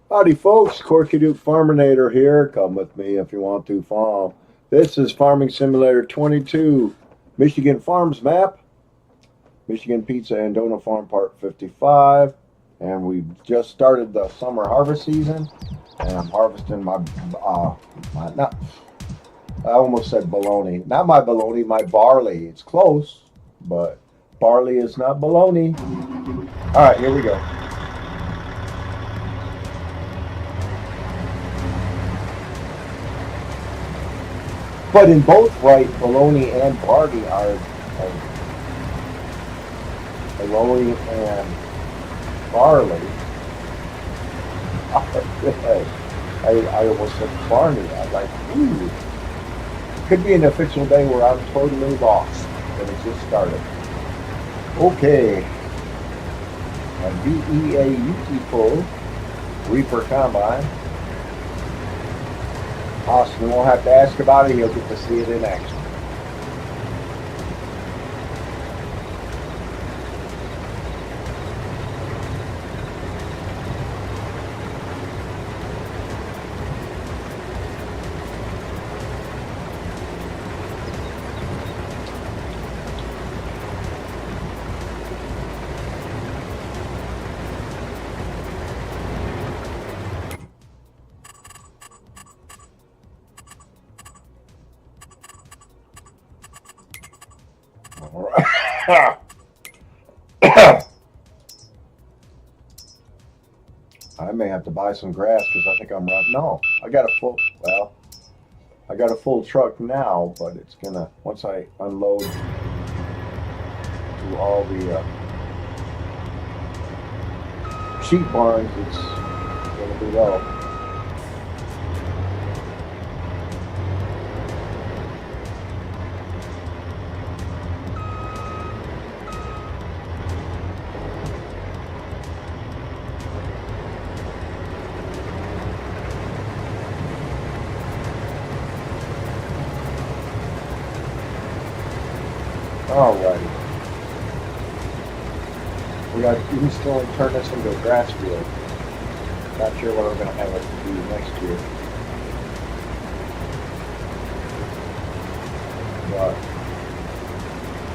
Howdy, folks. Corky Duke Farminator here. Come with me if you want to farm. This is Farming Simulator 22, Michigan Farms Map, Michigan Pizza and Donut Farm Part 55. And we've just started the summer harvest season. And I'm harvesting not, I almost said baloney. Not my baloney, my barley. It's close, but barley is not baloney. All right, here we go. But in both right, bologna and barley are bologna and barley are good. I almost said Barney. I like, ooh. Could be an official day where I'm totally lost, but it just started. Okay, a VEA Yuki Pull, Reaper Combine. Austin won't have to ask about it, he'll get to see it in action. All right. I may have to buy some grass because I think I'm running. No, I got a full truck now, but it's gonna, once I unload to all the sheep barns, it's gonna be low. Alrighty. We got to instantly turn this into a grass field. Not sure what we're going to have it to do next year. But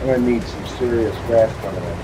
I'm going to need some serious grass coming in.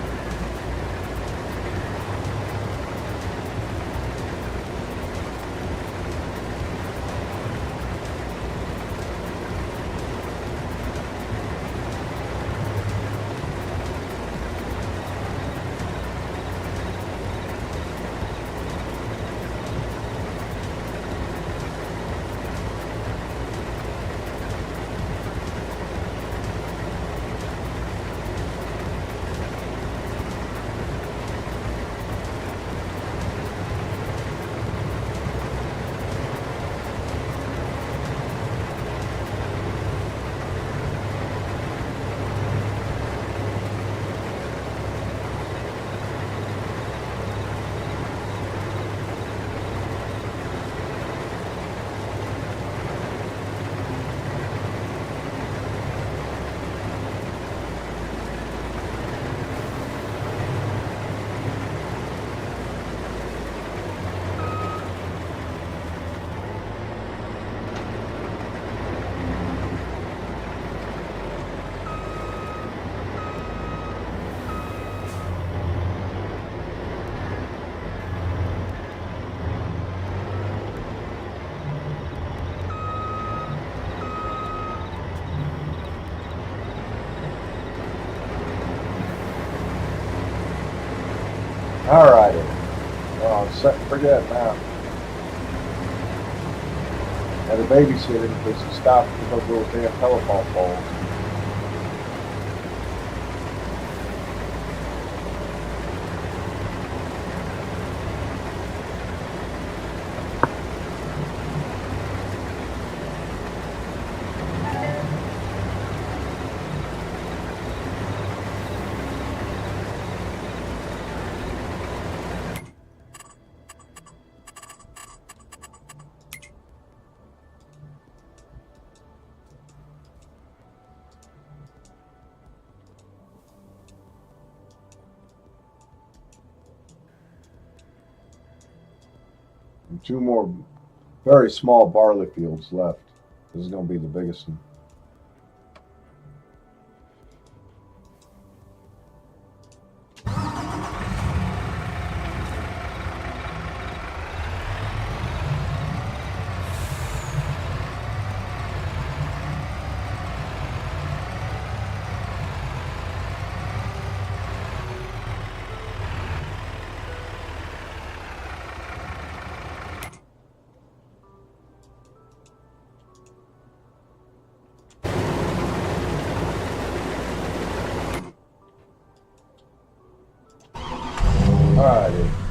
Alrighty. Well, forget now. Had a babysitter because he stopped because of those damn telephone poles. And 2 more very small barley fields left. This is going to be the biggest one. Alrighty.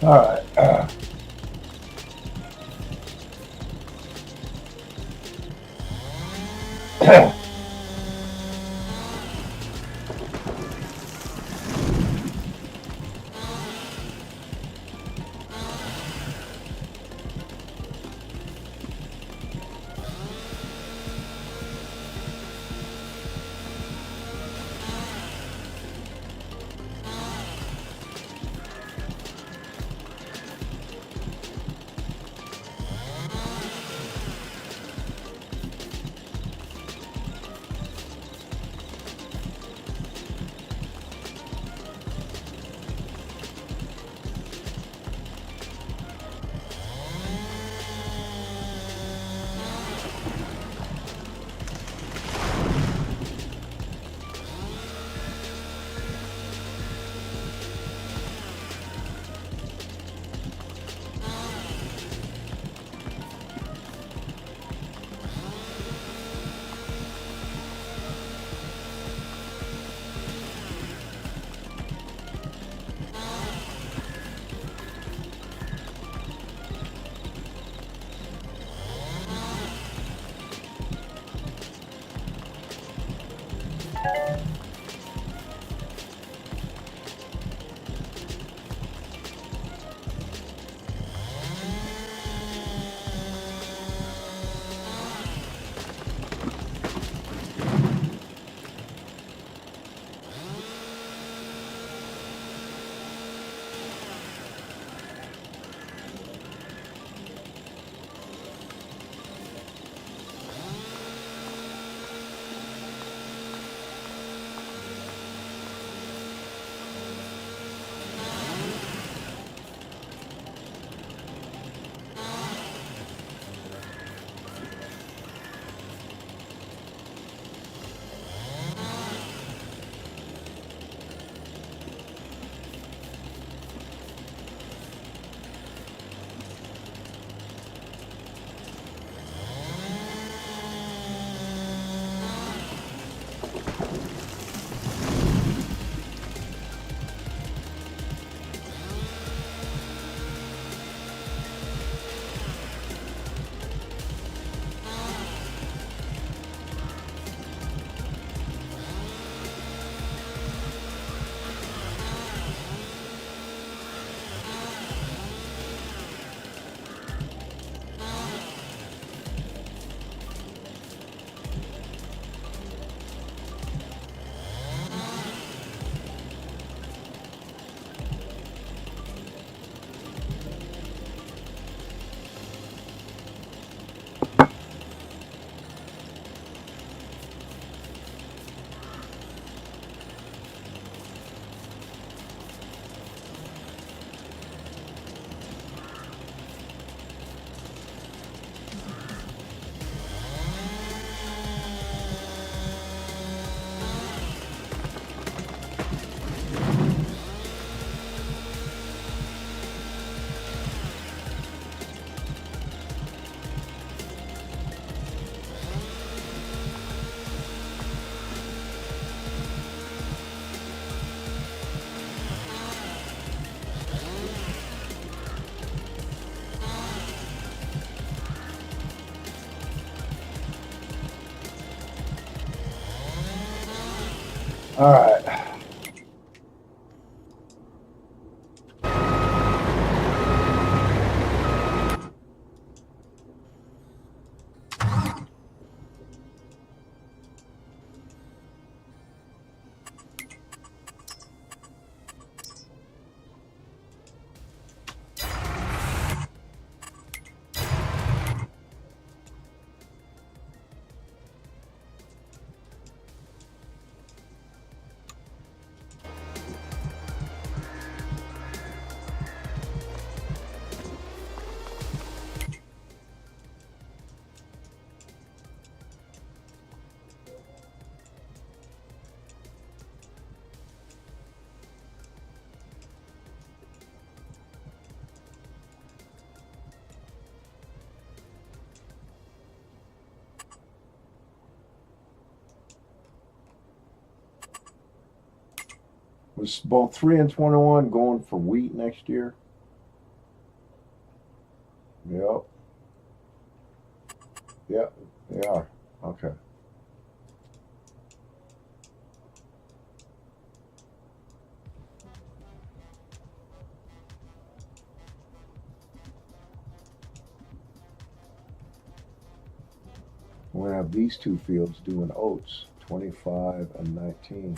Alright. All right. Was both 3 and 21 going for wheat next year? Yep. Yep. They are. Okay. We're going to have these two fields doing oats, 25 and 19.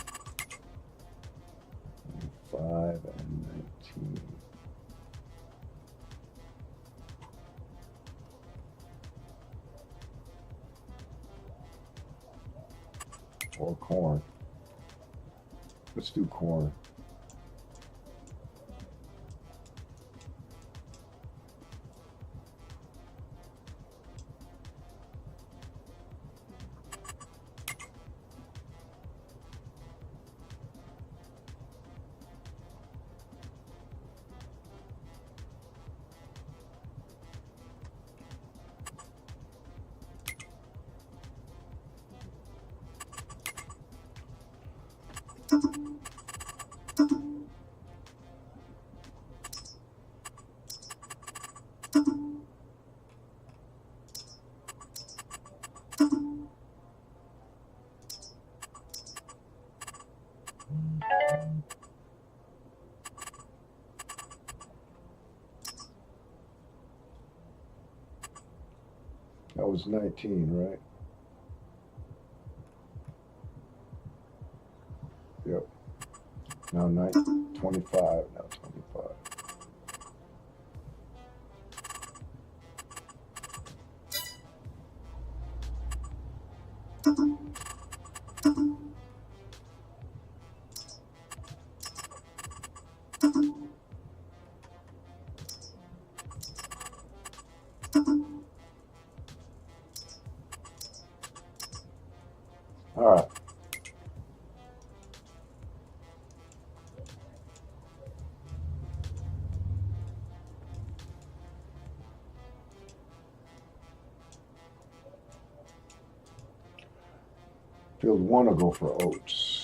25 and 19. Or corn. Let's do corn. That was 19, right? Yep. Now 25. Now 25. All right. Field 1 will go for oats.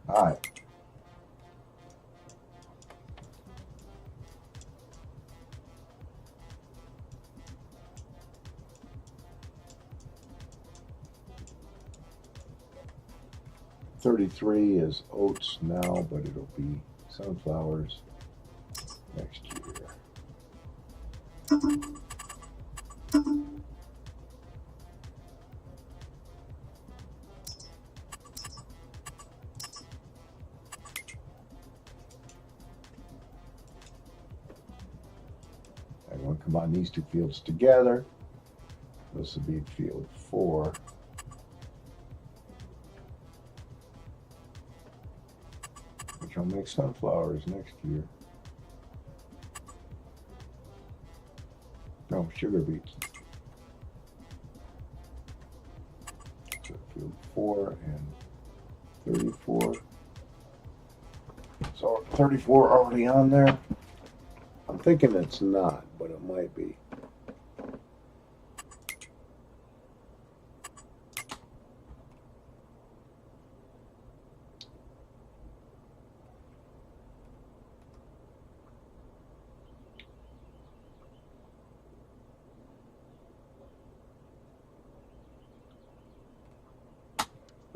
All right. $33 is oats now, but it'll be sunflowers next year. I'm going to combine these two fields together. This will be field 4. Which will make sunflowers next year. No, sugar beets. So field 4 and 34. So 34 already on there. I'm thinking it's not, but it might be.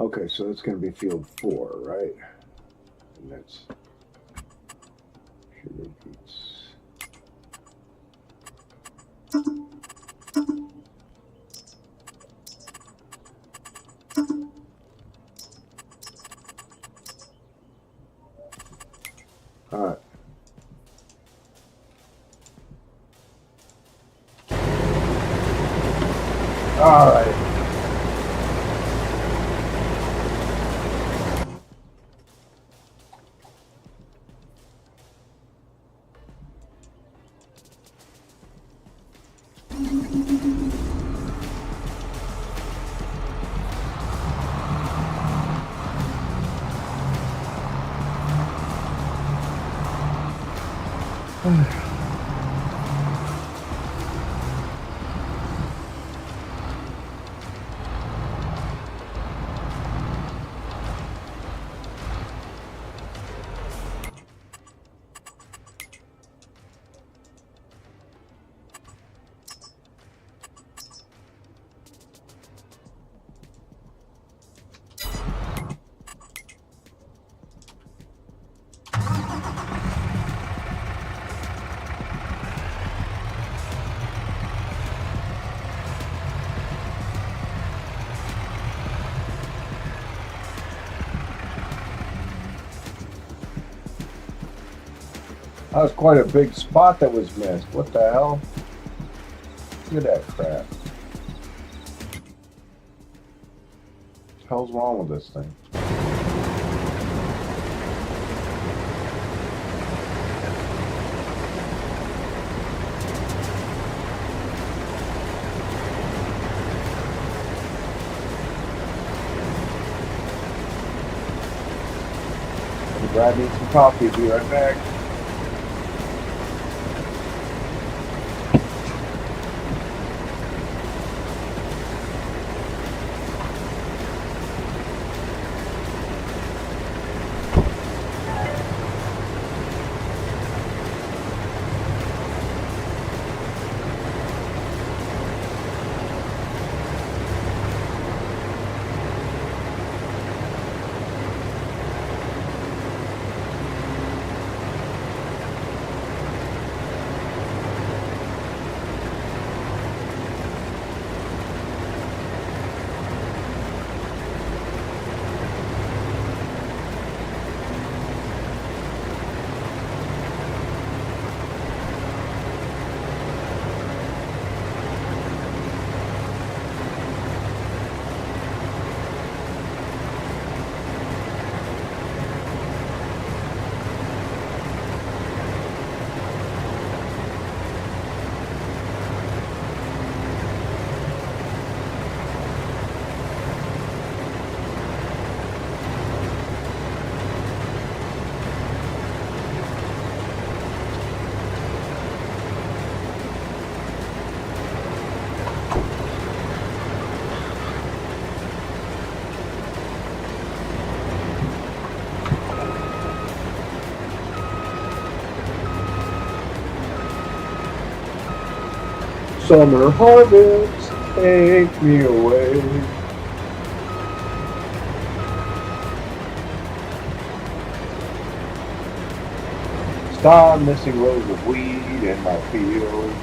Okay, so that's going to be field 4, right? And that's sugar beets. All right. All right. That was quite a big spot that was missed. What the hell? Look at that crap. What the hell's wrong with this thing? I'm grab me some coffee. Be right back. Summer harvest, take me away. Stop missing rows of weed in my field.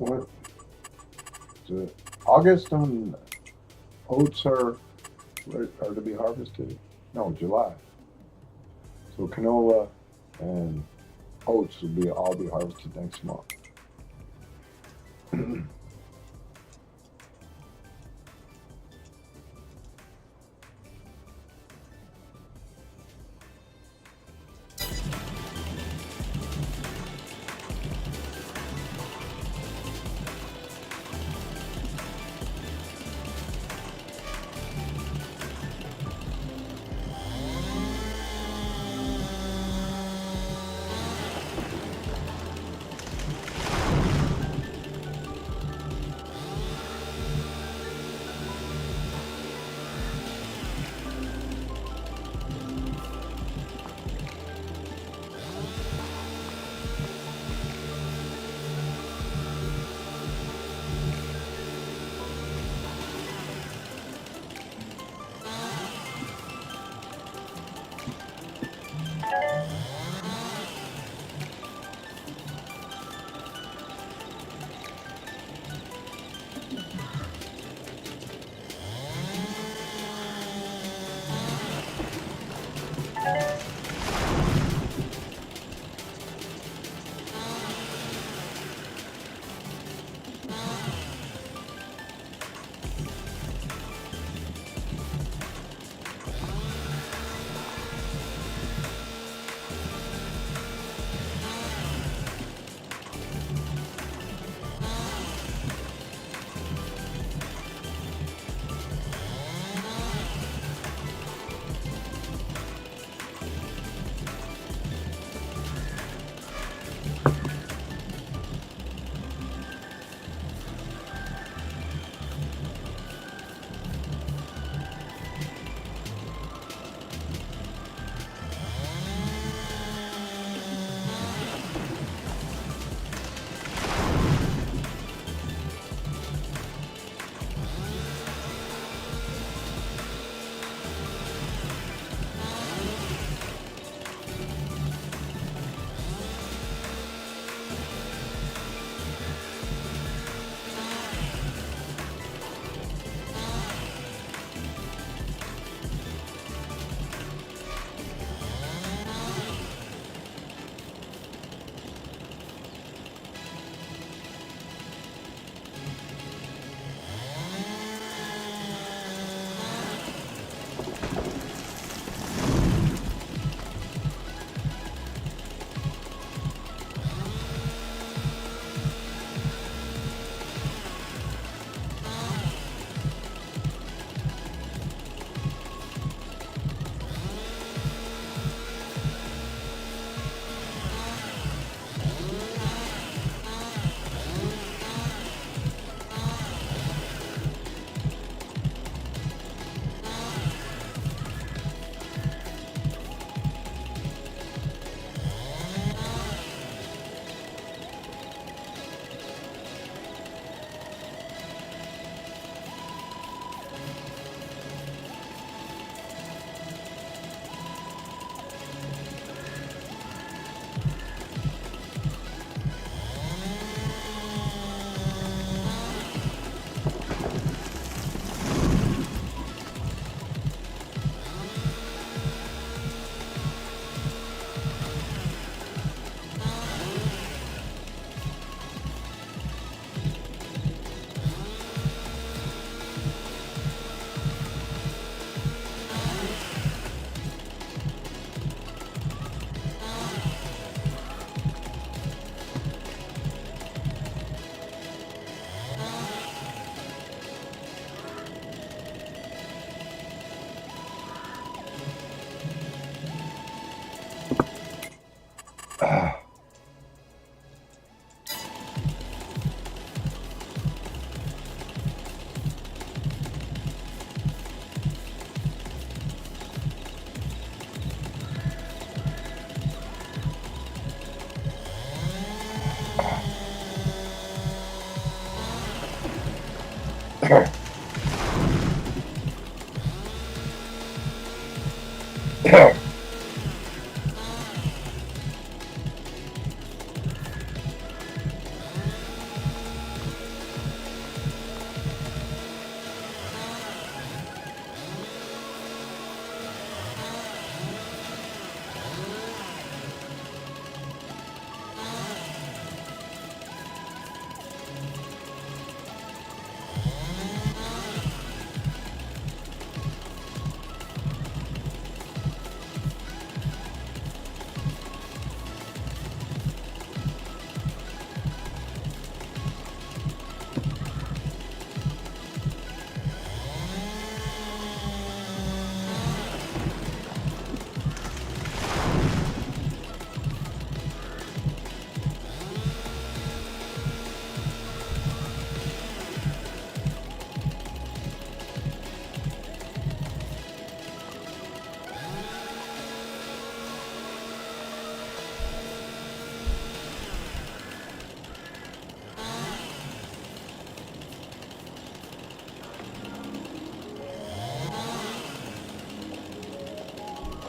what is it? August and oats are to be harvested. No, July. So canola and oats will be all be harvested next month.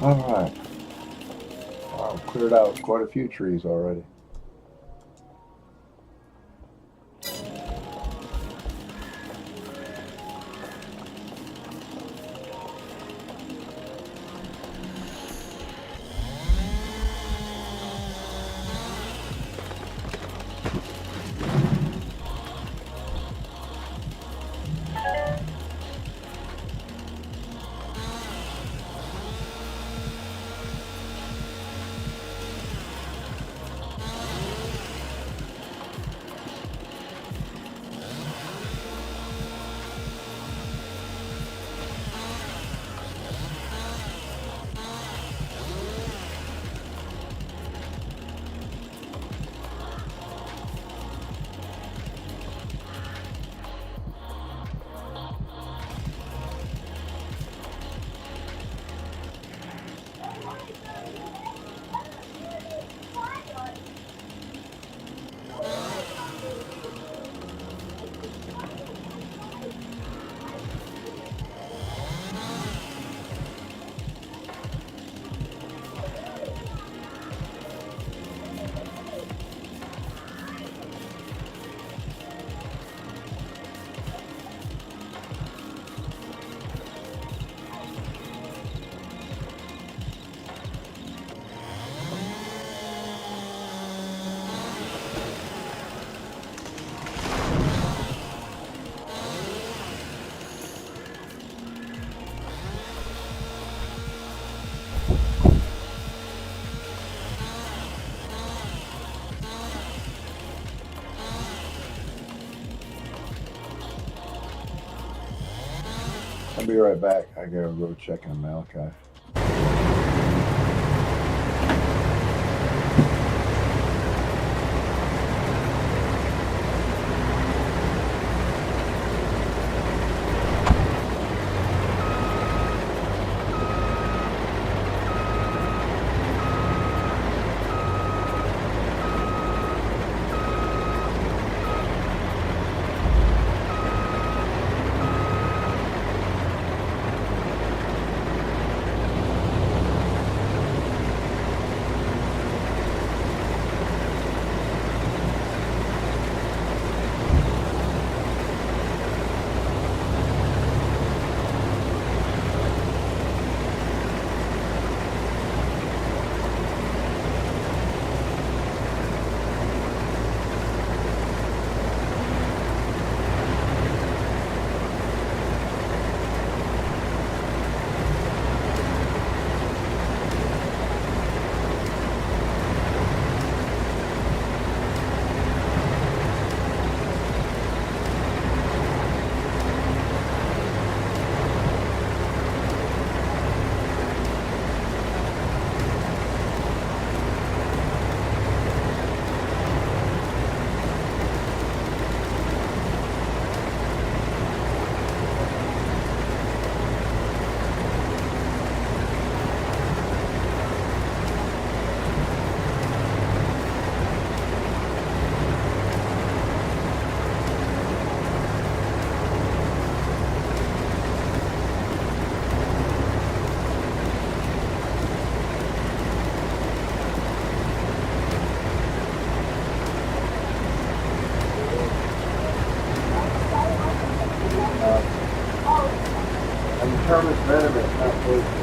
All right. Wow, cleared out quite a few trees already. I'll be right back. I gotta go check on Malachi. I'm determined venomous, not poison.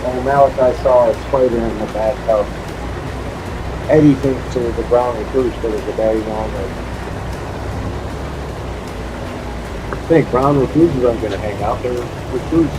Well, Malachi saw a spider in the bathtub. Eddie thinks it was a brown recluse, but it's a daddy long one. I think brown recluses aren't going to hang out. They're recluse.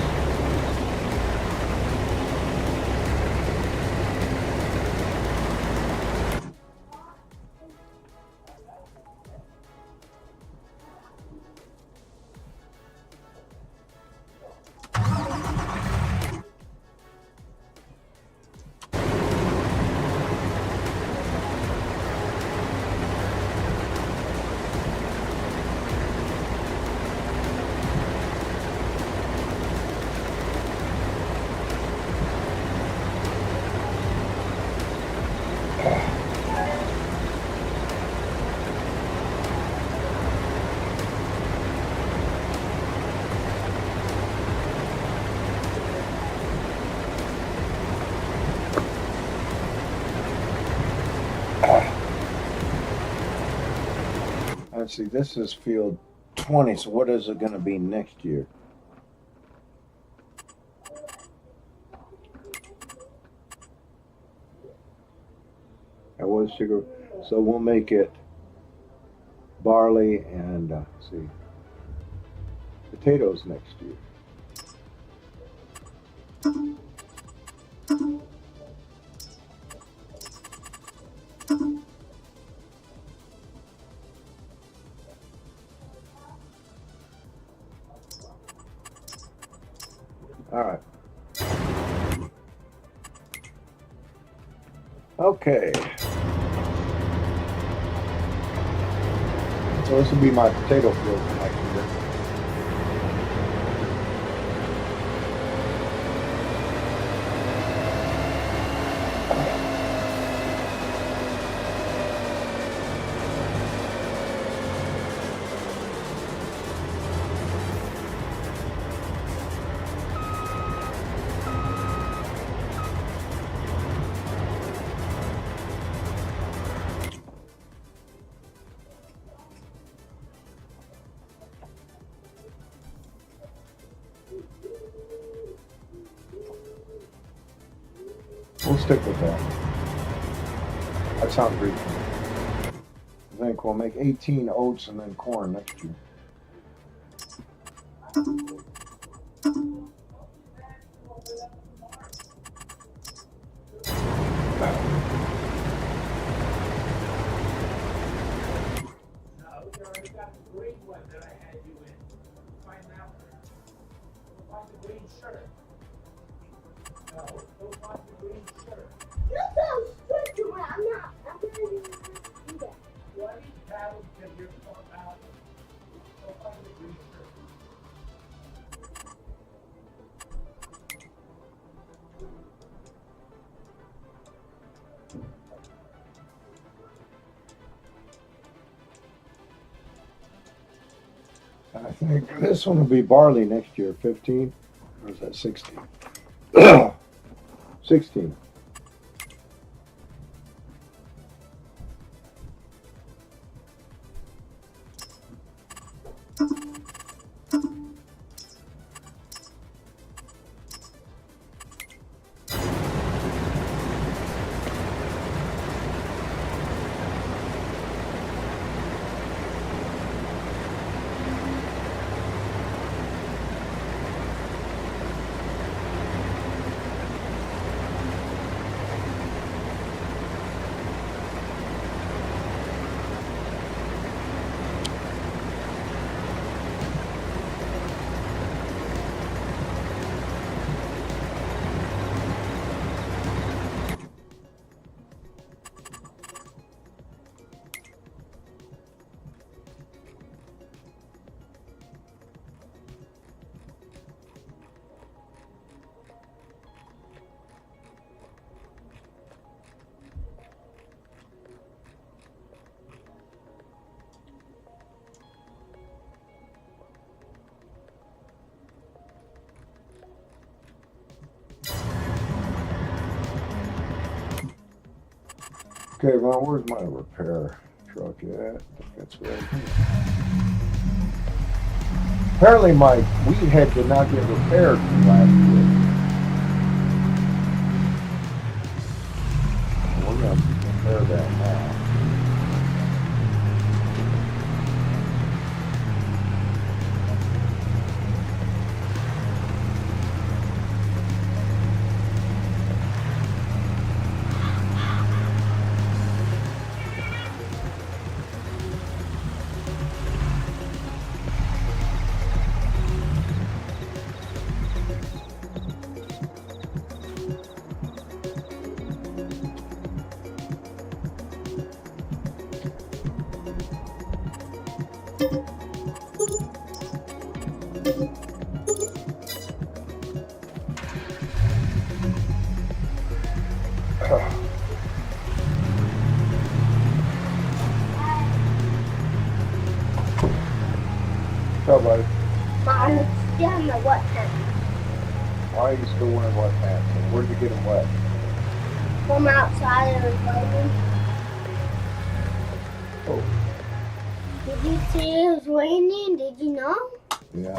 let's see, this is field 20, so what is it going to be next year? That was sugar, so we'll make it barley and see, potatoes next year. All right. Okay. So this will be my potato field for next year. We'll stick with that. That sounds reasonable. I think we'll make 18 oats and then corn next year. I think this one will be barley next year, 15, or is that 16? 16. Okay, well, where's my repair truck at? I think that's right here. Apparently my weed head did not get repaired from last year. We're going to repair that now. What's up, buddy? I'm still in the wet tent. Why are you still wearing wet pants? And where'd you get them wet? From outside and frozen. Oh. Did you see it was raining? Did you know? Yeah.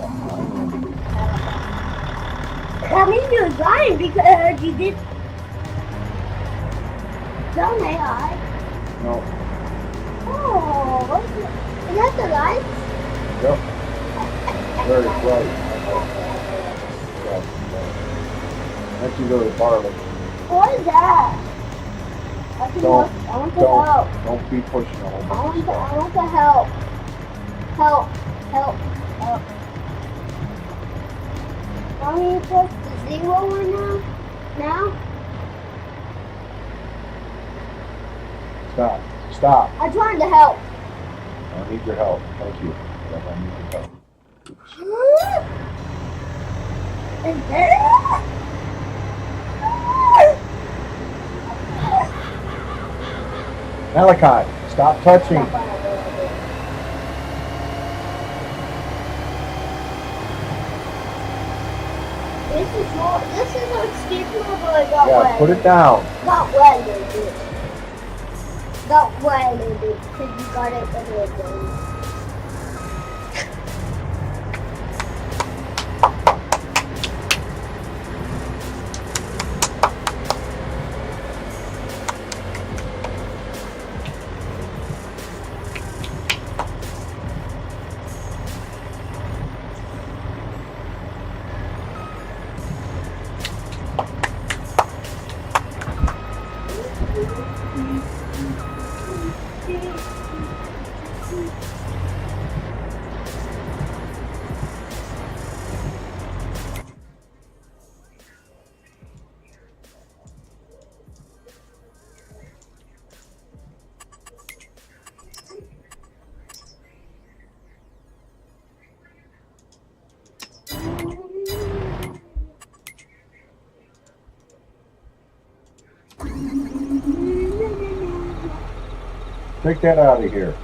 That means you're lying because you did. Don't AI. No. Oh, what's it? Is that the light? Yep. Very bright. Once you go to Barley, What is that? I can Don't- help. I want to help. don't be pushing a whole I bunch of want to stuff. help. Help. Want me to push the zero one now? Stop. I'm trying to help. I need your help. Thank you. Yep, I need your help. Oops. Is there? Malachi, stop touching. This is an escape room, but I got Yeah, wet. put it down. Got wet a little bit. Got wet a little bit because you got it a little bit. Take that out of here.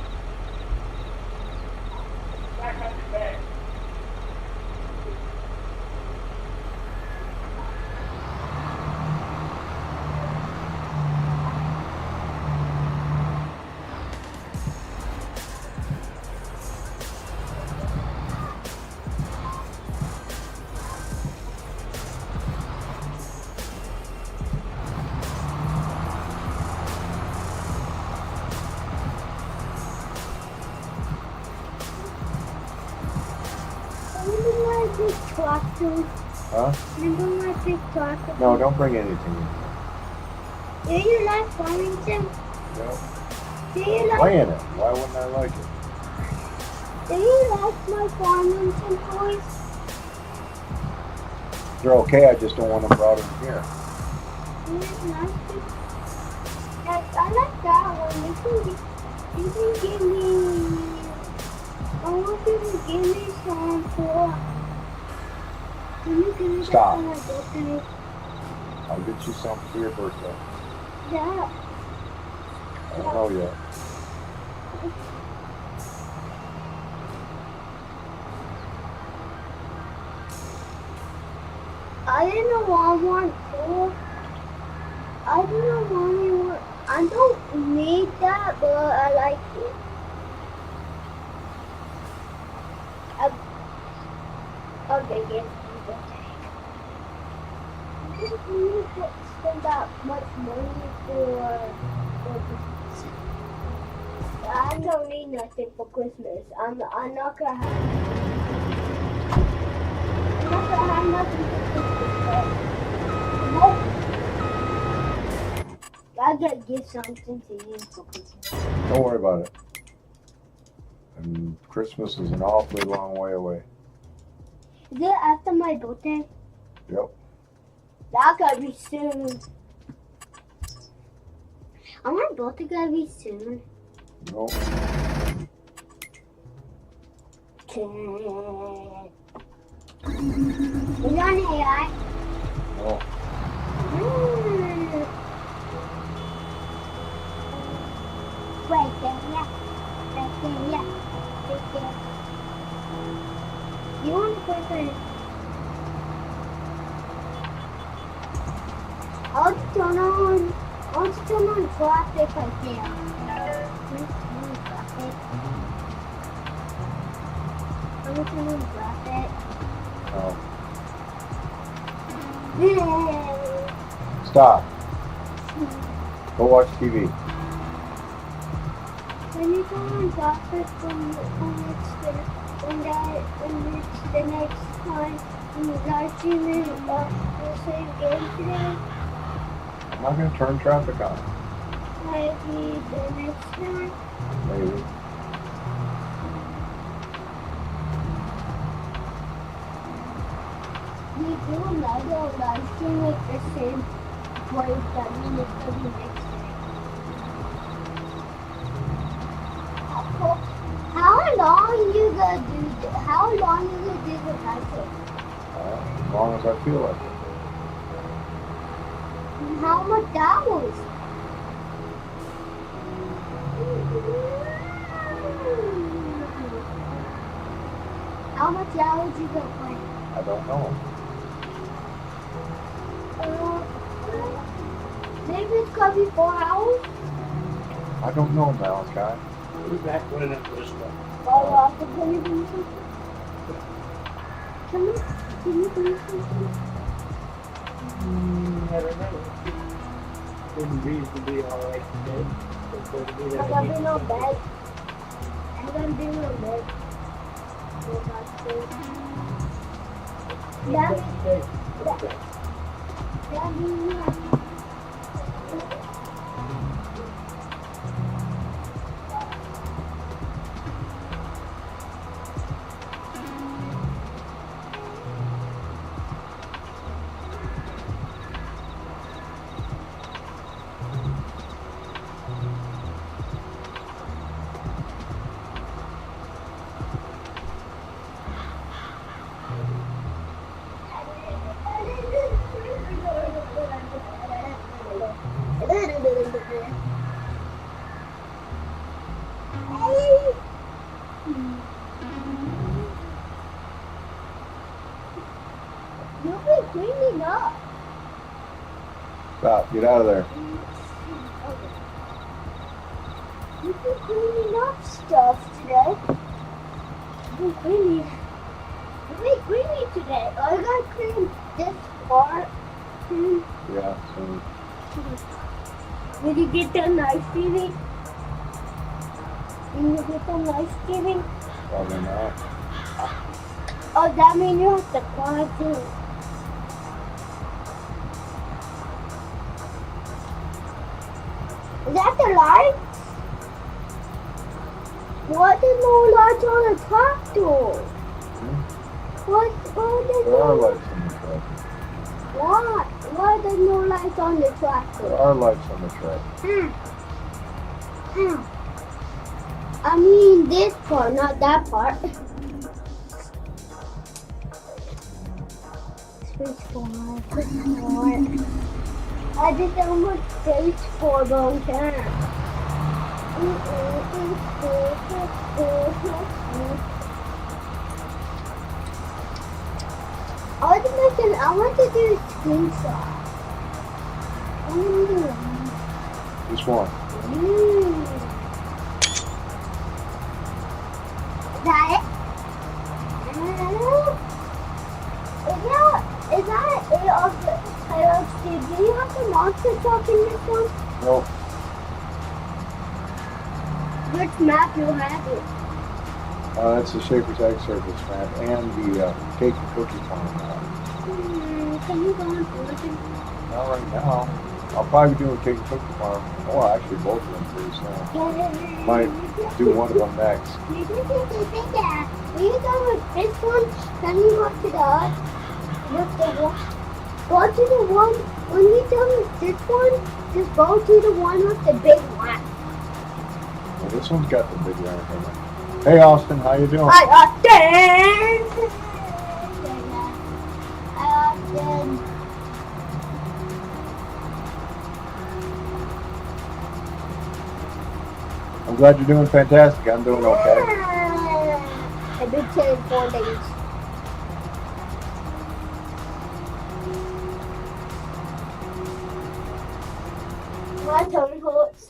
Remember my big tractor? Huh? Remember my big tractor? No, don't bring anything in. Do you like Farmington? No. Do you like? Playing it. Why wouldn't I like it? Do you like my Farmington toys? They're okay. I just don't want them brought in here. Do you like it? I like that one. You can give me. I want you to give me some for. Can you give me Stop. that for my birthday? I'll get you something for your birthday. Yeah. I don't know yet. I didn't know what I want for. I don't know mommy what. I don't need that, but I like it. Okay, yes. I don't need to spend that much money for Christmas. I don't need nothing for Christmas. I'm not gonna have. I'm not gonna have nothing for Christmas. Nope. I gotta give something to you for Christmas. Don't worry about it. And Christmas is an awfully long way away. Is it after my birthday? Yep. That gotta be soon. I my birthday gotta be soon. No. Is that an AI? No. Right there, yeah. Right there, yeah. Right there. You want to put it? I'll turn on traffic right there. Traffic. Every time we drop it. Oh, stop. Go watch TV. When you go and drop it when it's the next time you live streaming the same game today, I'm not going to turn traffic on. maybe the next time. Maybe. We do another live stream with the same voice that we make for the next day. How long you gonna do this? How long you gonna do the live stream? As long as I feel like it. And how much hours? How much hours you gonna play? I don't know. Maybe it's gonna be 4 hours. I don't know, Malachi. We're back running up this stuff. Oh, can you do something? Can you do something? I don't know. Didn't reasonably all right today. I'm gonna be no bed. I'm gonna be no bed. Go back to You'll be cleaning up. Stop. Get out of there. You've been cleaning up stuff today. You've been cleaning today. I gotta clean this part. Yeah. So Will you get the nice feeling? Will you get the nice feeling? probably not. Oh, that means you have to cry too. Is that the light? Why there's no lights on the tractor? Why there's There are no lights on the truck. Why? Why there's no lights on the There tractor? are lights on the truck. I mean this part, not that part. Switchboard. I just don't want switchboard on time. I want to do a screenshot. This one. Is that it? Is that it of the title? Do you have the monster truck in this one? No. Which map you have it? That's the Shaper's Egg Service map and the Cake and Cookie Farm map. Can you go on Fortune? Not right now. I'll probably be doing Cake and Cookie Farm. Oh, actually, both of them pretty soon. Might do one of them next. When you go with this one, then you go to the other. With the one. Go to the one. When you done with this one, just go to the one with the big one. Well, this one's got the big lamp in it. Hey, Austin, how you doing? Hi, Austin. Hi, Austin. I'm glad you're doing fantastic. I'm doing okay. I've been chilling 4 days. My tummy hurts.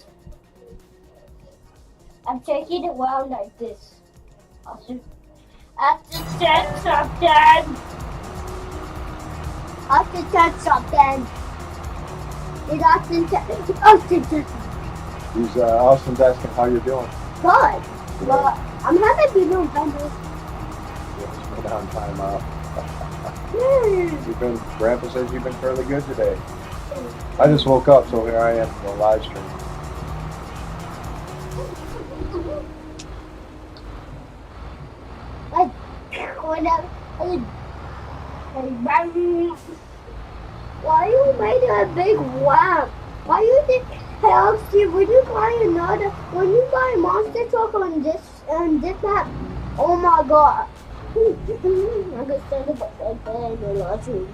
I'm taking it around like this. Austin. Austin said something. Austin said something. Did Austin say something? He's Austin's asking how you're doing. Good. Well, I'm happy to be doing better. Just put on time out. Hmm. Grandpa says you've been fairly good today. I just woke up, so here I am for the live stream. Why you made a big wham? Why you think, hey, Steve, when you buy a monster truck on this map, oh my god. I'm gonna stand up like that in the last room.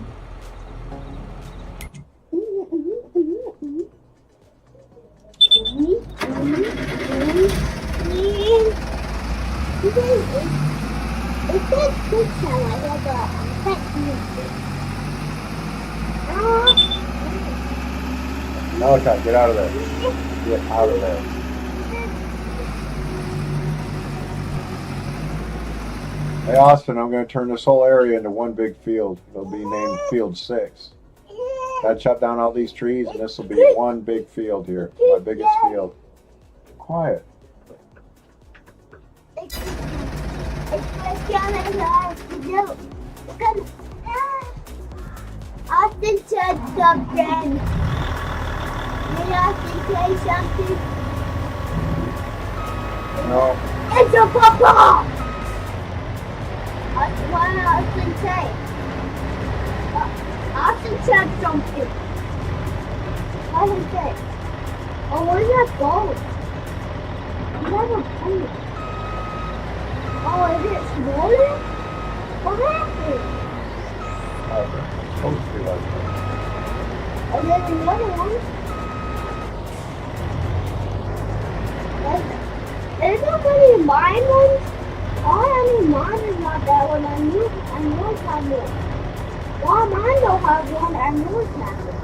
It says quick time, I got pet music. Malachi, get out of there. Get out of there. Hey Austin, I'm going to turn this whole area into one big field. It'll be named Field 6. I chop down all these trees and this will be one big field here. My biggest field. Quiet. Austin said something. Did Austin say something? No. It's a papa! What did Austin say? Austin said something. What did he say? Oh, where's that boat? You have a boat. Oh, is it exploding? What happened? Supposed to be like that. And then another one. There's not many mine ones. All I mean, mine is not that one. I knew it had one. Well, mine don't have one. I knew it had one.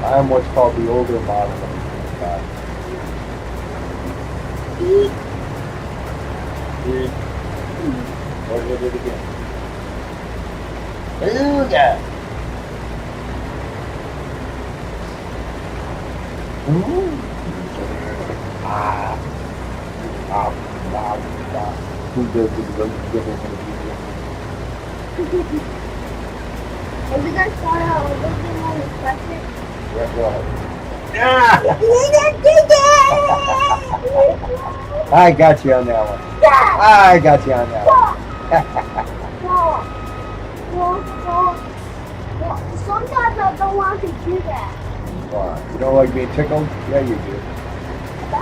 I am what's called the older model of the guy. What did it again? Ooga! Ooh! Ah! Ah! Ah! Ah! Who does it? Have you guys thought out looking on the question? Yeah, go ahead. I got you on that one. I got you on that one. Sometimes I don't want to do that. Why? You don't like being tickled? Yeah, you do. I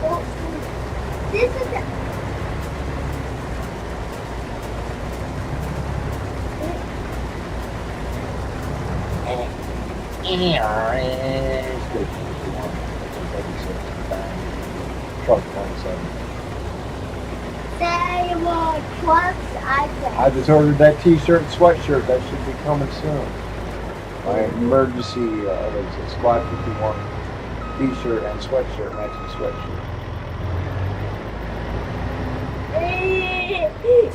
don't. This is the. Truck 27. They were trucks, I I just ordered that t-shirt and sweatshirt. That should be coming soon. My emergency, it's a Squad 51 t-shirt and sweatshirt, matching sweatshirt.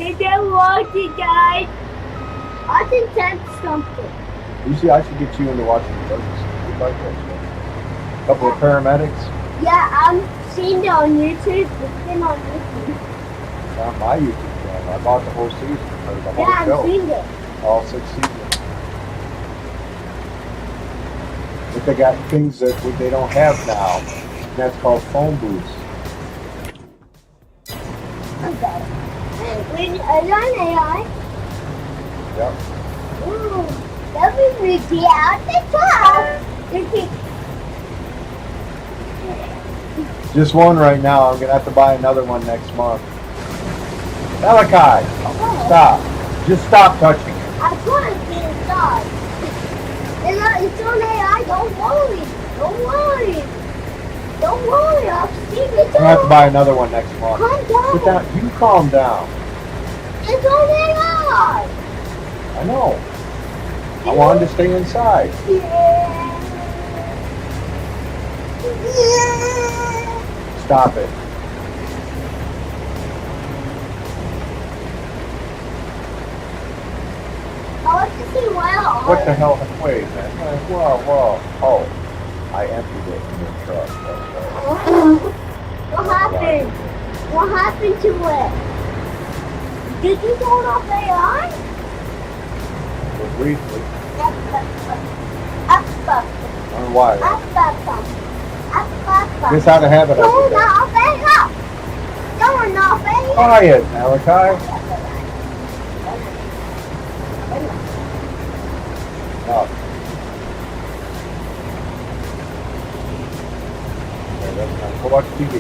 Is that watching, guys? I think that's something. You see, I should get you into watching the emergency. You'd like that show. A couple of paramedics. Yeah, I'm seeing it on YouTube. It's been on YouTube. It's on my YouTube channel. I bought the whole season, or the whole Yeah, I'm show. seeing it. All 6 seasons. But they got things that they don't have now. And that's called phone booths. Okay. When is on AI? Yep. Ooh, that was Ricky out the top. Just one right now. I'm gonna have to buy another one next month. Malachi, stop. Just stop touching it. I'm trying to get inside. It's on AI. Don't worry. Don't worry. Don't worry. I'll see it. I'm gonna have to buy another one next month. Calm down. Sit down. You calm down. It's on AI. I know. I wanted to stay inside. Yeah. Stop it. I want to see well. What the hell? Wait, man. Whoa. Oh, I emptied it in the truck. That's right. What happened? What happened to it? Did you turn off AI? Well, briefly. Up. On wire. Up. This how to have it. Turn off AI. Turn off AI. Quiet, Malachi. No. Okay, that's not. Go watch TV.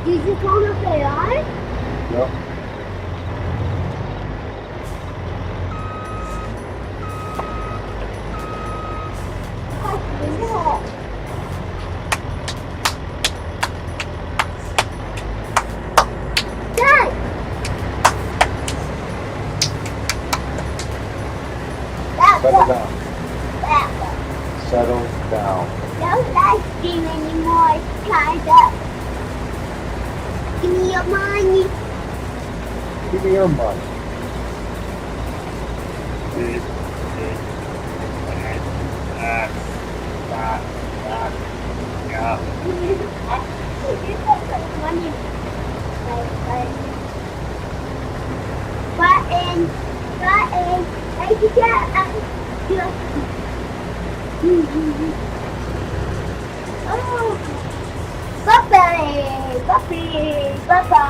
Did you turn off AI? Yep. Dad! Settle down. That Settle down. don't like game anymore. It's tied up. Give me your money. Give me your money. Button. I can get Oh, Papa.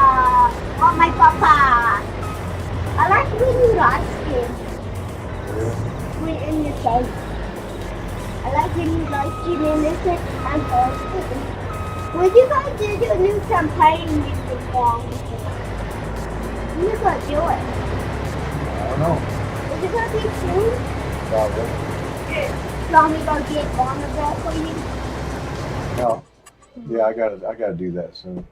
Oh, my Papa. I like when you rush him. When in the game. I like when you rush him in the game and when you guys do your new campaign with the song, you're going to do it. I don't know. Is it going to be soon? Probably. Want me to go get on the ball for you? No. Yeah, I gotta do that soon.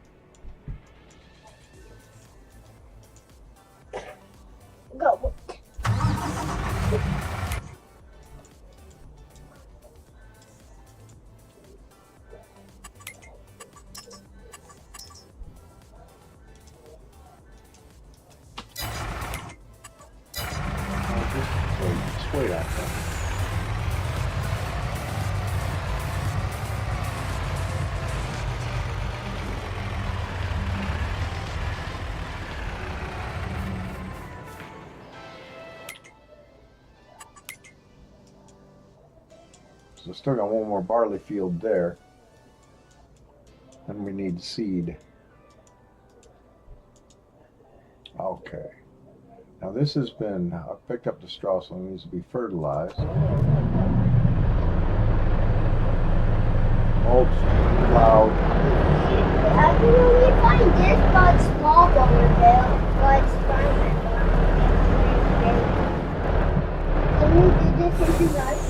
Go. Just wait out there. So still got one more barley field there. And we need seed. Okay. Now this has been, I picked up the straw, so it needs to be fertilized. Mulch, plowed. I can only find this but small Bonneville, but it's fine. Can we do this into life?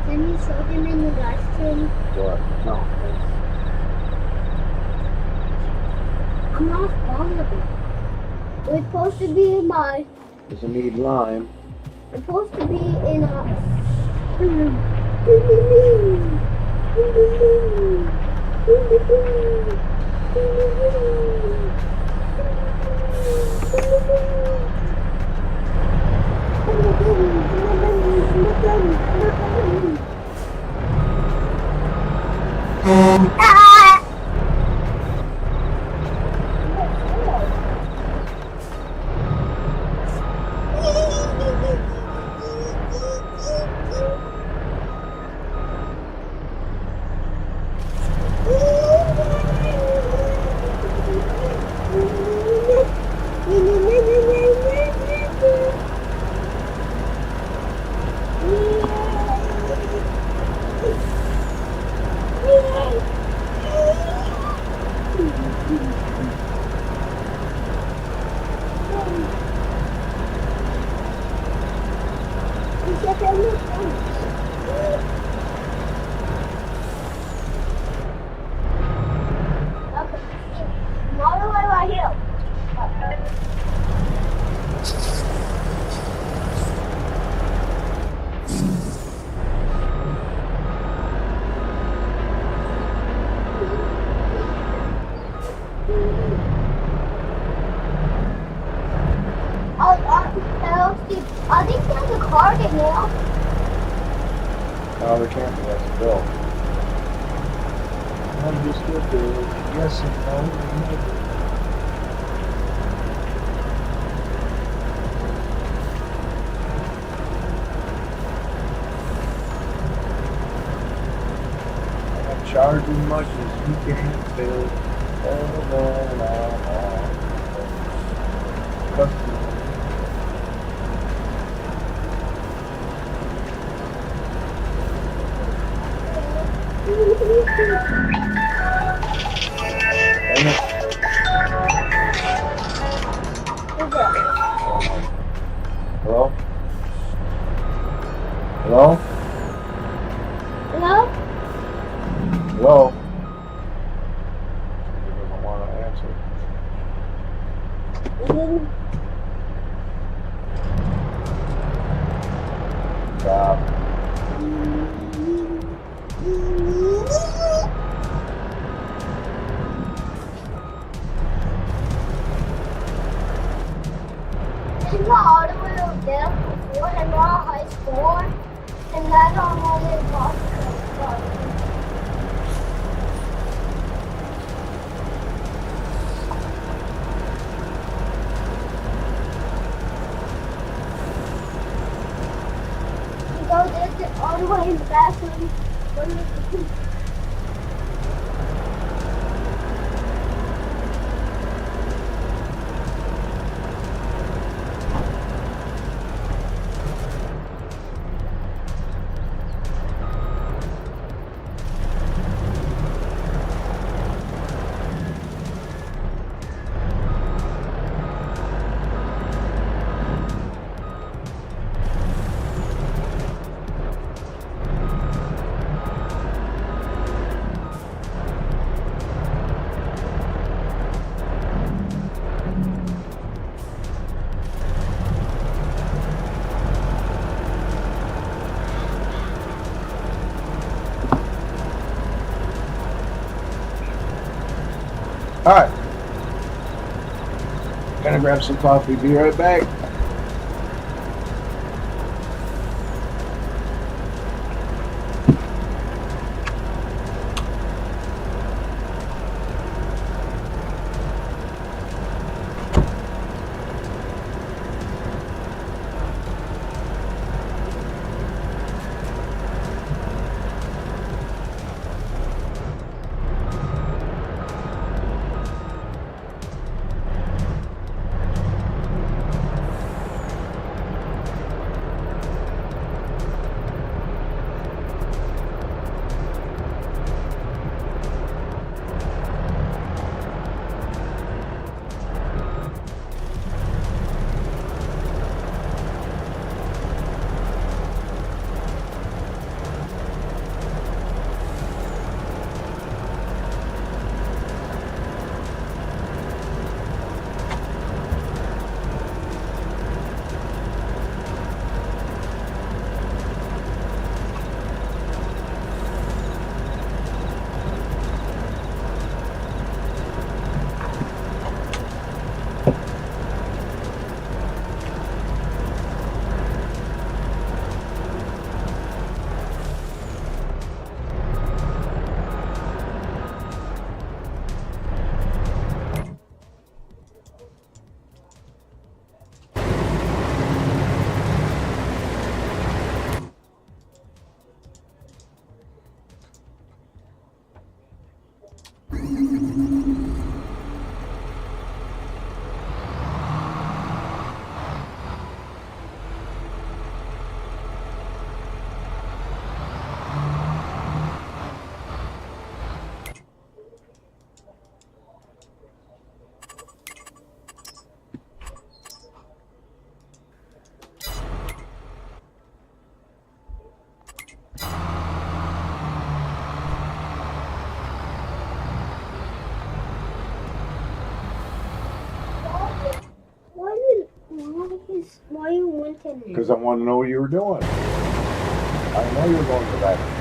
Can you show them in the live stream? What? No. I'm not Bonneville. We're supposed to be in my. Does it need lime? We're supposed to be in a. understood the yes and no and maybe. Charge as much as you can fill. Customer. Hello? Hello? Hello? Hello? He doesn't want to answer. Stop. Isn't the auto way up there before and now high score? And that's on all the boxes. Go this all the way in the bathroom. All right. Gonna grab some coffee. Be right back. Why you wanted me? Because I want to know what you were doing. I know you were going to the bathroom.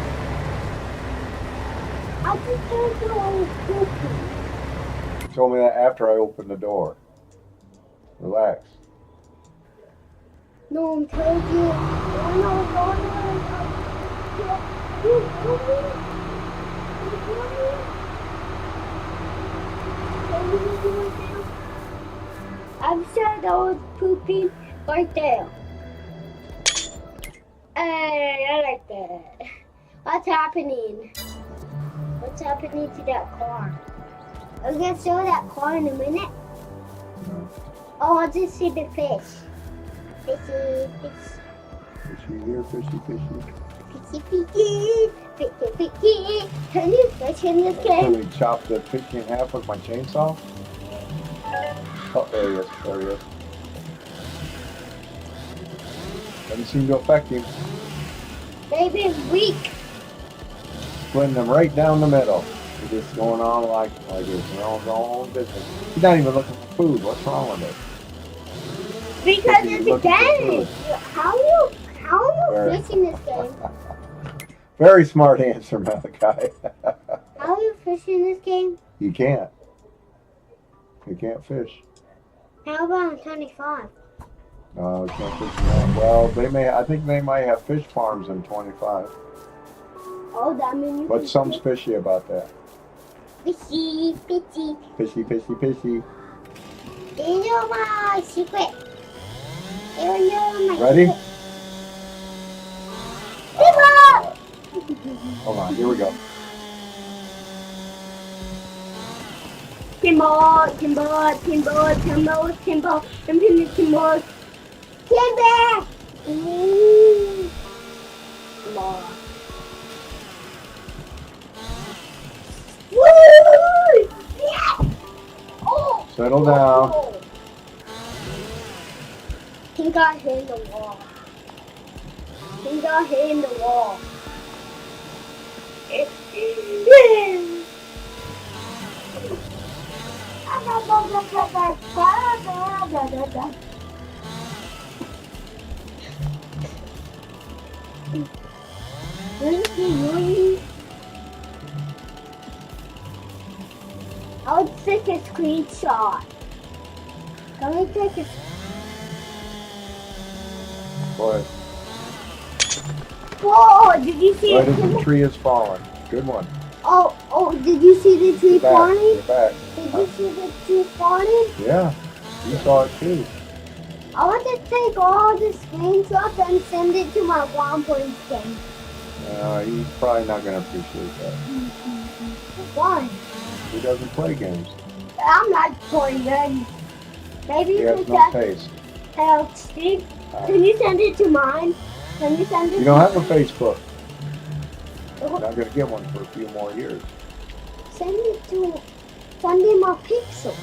I just told you I was pooping. You told me that after I opened the door. Relax. No, I'm telling you. When I was going you told me. You told me. I'm sure those pooping right there. Hey, I like that. What's happening? What's happening to that car? I'm gonna show that car in a minute. Oh, I'll just see the fish. Fishy, fish. Fishy here, fishy, fishy. Fishy, fishy. Fishy, fishy. Can you fish in this Can game? we chop the fish in half with my chainsaw? Oh, there he is. There he is. Doesn't seem to affect him. Baby's weak. Splitting them right down the middle. He's just going on like it's their own business. He's not even looking for food. What's wrong with it? Because He's it's looking a for game. food. How are you Very. fishing this game? Very smart answer, Malachi. How are you fishing this game? You can't. You can't fish. How about on 25? You can't fish in that. Well, they may. I think they might have fish farms in 25. Oh, that means you But can something's fish. fishy about that. Fishy, fishy. Fishy, fishy, fishy. You know my secret. You know my Ready? secret. Timber! Hold on. Here we go. Timber, timber, timber, timber, timber, timber, timber. Timber! Ooh. Timber. Woo! Yeah! Oh! Settle down. Oh. He got hit in the wall. He got hit in the wall. I would take a screenshot. Can we take a Boy, Whoa, did you see right it? as the tree is falling. Good one. Oh, did you see the tree You're back. falling? You're back. Did you see the tree falling? Yeah. You saw it too. I want to take all the screenshots and send it to my one-point game. He's probably not going to appreciate that. Why? He doesn't play games. I'm not playing them. Maybe He you has could no just taste. help Steve. Can you send it to mine? Can you send it You to don't have a mine? Facebook. You're not going to get one for a few more years. Send me my pixels.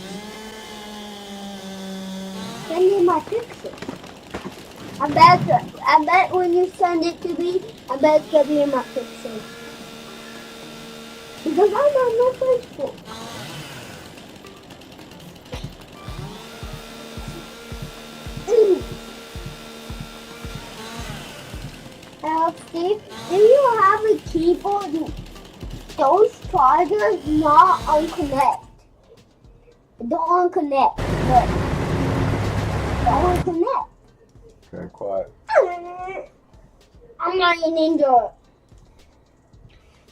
Send me my pixels. I bet when you send it to me, I bet it's gonna be in my pixels. Because I'm on my Facebook. Steve, if you have a keyboard, those chargers not unconnect. Don't unconnect, but don't unconnect. Okay, quiet. I'm not a ninja.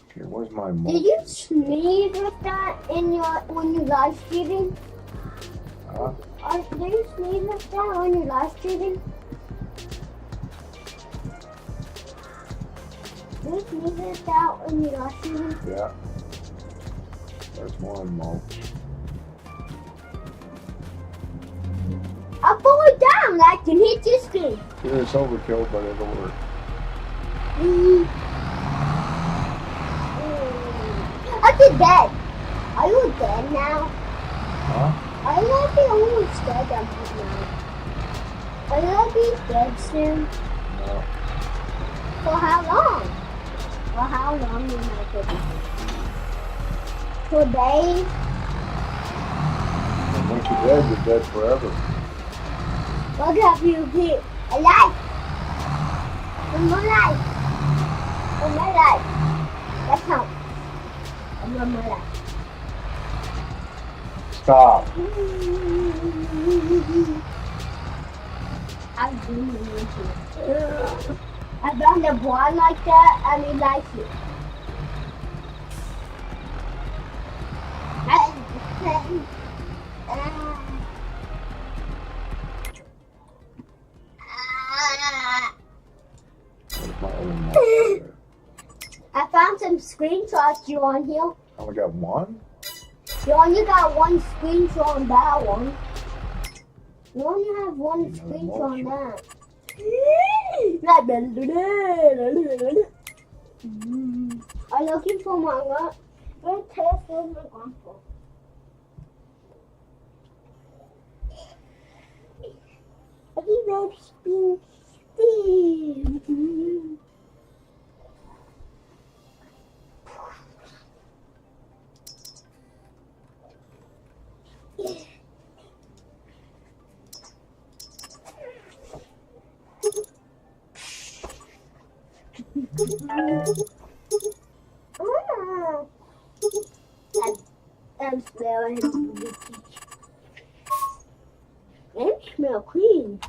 Okay, where's my Did mold? you sneeze with that when you live streaming? Huh? Did you sneeze with that when you live streaming? Did you sneeze with that when you live streaming? Yeah. There's one mold. I'll pull it down like you hit your screen. Sure, it's overkill, but it'll work. Are you dead? Are you dead now? Huh? Are you gonna be almost dead now? Are you gonna be dead soon? No. For how long? For how long you might be? For days? And once you're dead, you're dead forever. What have you been? Alive? I'm alive. I'm alive. That counts. I'm alive. Stop. I'm doing it. I found a ball like that and he likes it. screenshots you on here. I only got one. You only got one screenshot on that one. You only have one Another screenshot on motion. that. I'm looking for my test of my grandpa. He loves being Steve. That smell clean.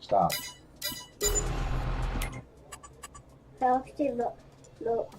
Stop. Healthy, look. Look.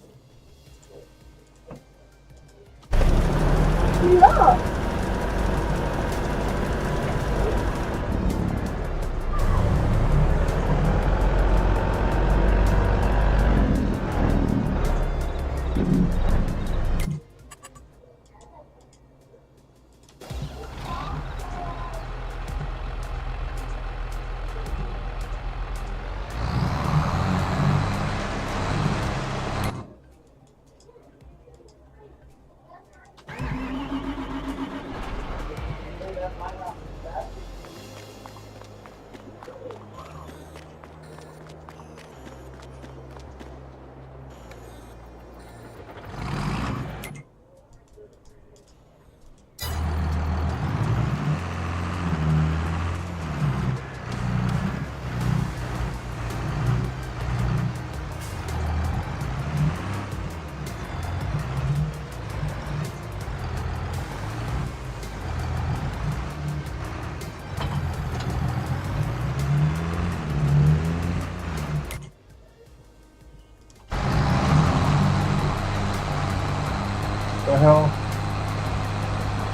The hell?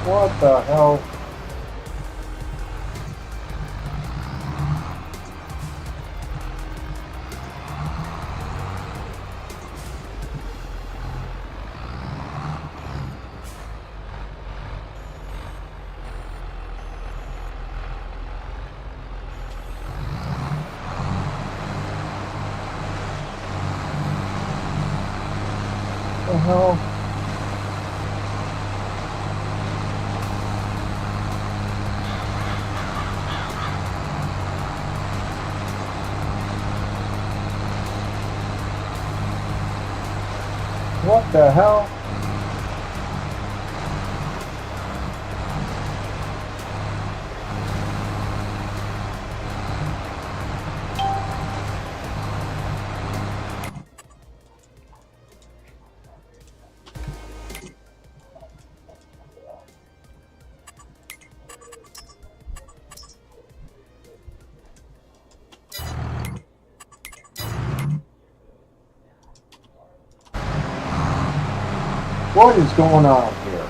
What the hell? The hell? What the hell? What is going on here?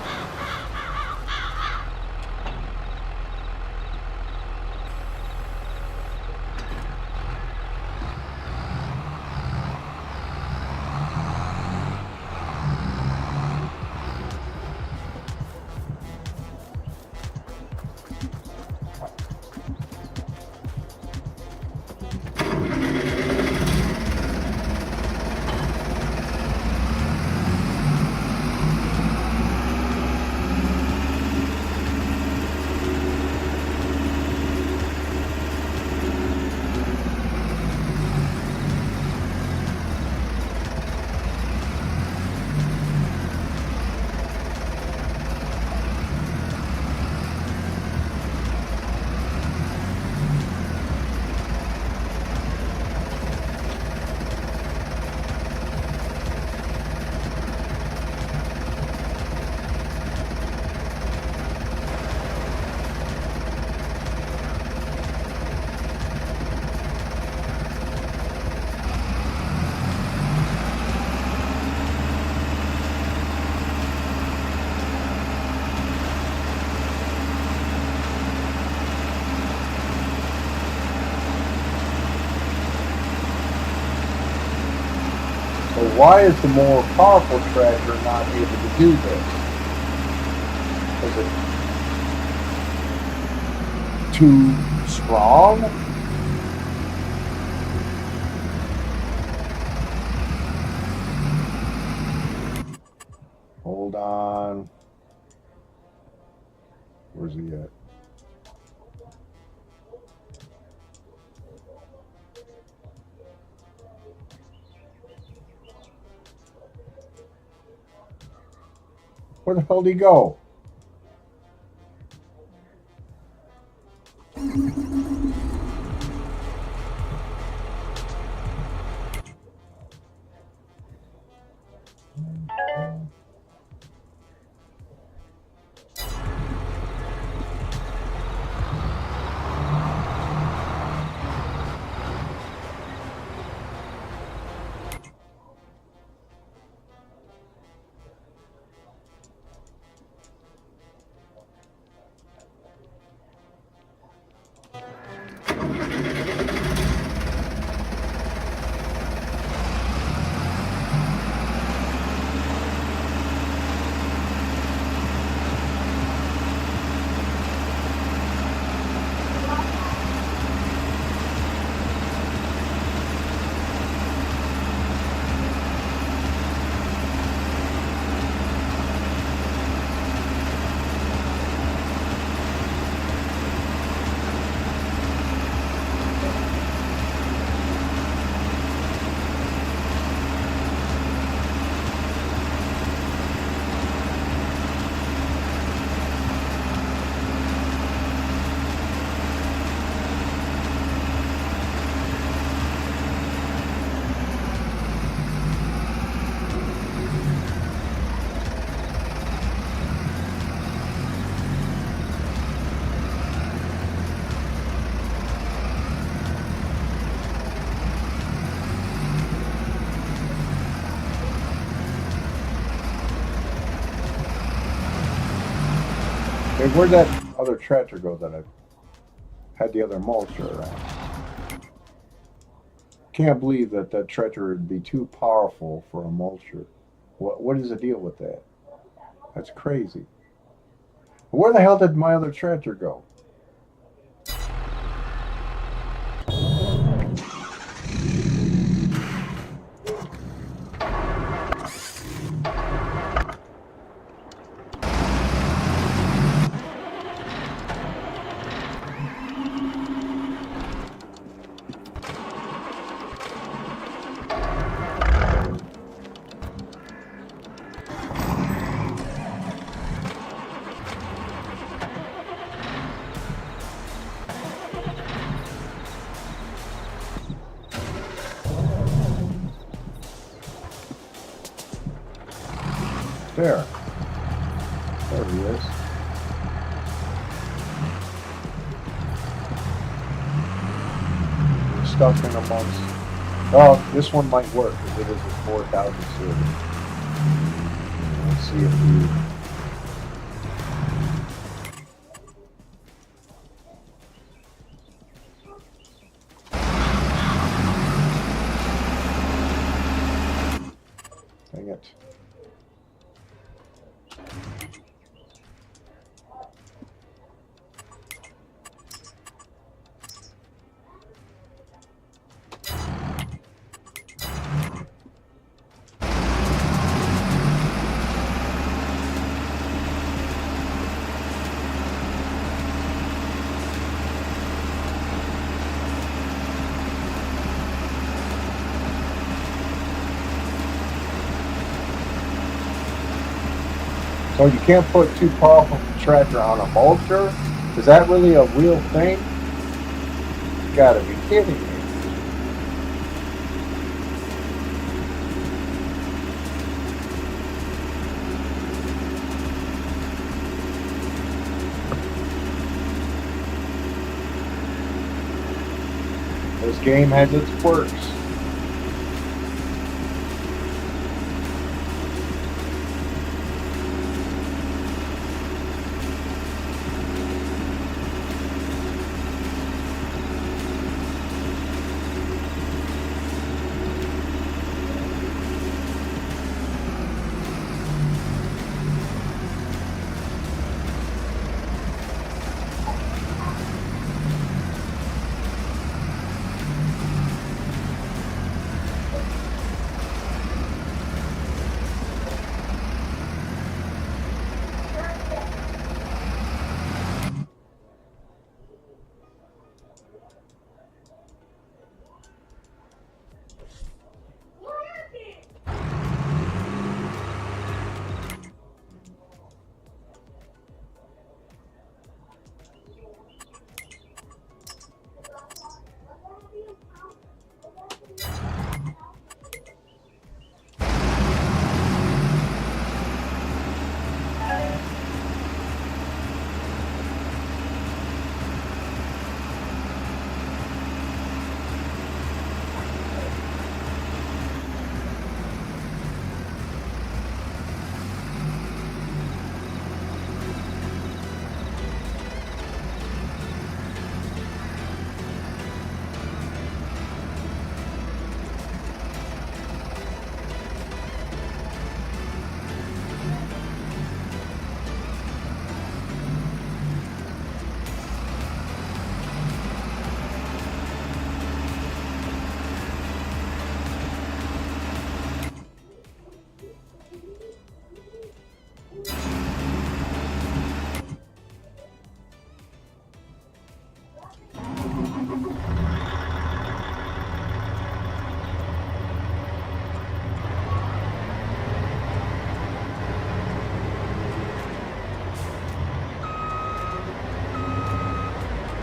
So why is the more powerful tractor not able to do this? Is it too strong? Hold on. Where's he at? Where the hell did he go? Hey, where'd that other tractor go that I had the other mulcher around? Can't believe that that tractor would be too powerful for a mulcher. What is the deal with that? That's crazy. Where the hell did my other tractor go? There. There he is. Stuck in amongst. Oh, this one might work because it is a 4,000 series. Let's see if you. Dang it. So you can't put too powerful tractor on a mulcher? Is that really a real thing? You gotta be kidding me. This game has its quirks.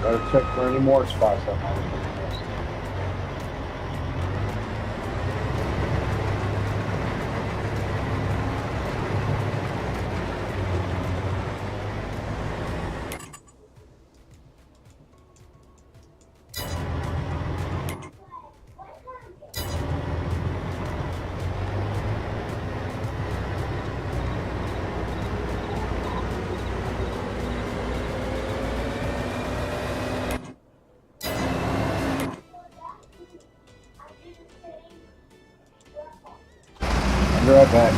Better check for any more spots I might have missed. I'll be right back.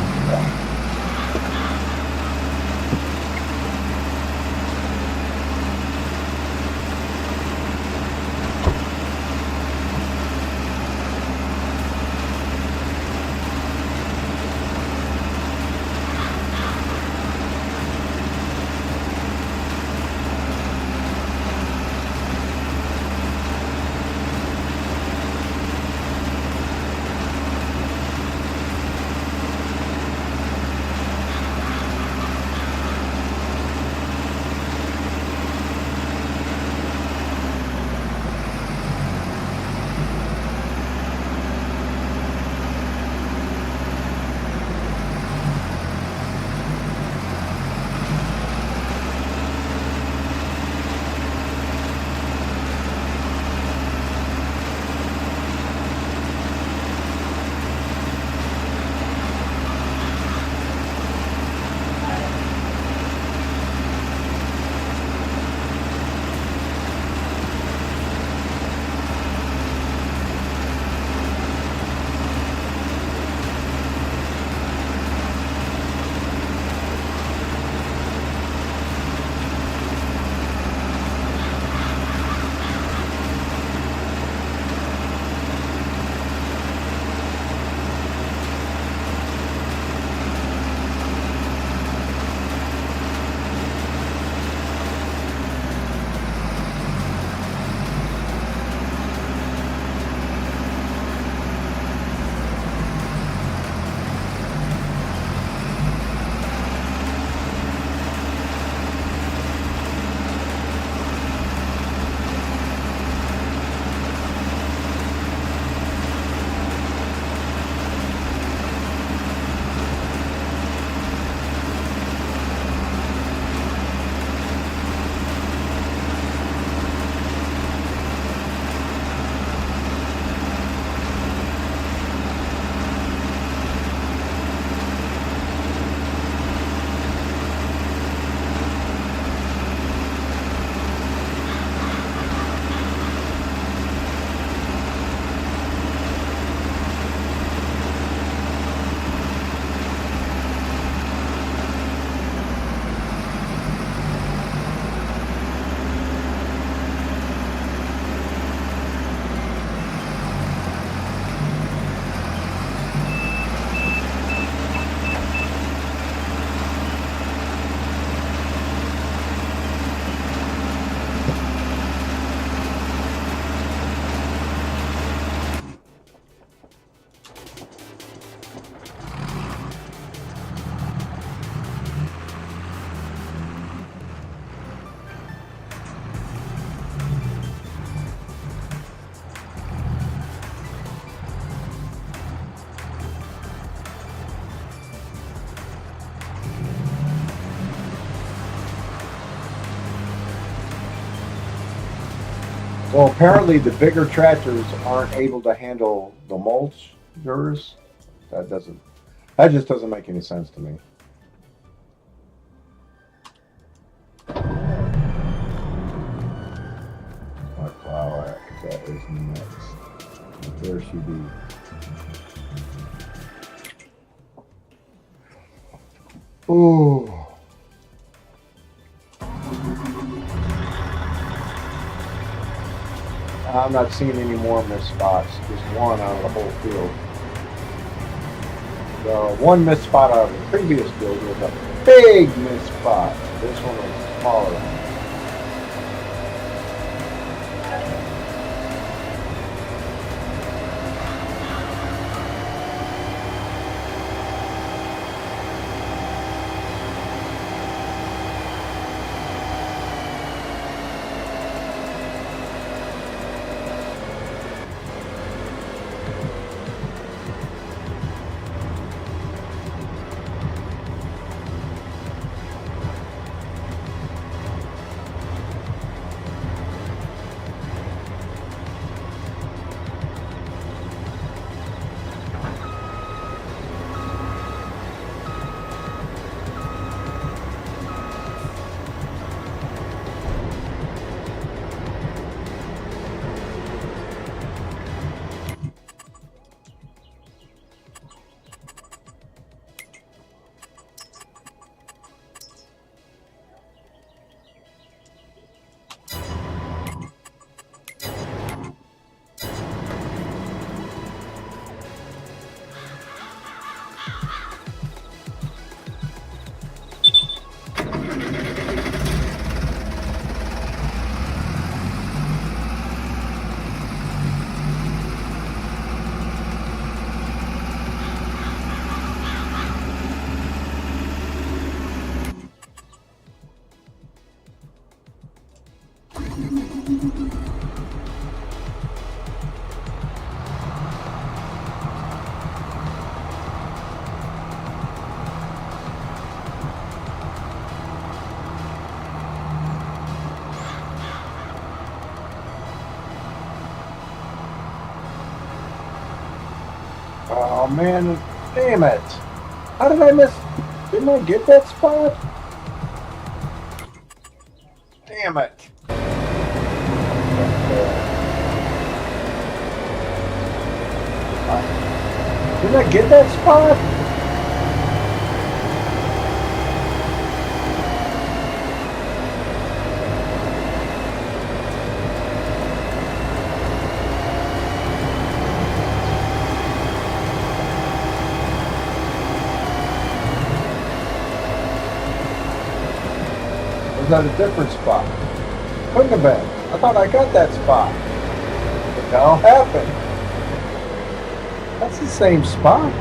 Well, apparently the bigger tractors aren't able to handle the mulchers. That just doesn't make any sense to me. My plow, that is nuts. There she be. Ooh. I'm not seeing any more missed spots. Just one out of the whole field. The one missed spot out of the previous field was a big missed spot. This one was smaller. Oh man, damn it. How did I miss? Didn't I get that spot? Damn it. Didn't I get that spot? Or was that a different spot? Couldn't have been. I thought I got that spot. What the hell happened? That's the same spot.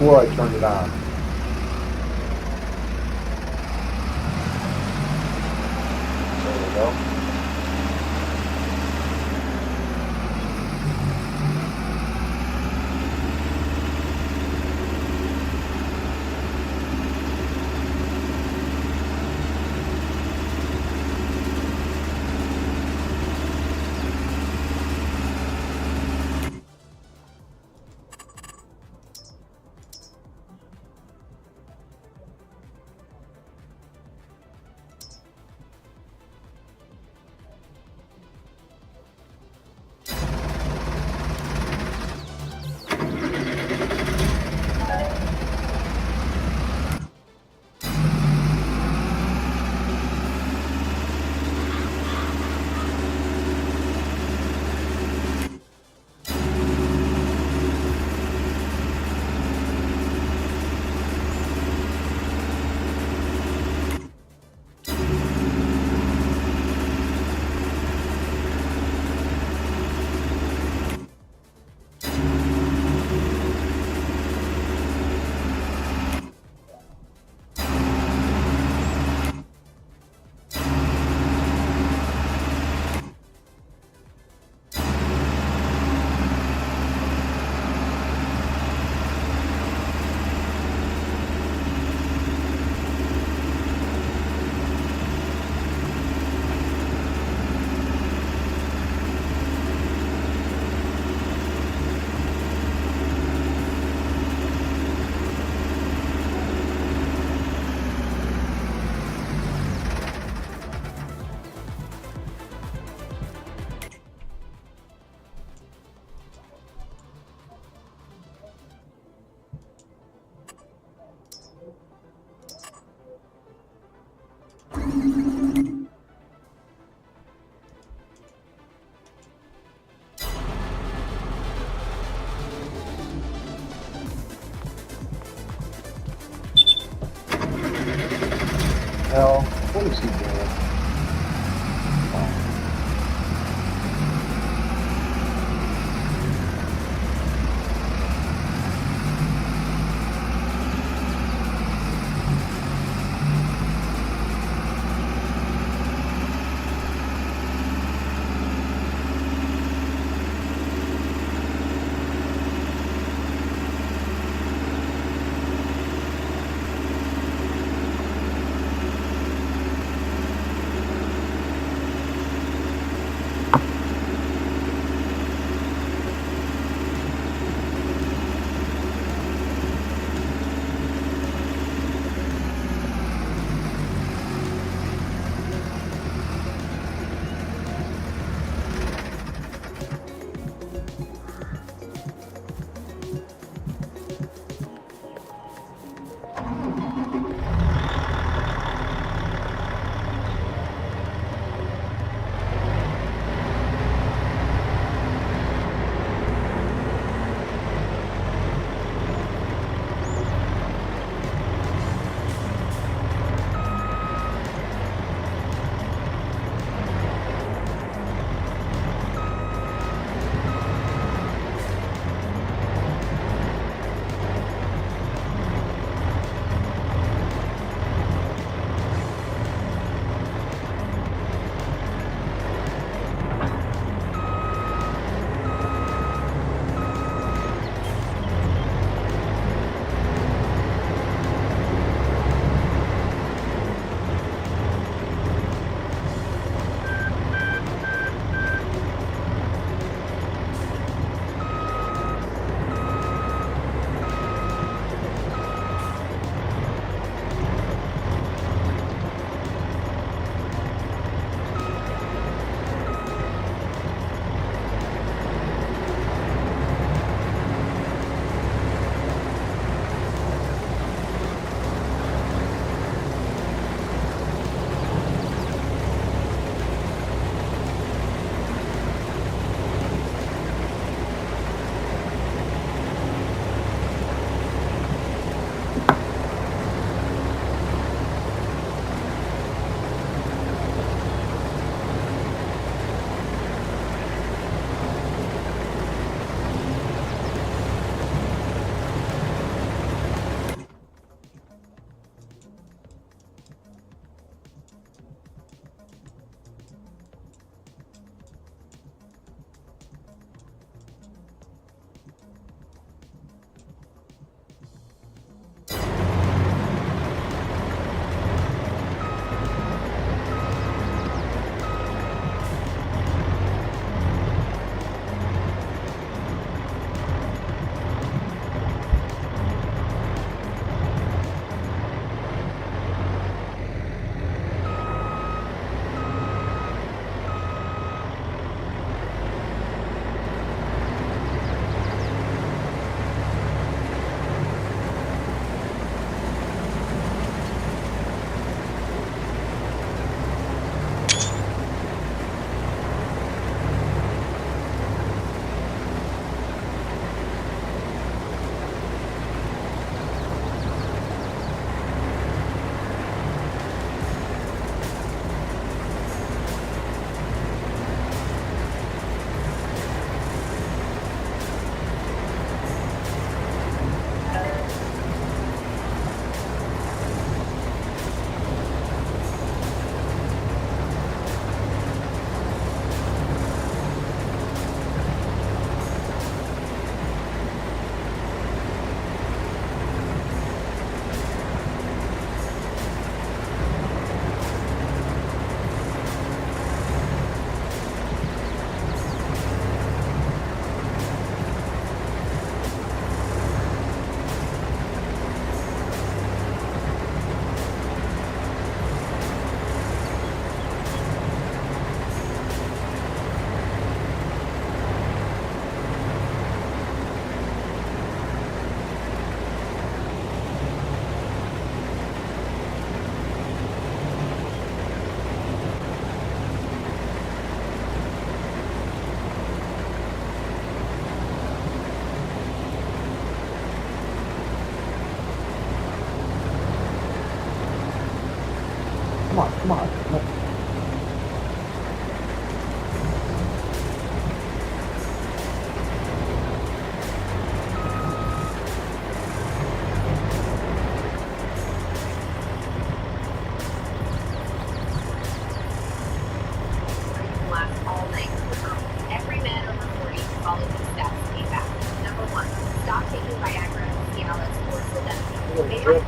swore I turned it on. There we go.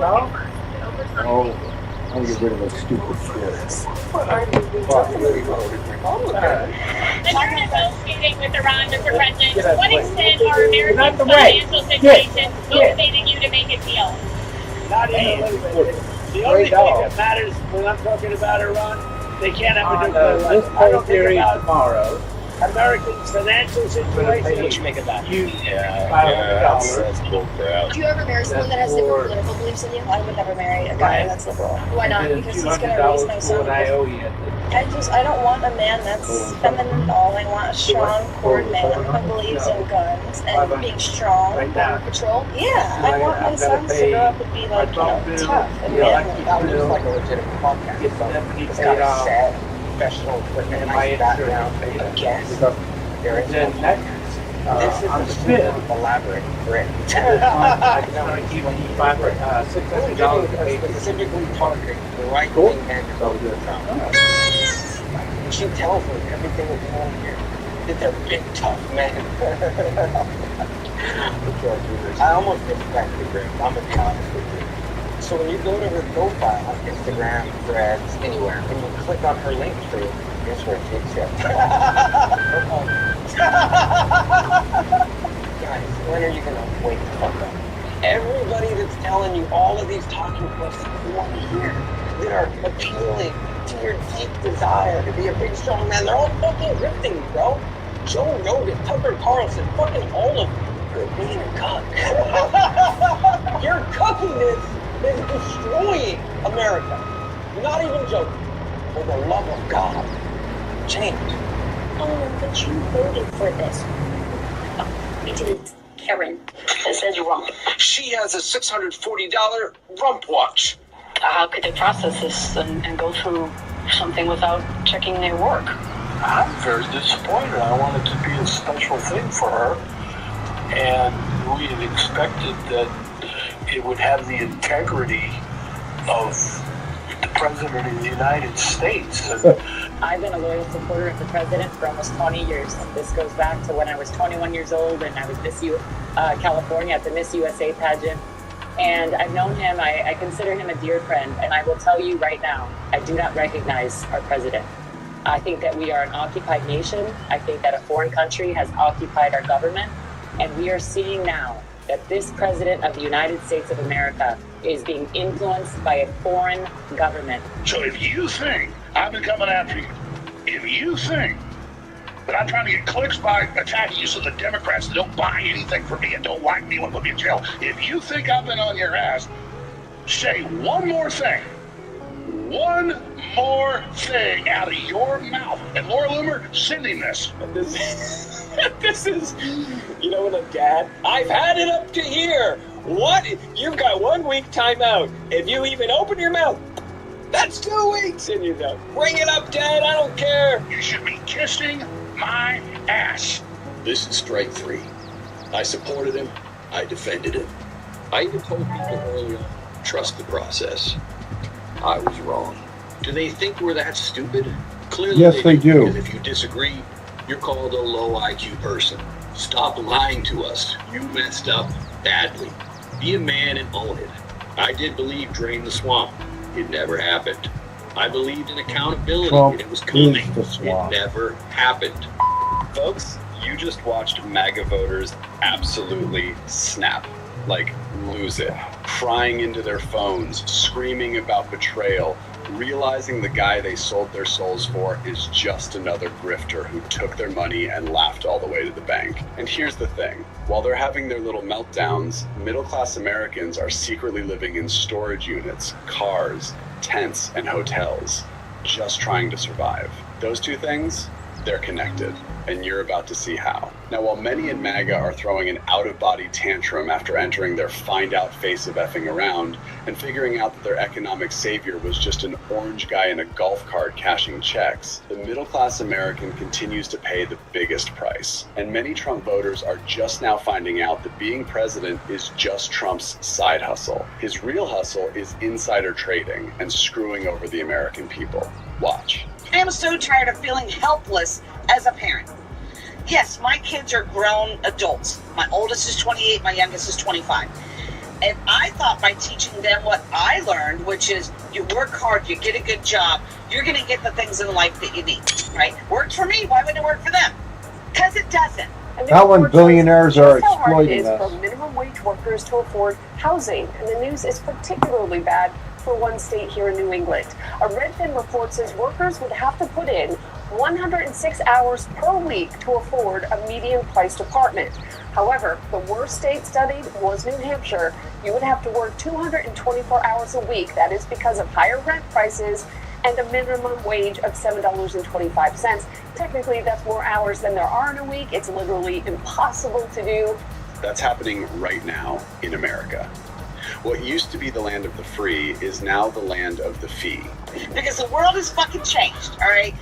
No? Oh, I'm gonna get rid of that stupid shit. As you're negotiating with Iran, Mr. President, to what extent are Get out American the way. financial situations motivating you to make a deal? Not even a little bit. The only thing that matters when I'm talking about Iran, they can't have a nuclear weapon. This I poll don't think theory about tomorrow. Americans' financial situation. What you make of that? You That's bull crap. Do you ever marry someone that has different political beliefs than you? I would never marry a guy that's liberal. Why not? Because he's gonna raise my son. I don't want a man that's feminine at all. I want a strong, core man who believes in guns and being strong. now. Patrol? Yeah, I want my sons to grow up and be like, tough and manly. That was like a legitimate podcast. It's got a set professional equipment, nice background, guest. There is no this is a spin elaborate grid. Specifically targeting the right wing and the Trump. She tells me everything that's wrong here. That they're big, tough men. I almost respect the group. I'm gonna be honest with you. So when you go to her profile on Instagram, Threads, anywhere, and you click on her link tree, guess where it takes you? Her home. Guys, when are you gonna wake the fuck up? Everybody that's telling you all of these talking points that you want to hear, that are appealing to your deep desire to be a big strong man, they're all fucking grifting you, bro. Joe Rogan, Tucker Carlson, fucking all of them. You're being a cuck. Your cuckiness is destroying America. Not even joking. For the love of God, change. Oh, but you voted for this. We didn't, Karen. It says rump. She has a $640 rump watch. How could they process this and go through something without checking their work? I'm very disappointed. I wanted to be a special thing for her. And we had expected that it would have the integrity of the President of the United States. I've been a loyal supporter of the president for almost 20 years. This goes back to when I was 21 years old and I was Miss California at the Miss USA pageant. And I've known him, I consider him a dear friend. And I will tell you right now, I do not recognize our president. I think that we are an occupied nation. I think that a foreign country has occupied our government. And we are seeing now that this president of the United States of America is being influenced by a foreign government. So if you think I've been coming after you, if you think that I'm trying to get clicks by attacking you so the Democrats that don't buy anything from me and don't like me want to put me in jail, if you think I've been on your ass, say one more thing. One more thing out of your mouth. And Laura Loomer, send him this. This is, you know what, Dad? I've had it up to here. What? You've got 1 week timeout. If you even open your mouth, that's 2 weeks. And you go, bring it up, Dad. I don't care. You should be kissing my ass. This is strike three. I supported him. I defended him. I even told people early on, trust the process. I was wrong. Do they think we're that stupid? Clearly Yes, they do. And if you disagree, you're called a low IQ person. Stop lying to us. You messed up badly. Be a man and own it. I did believe drain the swamp. It never happened. I believed in accountability Trump and it was coming. is the swamp. It never happened. Folks, you just watched MAGA voters absolutely snap. Like, lose it. Crying into their phones, screaming about betrayal, realizing the guy they sold their souls for is just another grifter who took their money and laughed all the way to the bank. And here's the thing. While they're having their little meltdowns, middle-class Americans are secretly living in storage units, cars, tents, and hotels, just trying to survive. Those two things, they're connected, and you're about to see how. Now, while many in MAGA are throwing an out-of-body tantrum after entering their find-out phase of effing around and figuring out that their economic savior was just an orange guy in a golf cart cashing checks, the middle-class American continues to pay the biggest price. And many Trump voters are just now finding out that being president is just Trump's side hustle. His real hustle is insider trading and screwing over the American people. Watch. I am so tired of feeling helpless as a parent. Yes, my kids are grown adults. My oldest is 28, my youngest is 25. And I thought by teaching them what I learned, which is you work hard, you get a good job, you're going to get the things in life that you need, right? Worked for me. Why wouldn't it work for them? Because it doesn't. Not when billionaires are exploiting how hard it is us. for minimum wage workers to afford housing, and the news is particularly bad for one state here in New England. A Redfin report says workers would have to put in 106 hours per week to afford a median-priced apartment. However, the worst state studied was New Hampshire. You would have to work 224 hours a week. That is because of higher rent prices and a minimum wage of $7.25. Technically, that's more hours than there are in a week. It's literally impossible to do. That's happening right now in America. What used to be the land of the free is now the land of the fee. Because the world has fucking changed, all right?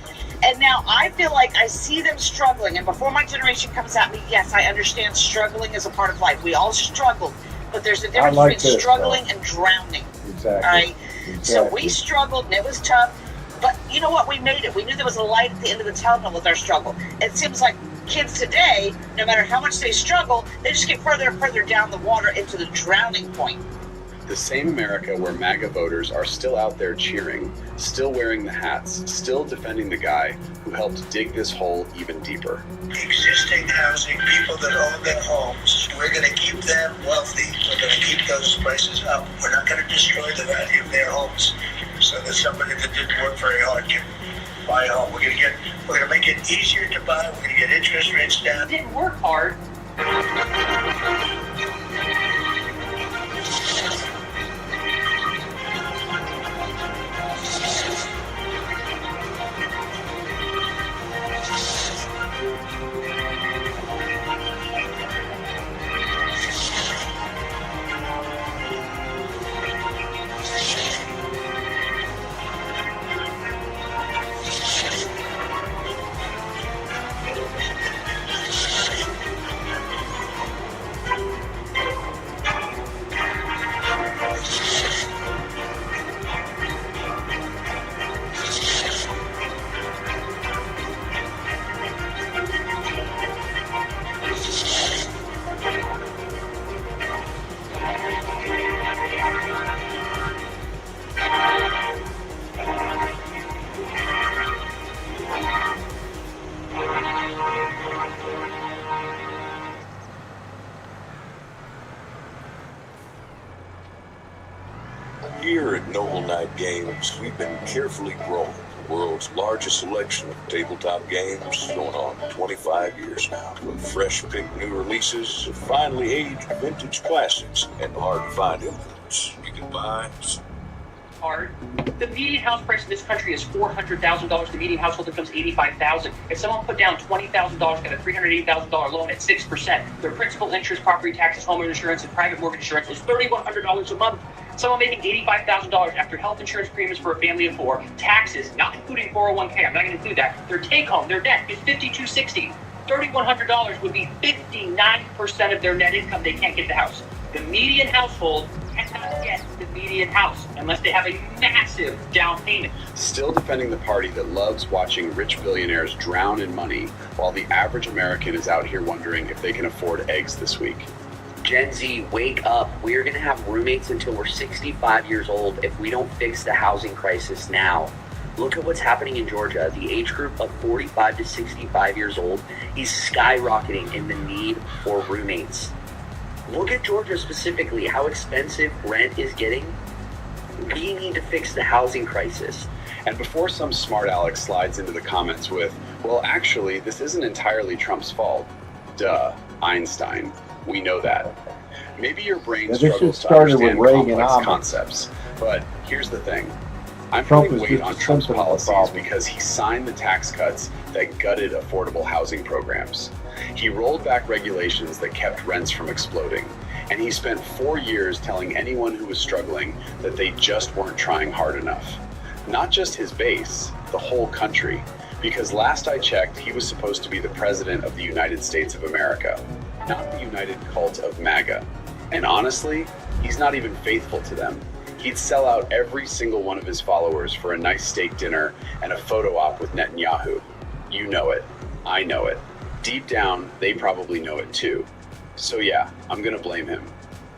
And now I feel like I see them struggling. And before my generation comes at me, yes, I understand struggling is a part of life. We all struggled. But there's a difference between struggling and drowning. Exactly. All right? Exactly. So we struggled and it was tough. But you know what? We made it. We knew there was a light at the end of the tunnel with our struggle. It seems like kids today, no matter how much they struggle, they just get further and further down the water into the drowning point. The same America where MAGA voters are still out there cheering, still wearing the hats, still defending the guy who helped dig this hole even deeper. Existing housing, people that own their homes, we're going to keep them wealthy. We're going to keep those prices up. We're not going to destroy the value of their homes so that somebody that didn't work very hard can buy a home. We're going to make it easier to buy. We're going to get interest rates down. Didn't work hard. Here at Noble Night Games, we've been carefully growing the world's largest selection of tabletop games, going on 25 years now, with fresh pink new releases, finely aged vintage classics, and hard-to-find imports. You can buy hard. The median house price in this country is $400,000. The median household income's $85,000. If someone put down $20,000, got a $380,000 loan at 6%, their principal, interest, property taxes, homeowner insurance, and private mortgage insurance is $3,100 a month. Someone making $85,000 after health insurance premiums for a family of four, taxes, not including 401k, I'm not going to include that, their take-home, their net is $5,260. $3,100 would be 59% of their net income. They can't get the house. The median household cannot get the median house unless they have a massive down payment. Still defending the party that loves watching rich billionaires drown in money, while the average American is out here wondering if they can afford eggs this week. Gen Z, wake up. We're going to have roommates until we're 65 years old if we don't fix the housing crisis now. Look at what's happening in Georgia. The age group of 45 to 65 years old is skyrocketing in the need for roommates. Look at Georgia specifically, how expensive rent is getting. We need to fix the housing crisis. And before some smart aleck slides into the comments with, well, actually, this isn't entirely Trump's fault. Duh, Einstein. We know that. Maybe your brain struggles to understand complex concepts, but here's the thing. I'm putting weight on Trump's policies because he signed the tax cuts that gutted affordable housing programs. He rolled back regulations that kept rents from exploding, and he spent 4 years telling anyone who was struggling that they just weren't trying hard enough. Not just his base, the whole country, because last I checked, he was supposed to be the president of the United States of America, not the united cult of MAGA. And honestly, he's not even faithful to them. He'd sell out every single one of his followers for a nice steak dinner and a photo op with Netanyahu. You know it. I know it. Deep down, they probably know it too. So yeah, I'm gonna blame him.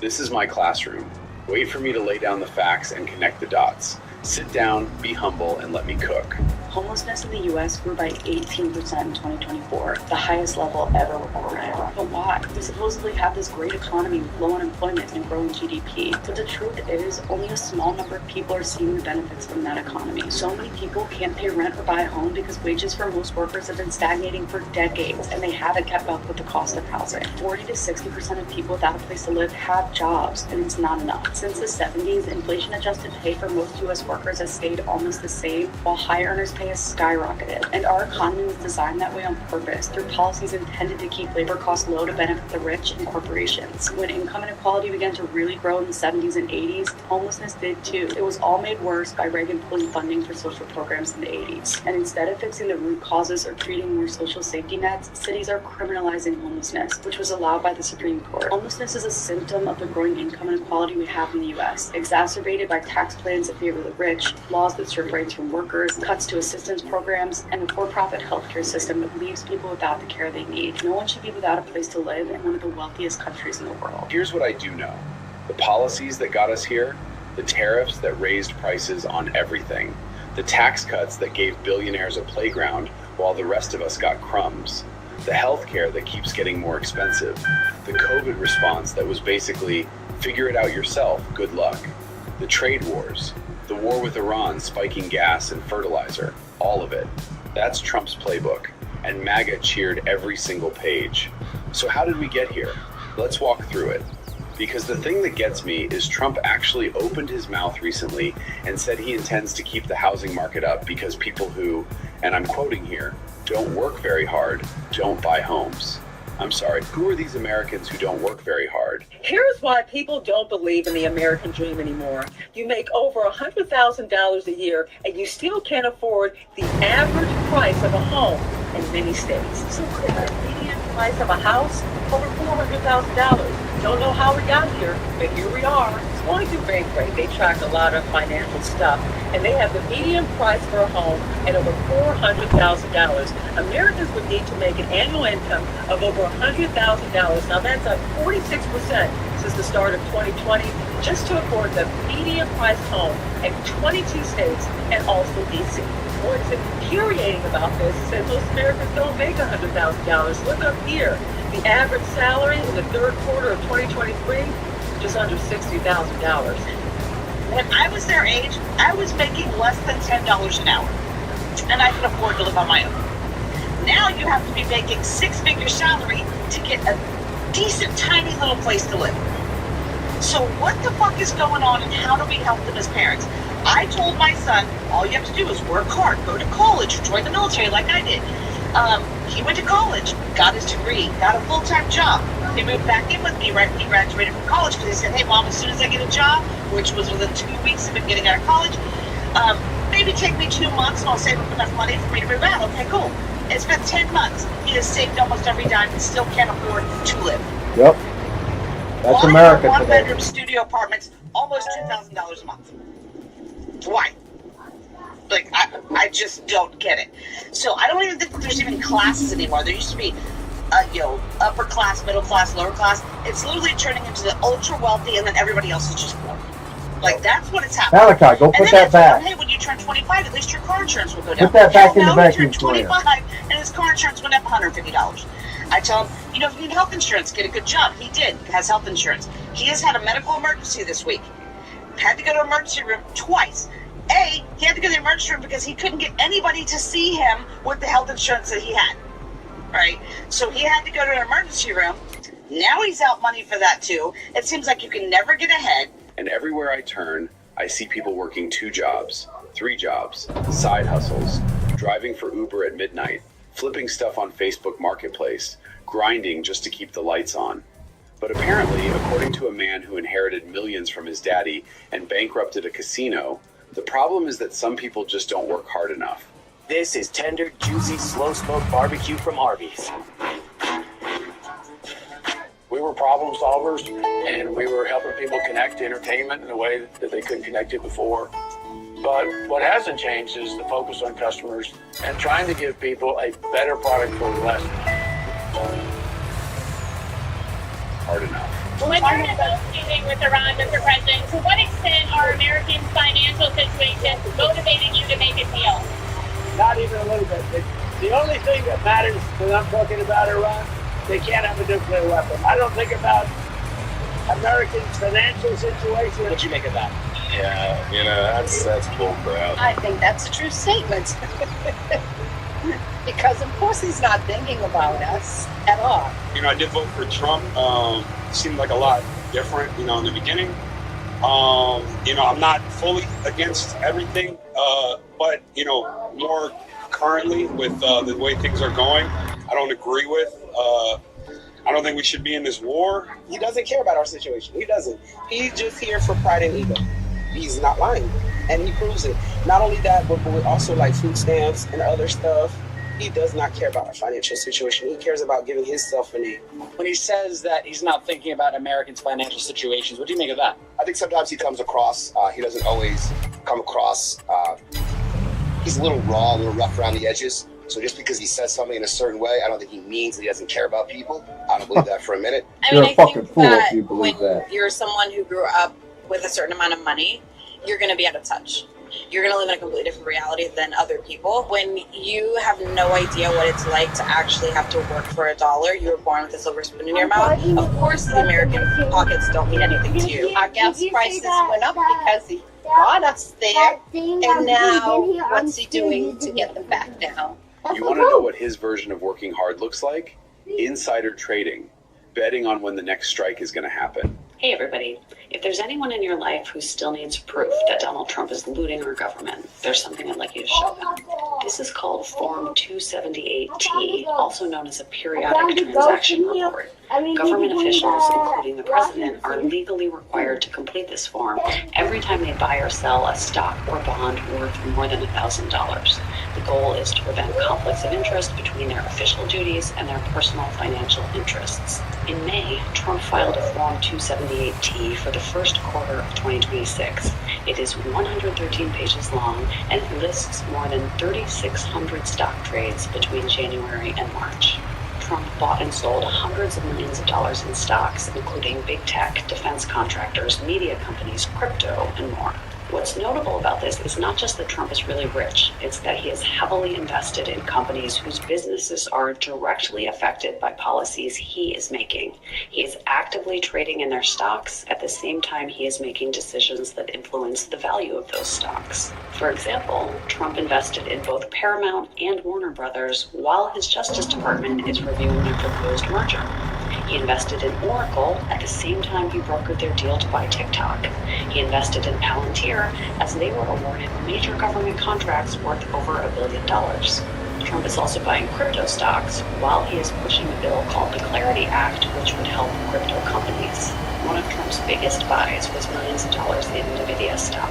This is my classroom. Wait for me to lay down the facts and connect the dots. Sit down, be humble, and let me cook. Homelessness in the U.S. grew by 18% in 2024, the highest level ever recorded. But why? We supposedly have this great economy with low unemployment and growing GDP. But the truth is, only a small number of people are seeing the benefits from that economy. So many people can't pay rent or buy a home because wages for most workers have been stagnating for decades, and they haven't kept up with the cost of housing. 40 to 60% of people without a place to live have jobs, and it's not enough. Since the 70s, inflation-adjusted pay for most U.S. workers has stayed almost the same, while high earners pay has skyrocketed. And our economy was designed that way on purpose, through policies intended to keep labor costs low to benefit the rich and corporations. When income inequality began to really grow in the 70s and 80s, homelessness did too. It was all made worse by Reagan pulling funding for social programs in the 80s. And instead of fixing the root causes or creating more social safety nets, cities are criminalizing homelessness, which was allowed by the Supreme Court. Homelessness is a symptom of the growing income inequality we have in the U.S., exacerbated by tax plans that favor the rich, laws that strip rights from workers, cuts to assistance programs, and a for-profit healthcare system that leaves people without the care they need. No one should be without a place to live in one of the wealthiest countries in the world. Here's what I do know. The policies that got us here, the tariffs that raised prices on everything, the tax cuts that gave billionaires a playground while the rest of us got crumbs, the healthcare that keeps getting more expensive, the COVID response that was basically, figure it out yourself, good luck, the trade wars, the war with Iran spiking gas and fertilizer, all of it. That's Trump's playbook, and MAGA cheered every single page. So how did we get here? Let's walk through it. Because the thing that gets me is Trump actually opened his mouth recently and said he intends to keep the housing market up because people who, and I'm quoting here, don't work very hard, don't buy homes. I'm sorry, who are these Americans who don't work very hard? Here's why people don't believe in the American dream anymore. You make over $100,000 a year and you still can't afford the average price of a home in many states. So the median price of a house, over $400,000. Don't know how we got here, but here we are. Going through Bankrate, they track a lot of financial stuff, and they have the median price for a home at over $400,000. Americans would need to make an annual income of over $100,000. Now that's up 46% since the start of 2020, just to afford the median price home in 22 states and also DC. What's infuriating about this is that most Americans don't make $100,000. Look up here. The average salary in the third quarter of 2023, just under $60,000. When I was their age, I was making less than $10 an hour, and I could afford to live on my own. Now you have to be making six-figure salary to get a decent, tiny little place to live. So what the fuck is going on, and how do we help them as parents? I told my son, all you have to do is work hard, go to college, or join the military like I did. He went to college, got his degree, got a full-time job. He moved back in with me right when he graduated from college because he said, hey, Mom, as soon as I get a job, which was within 2 weeks of him getting out of college, maybe take me 2 months and I'll save up enough money for me to move out. Okay, cool. It's been 10 months. He has saved almost every dime and still can't afford to live. Yep. That's America today. One-bedroom studio apartments, almost $2,000 a month. Why? Like, I just don't get it. So I don't even think that there's even classes anymore. There used to be, upper class, middle class, lower class. It's literally turning into the ultra wealthy, and then everybody else is just poor. Like, that's what it's happening. Malachi, go put that back. Hey, when you turn 25, at least your car insurance will go down. Put that back in the vacuum he turned 25, and his car insurance went up $150. I tell him, if you need health insurance, get a good job. He did. He has health insurance. He has had a medical emergency this week. Had to go to the emergency room twice. He had to go to the emergency room because he couldn't get anybody to see him with the health insurance that he had. Right? So he had to go to an emergency room. Now he's out money for that too. It seems like you can never get ahead. And everywhere I turn, I see people working 2 jobs, 3 jobs, side hustles, driving for Uber at midnight, flipping stuff on Facebook Marketplace, grinding just to keep the lights on. But apparently, according to a man who inherited millions from his daddy and bankrupted a casino, the problem is that some people just don't work hard enough. This is tender, juicy, slow-smoked barbecue from Arby's. We were problem solvers, and we were helping people connect to entertainment in a way that they couldn't connect it before. But what hasn't changed is the focus on customers and trying to give people a better product for less. Hard enough. When you're negotiating with Iran, Mr. President, to what extent are Americans' financial situations motivating you to make a deal? Not even a little bit. The only thing that matters when I'm talking about Iran, they can't have a nuclear weapon. I don't think about Americans' financial situation. What'd you make of that? Yeah, you know, that's bull crap. I think that's a true statement. Because of course he's not thinking about us at all. You know, I did vote for Trump. Seemed like a lot different, you know, in the beginning. You know, I'm not fully against everything, but, you know, more currently with the way things are going, I don't agree with. I don't think we should be in this war. He doesn't care about our situation. He doesn't. He's just here for pride and ego. He's not lying, and he proves it. Not only that, but with also like food stamps and other stuff. He does not care about our financial situation. He cares about giving himself a name. When he says that he's not thinking about Americans' financial situations, what do you make of that? I think sometimes he comes across, he doesn't always come across, he's a little raw, a little rough around the edges. So just because he says something in a certain way, I don't think he means that he doesn't care about people. I don't believe that for a minute. You're a fucking fool if you believe that. You're someone who grew up with a certain amount of money, you're going to be out of touch. You're going to live in a completely different reality than other people. When you have no idea what it's like to actually have to work for a dollar, you were born with a silver spoon in your mouth. Of course, the American pockets don't mean anything to you. Our gas prices went up because he got us there, and now what's he doing to get them back down? You want to know what his version of working hard looks like? Insider trading, betting on when the next strike is going to happen. Hey everybody, if there's anyone in your life who still needs proof that Donald Trump is looting our government, there's something I'd like you to show them. This is called Form 278T, also known as a periodic transaction report. Government officials, including the president, are legally required to complete this form every time they buy or sell a stock or bond worth more than $1,000. The goal is to prevent conflicts of interest between their official duties and their personal financial interests. In May, Trump filed a Form 278T for the first quarter of 2026. It is 113 pages long and it lists more than 3,600 stock trades between January and March. Trump bought and sold hundreds of millions of dollars in stocks, including big tech, defense contractors, media companies, crypto, and more. What's notable about this is not just that Trump is really rich, it's that he is heavily invested in companies whose businesses are directly affected by policies he is making. He is actively trading in their stocks at the same time he is making decisions that influence the value of those stocks. For example, Trump invested in both Paramount and Warner Brothers while his Justice Department is reviewing their proposed merger. He invested in Oracle at the same time he brokered their deal to buy TikTok. He invested in Palantir as they were awarded major government contracts worth over $1 billion. Trump is also buying crypto stocks while he is pushing a bill called the Clarity Act, which would help crypto companies. One of Trump's biggest buys was millions of dollars in NVIDIA stock.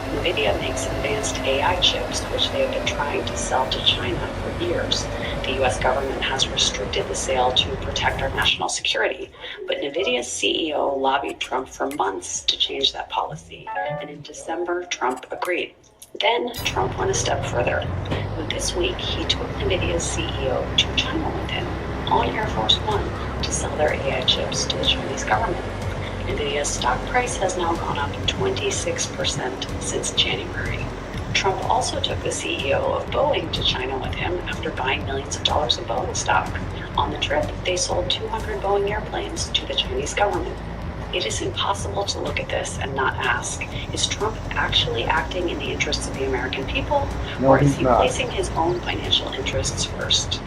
NVIDIA makes advanced AI chips, which they have been trying to sell to China for years. The U.S. government has restricted the sale to protect our national security, but NVIDIA's CEO lobbied Trump for months to change that policy, and in December, Trump agreed. Then, Trump went a step further. This week, he took NVIDIA's CEO to China with him on Air Force One to sell their AI chips to the Chinese government. NVIDIA's stock price has now gone up 26% since January. Trump also took the CEO of Boeing to China with him after buying millions of dollars of Boeing stock. On the trip, they sold 200 Boeing airplanes to the Chinese government. It is impossible to look at this and not ask, is Trump actually acting in the interests of the American people, or is he placing his own financial interests first?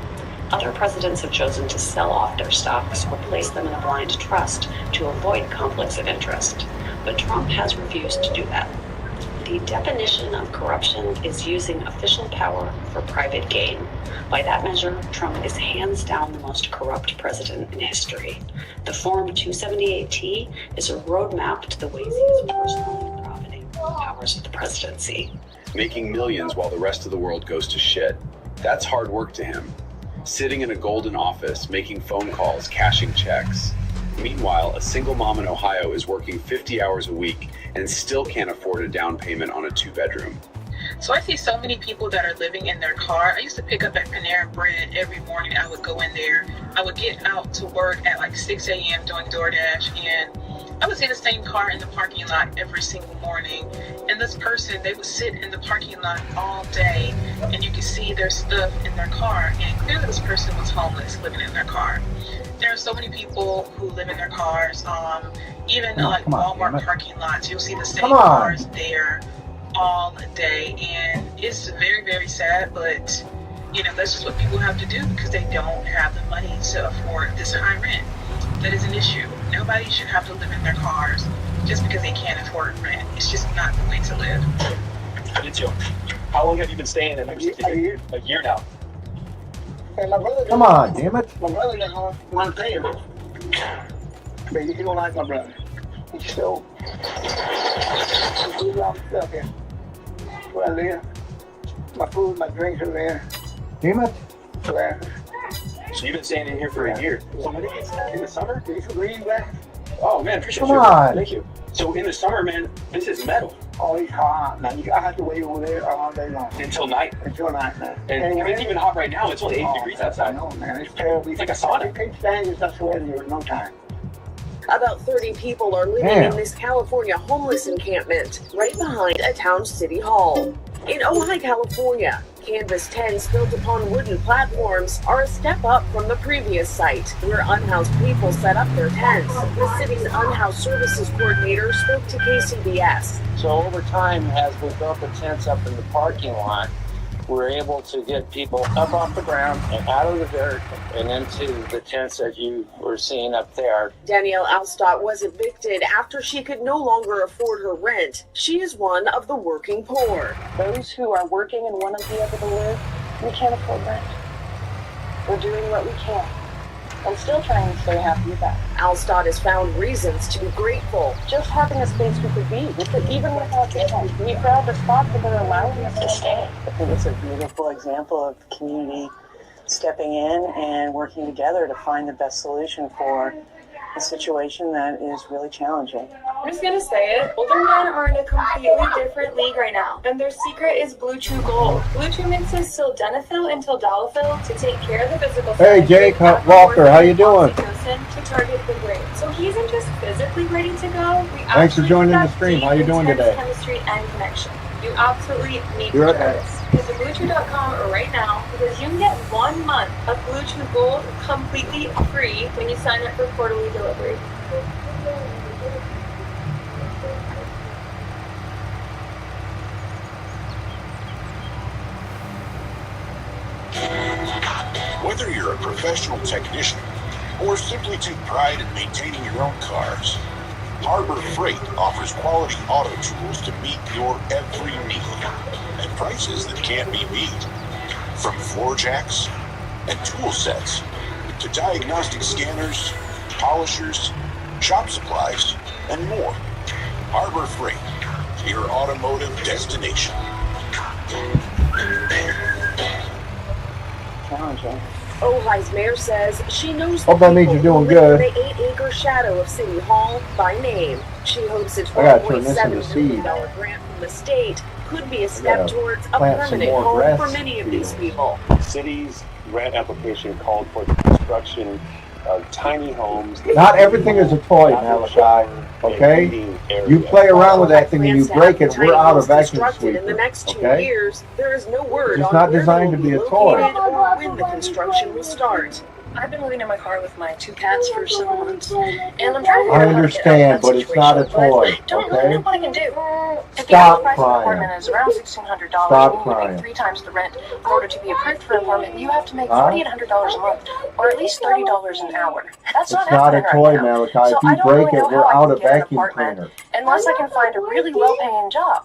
Other presidents have chosen to sell off their stocks or place them in a blind trust to avoid conflicts of interest, but Trump has refused to do that. The definition of corruption is using official power for private gain. By that measure, Trump is hands down the most corrupt president in history. The Form 278T is a roadmap to the ways he is personally profiting from the powers of the presidency. Making millions while the rest of the world goes to shit. That's hard work to him. Sitting in a golden office, making phone calls, cashing checks. Meanwhile, a single mom in Ohio is working 50 hours a week and still can't afford a down payment on a 2-bedroom. So I see so many people that are living in their car. I used to pick up at Panera Bread every morning. I would go in there. I would get out to work at like 6 a.m. doing DoorDash, and I would see the same car in the parking lot every single morning. And this person, they would sit in the parking lot all day, and you could see their stuff in their car. And clearly this person was homeless, living in their car. There are so many people who live in their cars. Even like Walmart parking lots, you'll see the same cars there all day, and it's very, very sad, but you know, that's just what people have to do because they don't have the money to afford this high rent. That is an issue. Nobody should have to live in their cars just because they can't afford rent. It's just not the way to live. How long have you been staying in here? A year now. And my brother Come on, damn it. My brother doesn't want to pay him. But he don't like my brother. He's still he's all stuff here. Where I live. My food, my drinks are there. Damn it. There. So you've been staying in here for a year. In the summer? Did you agree back? Oh man, appreciate Come you. on. Thank you. So in the summer, man, this is metal. Oh, it's hot. Now I have to wait over there all day long. Until night. Until night, man. And it's even hot right now. It's only 80 degrees outside. No, man, it's terrible. It's like a sauna. You can't stand this stuff weather here at no time. About 30 people are living in this California homeless encampment right behind a town city hall. In Ojai, California, canvas tents built upon wooden platforms are a step up from the previous site, where unhoused people set up their tents. The city's unhoused services coordinator spoke to KCBS. So over time, as we built the tents up in the parking lot, we're able to get people up off the ground and out of the dirt and into the tents that you were seeing up there. Danielle Alstott was evicted after she could no longer afford her rent. She is one of the working poor. Those who are working and want to be able to live, we can't afford rent. We're doing what we can. I'm still trying to stay happy with that. Alstott has found reasons to be grateful. Just having a space we could be, even without income. We grab the spot that they're allowing us to stay. I think it's a beautiful example of the community stepping in and working together to find the best solution for a situation that is really challenging. I'm just gonna say it. Older men are in a completely different league right now, and their secret is Blue Chew Gold. Blue Chew mixes sildenafil and tadalafil to take care of the physical. Hey, Jake Walker, how you doing? To target the brain. So he isn't just physically ready to go. Thanks for joining the stream. How you doing today? Chemistry and connection. You absolutely need You're to try this. Visit BlueChew.com right now because you can get 1 month of Blue Chew Gold completely free when you sign up for quarterly delivery. Whether you're a professional technician or simply take pride in maintaining your own cars, Harbor Freight offers quality auto tools to meet your every need at prices that can't be beat. From floor jacks and tool sets to diagnostic scanners, polishers, shop supplies, and more. Harbor Freight, your automotive destination. Challenging. Ojai's mayor says she knows Hope that means you're doing good. the 8-acre shadow of City Hall by name. She hopes a I gotta turn this into $12.7 seed. million grant from the state could be a step gotta towards a plant some permanent more home grass for many of these people. The city's grant application called for the construction of tiny homes. Not everything is a toy, Malachi. Okay? You play around with that thing and you break it, we're out of vacuum Constructed in the sweeper. next 2 Okay? years, there is no word It's on not where designed they to will be a located toy. or when the construction will start. I've been living in my car with my 2 cats for several months, and I'm trying to figure I out how to get out of understand, that but it's not a situation, toy, but I don't really know okay? what I can do. If the Stop price of an crying. apartment is around $1,600, Stop you need to crying. make 3 times the rent in order to be approved for an apartment. You have to make Huh? $4,800 a month, or at least $30 an hour. That's It's not a happening toy, right now. Malachi. So If I you don't break really it, know we're how I out can of get an vacuum apartment cleaner. unless I can find a really well-paying job.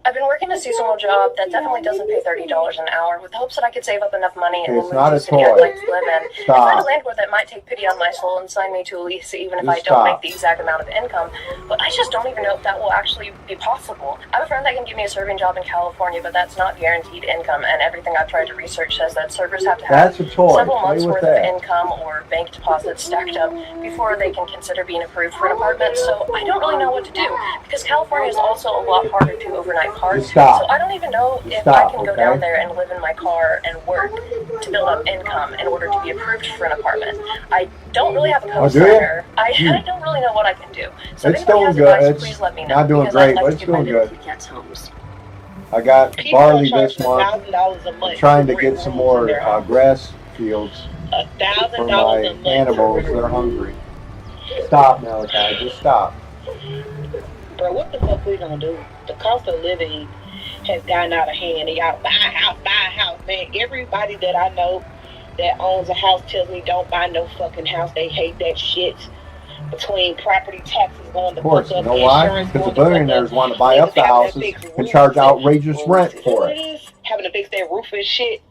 I've been working a seasonal job that definitely doesn't pay $30 an hour, with hopes that I could save up enough money and It's then not move a to a city I'd toy. like to live in. And Stop. find a landlord that might take pity on my soul and sign me to a lease even if Just I don't stop. make the exact amount of income. But I just don't even know if that will actually be possible. I have a friend that can give me a serving job in California, but that's not guaranteed income, and everything I've tried to research says that servers have to have That's a toy. several Play months with worth that. of income or bank deposits stacked up before they can consider being approved for an apartment. So I don't really know what to do because California is also a lot harder to overnight hard Just to. stop. So I don't even know if Stop, I can go okay? down there and live in my car and work to build up income in order to be approved for an apartment. I don't really have a Oh, do you? co-signer. I don't really know what I can do. So It's if anybody doing has good. advice, It's please let me know. not doing because I'd great, like but to it's get my doing little good. cats homes. I got People barley are this charging month. $1,000 a month. I'm trying to for get brick some rooms in more their house. grass fields for $1,000 my a month. animals. They're hungry. Stop, Malachi. Just stop. Bro, what the fuck we gonna do? The cost of living has gotten out of hand. And y'all buy a house, man. Everybody that I know that owns a house tells me don't buy no fucking house. They hate that shit. Between property taxes going the Of course, fuck you up, know why? insurance Because the going the fuck billionaires up, want to buy niggas up the having to houses fix and roofs charge and- outrageous rent Is that for what it. it is? Having to fix their roof and shit.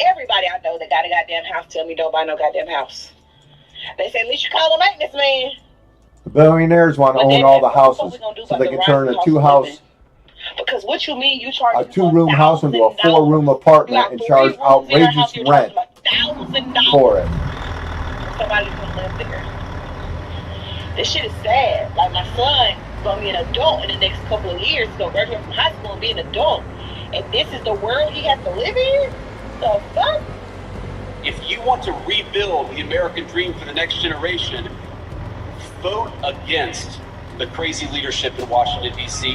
Everybody I know that got a goddamn house tell me don't buy no goddamn house. They say at least you call a maintenance man. The billionaires want to But own then all the what the fuck houses we gonna do so about they the can rising turn a cost of two-house, Because what you mean you charge a two-room house into a four-room apartment and charge outrageous rent for it. somebody to live there. This shit is sad. Like my son gonna be an adult in the next couple of years. He's gonna graduate from high school and be an adult. And this is the world he has to live in? The fuck? If you want to rebuild the American dream for the next generation, vote against the crazy leadership in Washington, D.C.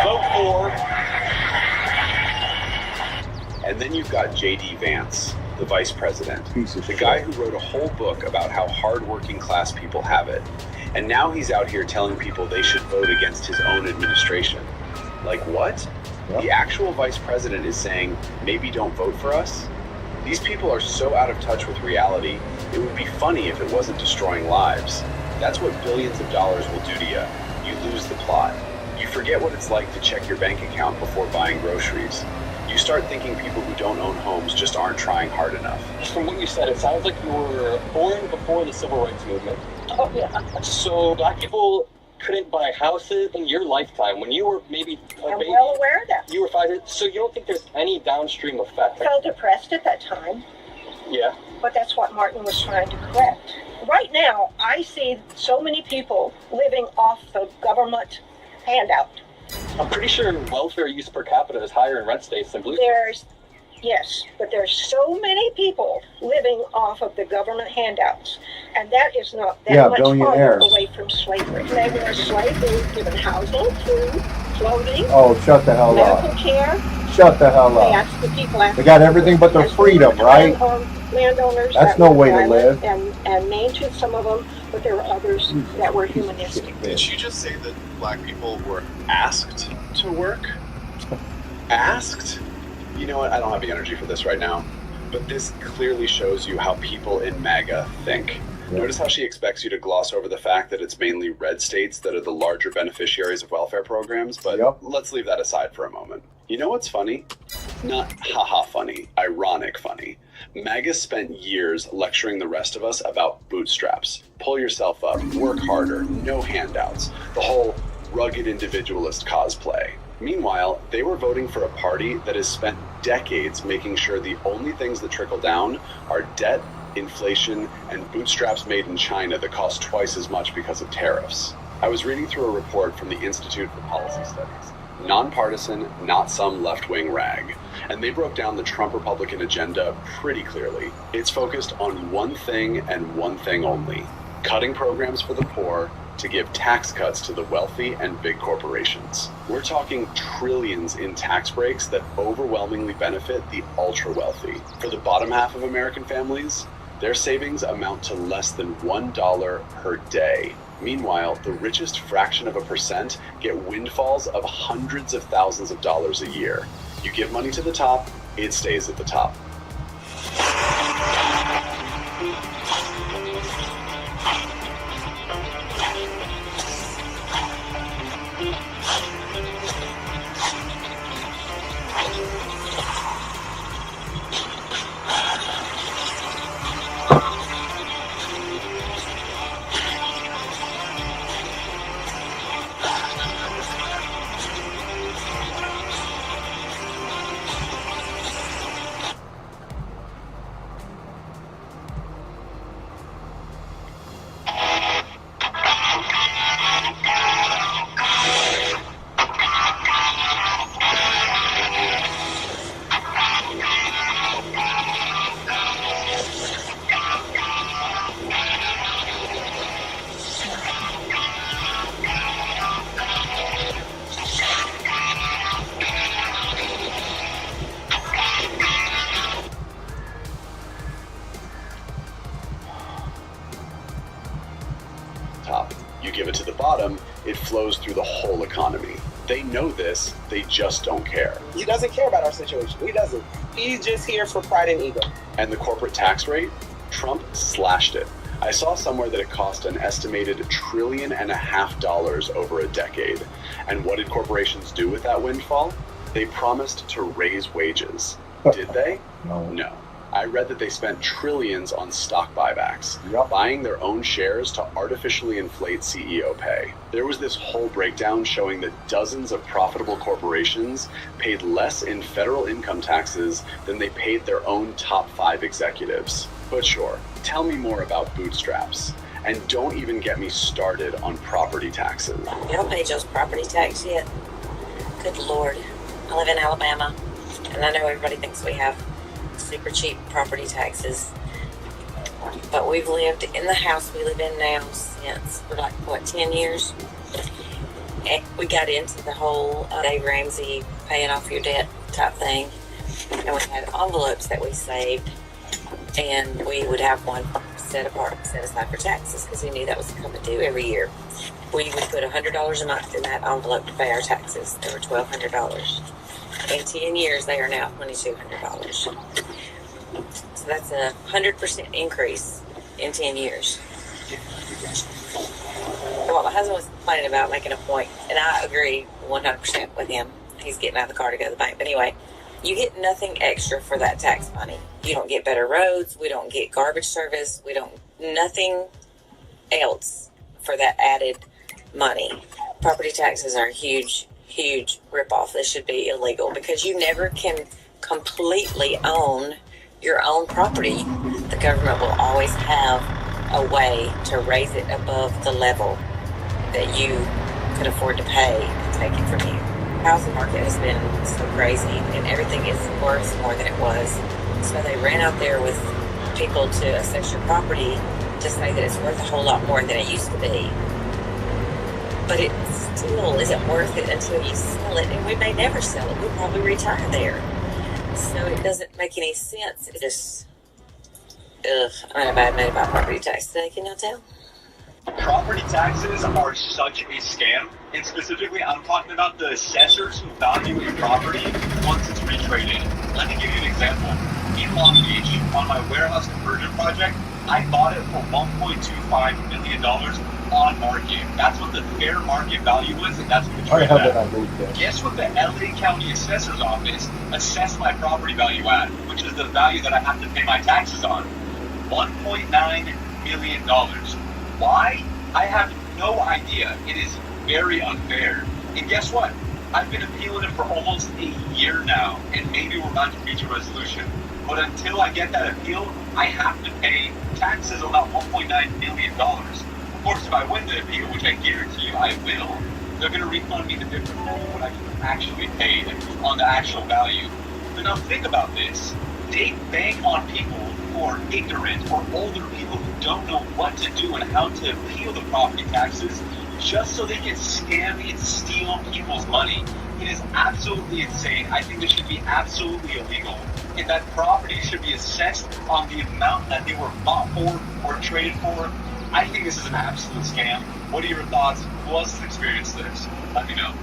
Vote for. And then you've got J.D. Vance, the vice president, the guy who wrote a whole book about how hardworking class people have it. And now he's out here telling people they should vote against his own administration. Like what? The actual vice president is saying, maybe don't vote for us? These people are so out of touch with reality, it would be funny if it wasn't destroying lives. That's what billions of dollars will do to you. You lose the plot. You forget what it's like to check your bank account before buying groceries. You start thinking people who don't own homes just aren't trying hard enough. From what you said, it sounds like you were born before the civil rights movement. Oh, yeah. So black people couldn't buy houses in your lifetime when you were maybe a I'm baby. well aware of that. You were 5 years, so you don't think there's any downstream effect? I felt depressed at that time, Yeah. but that's what Martin was trying to correct. Right now, I see so many people living off the government handout. I'm pretty sure welfare use per capita is higher in red states than blue states. Yes, but there's so many people living off of the government handouts, and that is not that much farther billionaires. away from slavery. They were a slave, they were given housing, food, clothing, Oh, shut the hell medical up. care. Shut the hell They up. asked the people after They got everything but their freedom, right? Landowners. That's that no were way to violent live. And mean to some of them, but there were others that were humanistic. Did she just say that black people were asked to work? Asked? You know what? I don't have the energy for this right now. But this clearly shows you how people in MAGA think. Notice how she expects you to gloss over the fact that it's mainly red states that are the larger beneficiaries of welfare programs, but let's leave that aside for a moment. You know what's funny? Not haha funny, ironic funny. MAGA spent years lecturing the rest of us about bootstraps. Pull yourself up, work harder, no handouts, the whole rugged individualist cosplay. Meanwhile, they were voting for a party that has spent decades making sure the only things that trickle down are debt, inflation, and bootstraps made in China that cost twice as much because of tariffs. I was reading through a report from the Institute for Policy Studies. Nonpartisan, not some left-wing rag. And they broke down the Trump Republican agenda pretty clearly. It's focused on one thing and one thing only: cutting programs for the poor to give tax cuts to the wealthy and big corporations. We're talking trillions in tax breaks that overwhelmingly benefit the ultra-wealthy. For the bottom half of American families, their savings amount to less than $1 per day. Meanwhile, the richest fraction of a percent get windfalls of hundreds of thousands of dollars a year. You give money to the top, it stays at the top. give it to the bottom, it flows through the whole economy. They know this, they just don't care. He doesn't care about our situation. He doesn't. He's just here for pride and ego. And the corporate tax rate? Trump slashed it. I saw somewhere that it cost an estimated $1.5 trillion over a decade. And what did corporations do with that windfall? They promised to raise wages. Did they? No. I read that they spent trillions on stock buybacks, buying their own shares to artificially inflate CEO pay. There was this whole breakdown showing that dozens of profitable corporations paid less in federal income taxes than they paid their own top 5 executives. But sure, tell me more about bootstraps. And don't even get me started on property taxes. You don't pay Joe's property tax yet? Good Lord. I live in Alabama, and I know everybody thinks we have super cheap property taxes, but we've lived in the house we live in now since for 10 years. And we got into the whole Dave Ramsey paying off your debt type thing, and we had envelopes that we saved, and we would have one set aside for taxes because we knew that was coming due every year. We would put $100 a month in that envelope to pay our taxes. They were $1,200. In 10 years, they are now $2,200. So that's a 100% increase in 10 years. Well, my husband was complaining about making a point, and I agree 100% with him. He's getting out of the car to go to the bank. But anyway, you get nothing extra for that tax money. You don't get better roads. We don't get garbage service. We don't, nothing else for that added money. Property taxes are a huge ripoff. This should be illegal because you never can completely own your own property. The government will always have a way to raise it above the level that you could afford to pay and take it from you. The housing market has been so crazy and everything is worth more than it was. So they ran out there with people to assess your property to say that it's worth a whole lot more than it used to be. But it still isn't worth it until you sell it, and we may never sell it. We'll probably retire there. So it doesn't make any sense. It just, I'm in a bad mood about property tax today, can y'all tell? Property taxes are such a scam, and specifically I'm talking about the assessors who value a property once it's retraded. Let me give you an example. In Long Beach, on my warehouse conversion project, I bought it for $1.25 million on market. That's what the fair market value was, and that's what the trade at. Guess what the LA County Assessor's Office assessed my property value at, which is the value that I have to pay my taxes on? $1.9 million. Why? I have no idea. It is very unfair. And guess what? I've been appealing it for almost a year now, and maybe we're about to reach a resolution. But until I get that appeal, I have to pay taxes on that $1.9 million. Of course, if I win the appeal, which I guarantee you I will, they're going to refund me the difference of what I actually paid on the actual value. But now think about this. They bank on people who are ignorant or older people who don't know what to do and how to appeal the property taxes just so they can scam and steal people's money. It is absolutely insane. I think this should be absolutely illegal. And that property should be assessed on the amount that they were bought for or traded for. I think this is an absolute scam. What are your thoughts? Who else has experienced this? Let me know.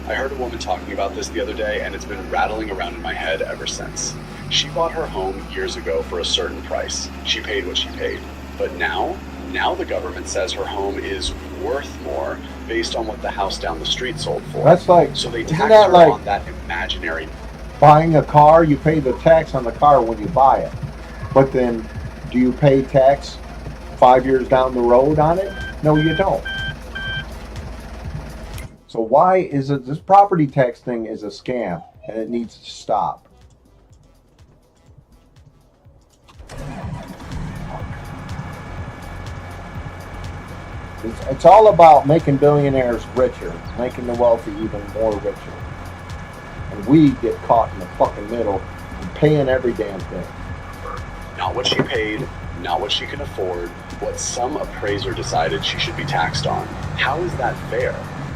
I heard a woman talking about this the other day, and it's been rattling around in my head ever since. She bought her home years ago for a certain price. She paid what she paid. But now the government says her home is worth more based on what the house down the street sold for. That's like, so they isn't tax that her like on that imaginary. buying a car? You pay the tax on the car when you buy it, but then do you pay tax 5 years down the road on it? No, you don't. So why is it this property tax thing is a scam and it needs to stop? It's all about making billionaires richer, making the wealthy even more richer. And we get caught in the fucking middle and paying every damn thing. Not what she paid, not what she can afford, what some appraiser decided she should be taxed on. How is that fair?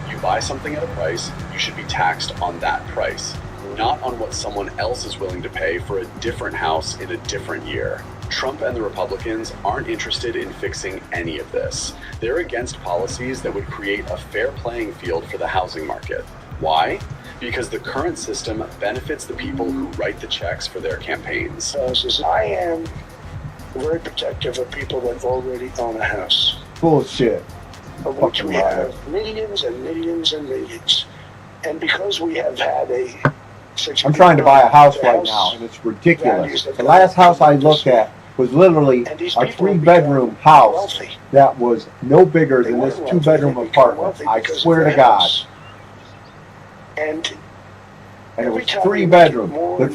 You buy something at a price, you should be taxed on that price. not on what someone else is willing to pay for a different house in a different year. Trump and the Republicans aren't interested in fixing any of this. They're against policies that would create a fair playing field for the housing market. Why? Because the current system benefits the people who write the checks for their campaigns. I am very protective of people that already own a house. Bullshit. Of which we have millions and millions and millions. And because we have had I'm trying to buy a house right now, and it's ridiculous. The last house I looked at was literally a 3-bedroom house that was no bigger than this 2-bedroom apartment. I swear to God. And it was 3 bedrooms. The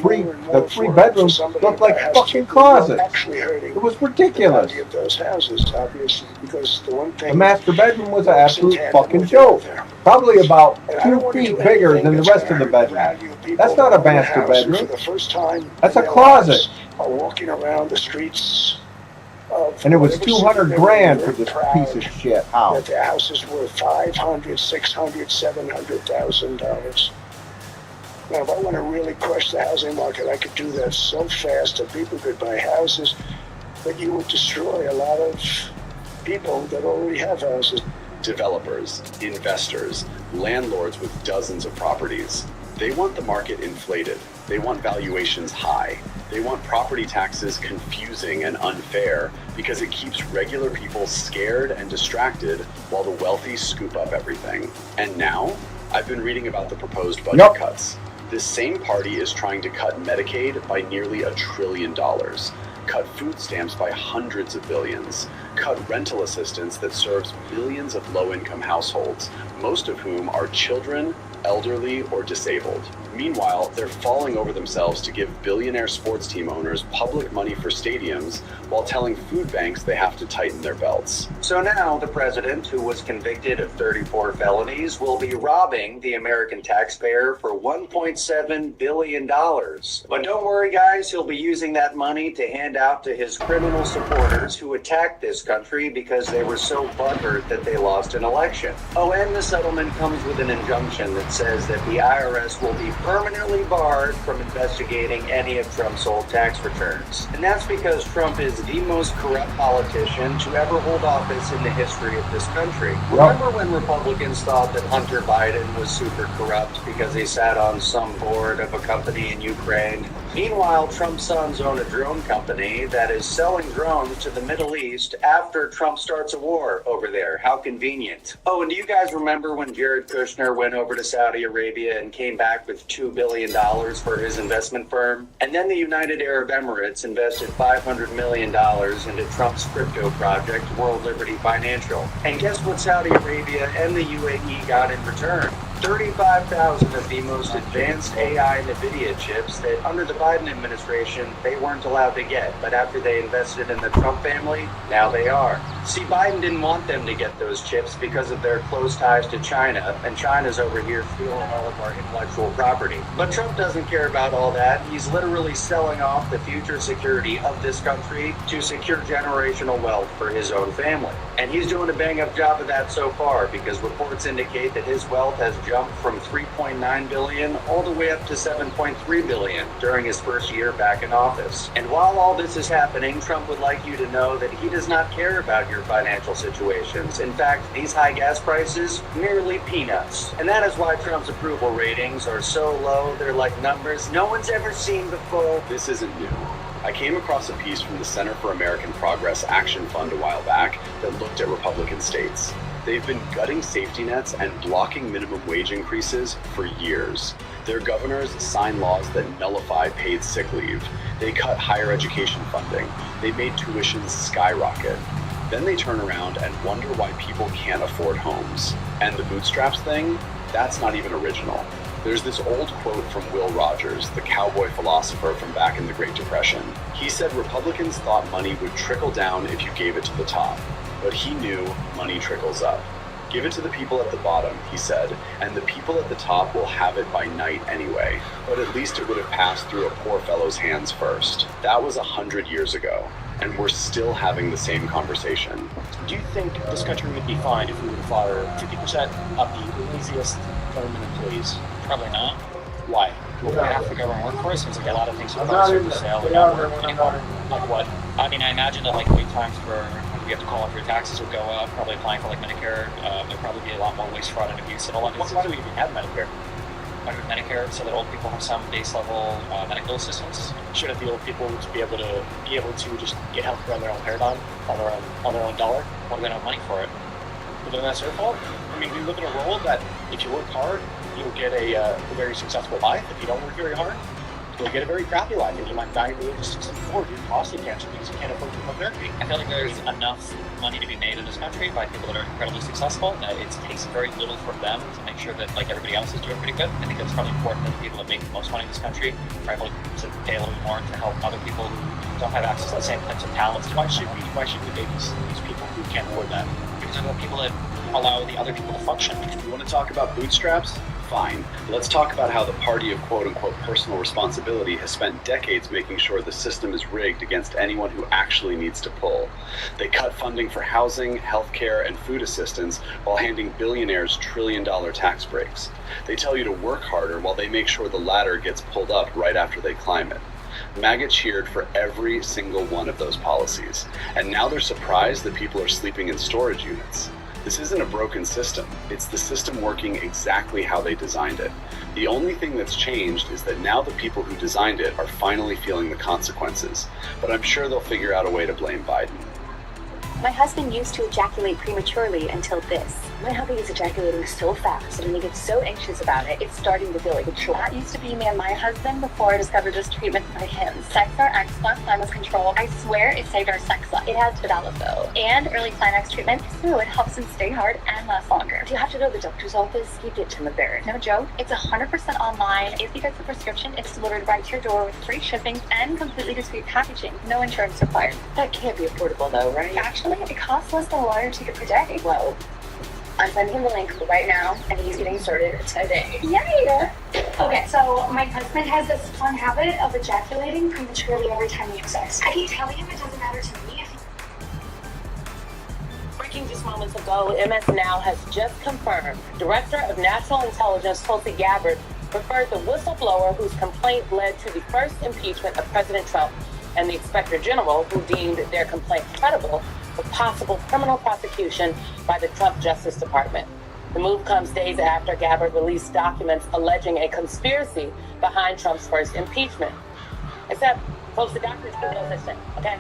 three bedrooms looked like fucking closet. It was ridiculous. The master bedroom was an absolute fucking joke. Probably about 2 feet bigger than the rest of the bedroom. That's not a master bedroom. That's a closet. Walking around the streets. And it was $200 grand for this piece of shit house. The house is worth $500,000, $600,000, $700,000. Now, if I want to really crush the housing market, I could do that so fast that people could buy houses, but you would destroy a lot of people that already have houses. Developers, investors, landlords with dozens of properties. They want the market inflated. They want valuations high. They want property taxes confusing and unfair because it keeps regular people scared and distracted while the wealthy scoop up everything. And now, I've been reading about the proposed budget cuts. This same party is trying to cut Medicaid by nearly $1 trillion, cut food stamps by hundreds of billions, cut rental assistance that serves millions of low-income households, most of whom are children, elderly, or disabled. Meanwhile, they're falling over themselves to give billionaire sports team owners public money for stadiums while telling food banks they have to tighten their belts. So now the president, who was convicted of 34 felonies, will be robbing the American taxpayer for $1.7 billion. But don't worry, guys, he'll be using that money to hand out to his criminal supporters who attacked this country because they were so butthurt that they lost an election. Oh, and the settlement comes with an injunction that says that the IRS will be permanently barred from investigating any of Trump's old tax returns. And that's because Trump is the most corrupt politician to ever hold office in the history of this country. Remember when Republicans thought that Hunter Biden was super corrupt because he sat on some board of a company in Ukraine? Meanwhile, Trump's sons own a drone company that is selling drones to the Middle East after Trump starts a war over there. How convenient. Oh, and do you guys remember when Jared Kushner went over to Saudi Arabia and came back with $2 billion for his investment firm? And then the United Arab Emirates invested $500 million into Trump's crypto project, World Liberty Financial. And guess what Saudi Arabia and the UAE got in return? 35,000 of the most advanced AI NVIDIA chips that under the Biden administration they weren't allowed to get, but after they invested in the Trump family, now they are. See, Biden didn't want them to get those chips because of their close ties to China, and China's over here stealing all of our intellectual property. But Trump doesn't care about all that. He's literally selling off the future security of this country to secure generational wealth for his own family. And he's doing a bang-up job of that so far because reports indicate that his wealth has jumped from $3.9 billion all the way up to $7.3 billion during his first year back in office. And while all this is happening, Trump would like you to know that he does not care about your financial situations. In fact, these high gas prices, merely peanuts. And that is why Trump's approval ratings are so low, they're like numbers no one's ever seen before. This isn't new. I came across a piece from the Center for American Progress Action Fund a while back that looked at Republican states. They've been gutting safety nets and blocking minimum wage increases for years. Their governors sign laws that nullify paid sick leave. They cut higher education funding. They made tuitions skyrocket. Then they turn around and wonder why people can't afford homes. And the bootstraps thing, that's not even original. There's this old quote from Will Rogers, the cowboy philosopher from back in the Great Depression. He said Republicans thought money would trickle down if you gave it to the top. But he knew money trickles up. Give it to the people at the bottom, he said, and the people at the top will have it by night anyway. But at least it would have passed through a poor fellow's hands first. That was 100 years ago, and we're still having the same conversation. Do you think this country would be fine if we would fire 50% of the laziest government employees? Probably not. Why? half the government workforce, seems like a lot of things are closer for sale and not work anymore. Like what? I mean, I imagine that like wait times for when you have to call up your taxes would go up. Probably applying for like Medicare, there'd probably be a lot more waste, fraud, and abuse. And a lot of why do we even have Medicare? Why do we have Medicare so that old people have some base level medical assistance? Shouldn't the old people be able to just get health care on their own paradigm, on their own dollar? Why do they not have money for it? But then that's their fault. I mean, we live in a world that if you work hard, you'll get a very successful life. If you don't work very hard, you'll get a very crappy life, and you might die at the age of 64 due to prostate cancer because you can't afford chemotherapy. I feel like there's enough money to be made in this country by people that are incredibly successful that it takes very little from them to make sure that like everybody else is doing pretty good. I think that's probably important that the people that make the most money in this country are able to pay a little more to help other people who don't have access to the same types of talents. Why should we pay these people who can't afford that? We're talking about people that allow the other people to function. You want to talk about bootstraps? Fine. Let's talk about how the party of quote-unquote personal responsibility has spent decades making sure the system is rigged against anyone who actually needs to pull. They cut funding for housing, healthcare, and food assistance while handing billionaires trillion-dollar tax breaks. They tell you to work harder while they make sure the ladder gets pulled up right after they climb it. MAGA cheered for every single one of those policies, and now they're surprised that people are sleeping in storage units. This isn't a broken system. It's the system working exactly how they designed it. The only thing that's changed is that now the people who designed it are finally feeling the consequences. But I'm sure they'll figure out a way to blame Biden. My husband used to ejaculate prematurely until this. My hubby is ejaculating so fast, and he gets so anxious about it, it's starting to feel like a chore. That used to be me and my husband before I discovered this treatment for him. Sexar X Plus Thymus Control. I swear it saved our sex life. It has tadalafil and early Climax treatment, so it helps him stay hard and last longer. Do you have to go to the doctor's office? You get Timothy. No joke. It's 100% online. If you get the prescription, it's delivered right to your door with free shipping and completely discreet packaging. No insurance required. That can't be affordable though, right? Actually, it costs less than a lottery ticket per day. Well, I'm sending him the link right now, and he's getting started today. Yay! Okay, so my husband has this fun habit of ejaculating prematurely every time we have sex. I keep telling him it doesn't matter to me. Breaking just moments ago, MS Now has just confirmed Director of National Intelligence Tulsi Gabbard referred the whistleblower whose complaint led to the first impeachment of President Trump and the Inspector General, who deemed their complaint credible, for possible criminal prosecution by the Trump Justice Department. The move comes days after Gabbard released documents alleging a conspiracy behind Trump's first impeachment. Except, folks, the documents do no such thing, okay?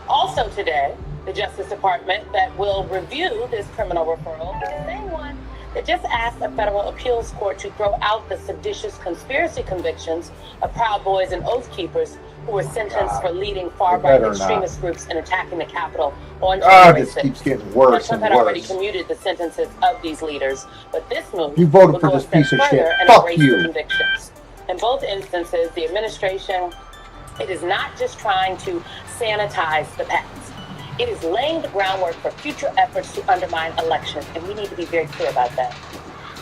Also today, the Justice Department that will review this criminal referral is the same one that just asked a federal appeals court to throw out the seditious conspiracy convictions of Proud Boys and Oath Keepers who were sentenced for leading far-right extremist groups and attacking the Capitol on January 6th. This keeps getting worse Trump and had already worse. commuted the sentences of these leaders, but this move You voted would for go this a step piece of further shit. and Fuck erase you. the convictions. In both instances, the administration, it is not just trying to sanitize the past. It is laying the groundwork for future efforts to undermine elections, and we need to be very clear about that.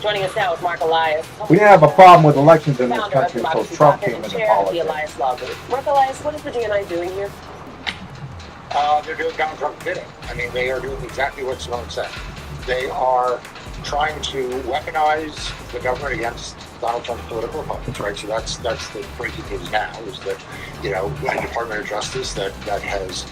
Joining us now is Mark Elias. We didn't have a problem with elections in this founder of country until Democracy Trump Caucus came and into chair of the politics. Elias Law Group. Mark Elias, what is the DNI doing here? They're doing Donald Trump's bidding. I mean, they are doing exactly what Simone said. They are trying to weaponize the government against Donald Trump's political opponents, right? So that's the breaking news now, is that, you know, the Department of Justice that has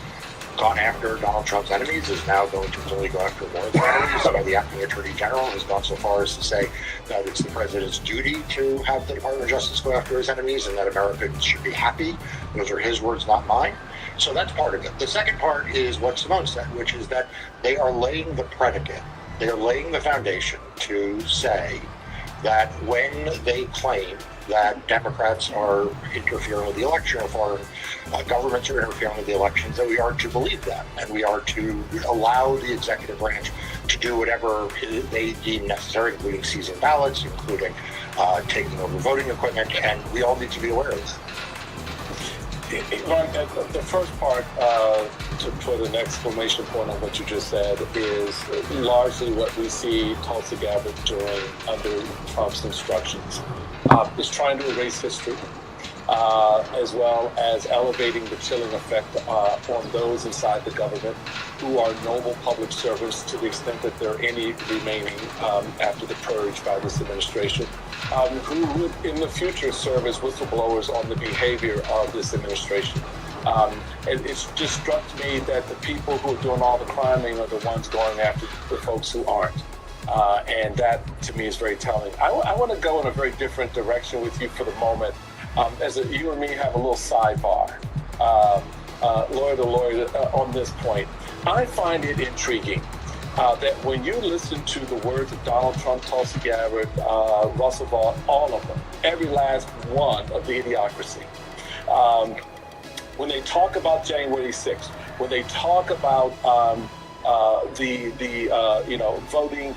gone after Donald Trump's enemies is now going to clearly go after more of their enemies. So the acting Attorney General has gone so far as to say that it's the president's duty to have the Department of Justice go after his enemies and that Americans should be happy. Those are his words, not mine. So that's part of it. The second part is what Simone said, which is that they are laying the predicate, they are laying the foundation to say that when they claim that Democrats are interfering with the election, or foreign governments are interfering with the elections, that we are to believe them, and we are to allow the executive branch to do whatever they deem necessary, including seizing ballots, including taking over voting equipment, and we all need to be aware of that. Ron, the first part, to put an exclamation point on what you just said, is largely what we see Tulsi Gabbard doing under Trump's instructions. Is trying to erase history, as well as elevating the chilling effect on those inside the government who are noble public servants, to the extent that there are any remaining after the purge by this administration. who would in the future serve as whistleblowers on the behavior of this administration. It's just struck me that the people who are doing all the criming are the ones going after the folks who aren't. And that, to me, is very telling. I want to go in a very different direction with you for the moment. You and me have a little sidebar, lawyer to lawyer, on this point. I find it intriguing that when you listen to the words of Donald Trump, Tulsi Gabbard, Russell Vought, all of them, every last one of the idiocracy, when they talk about January 6th, when they talk about voting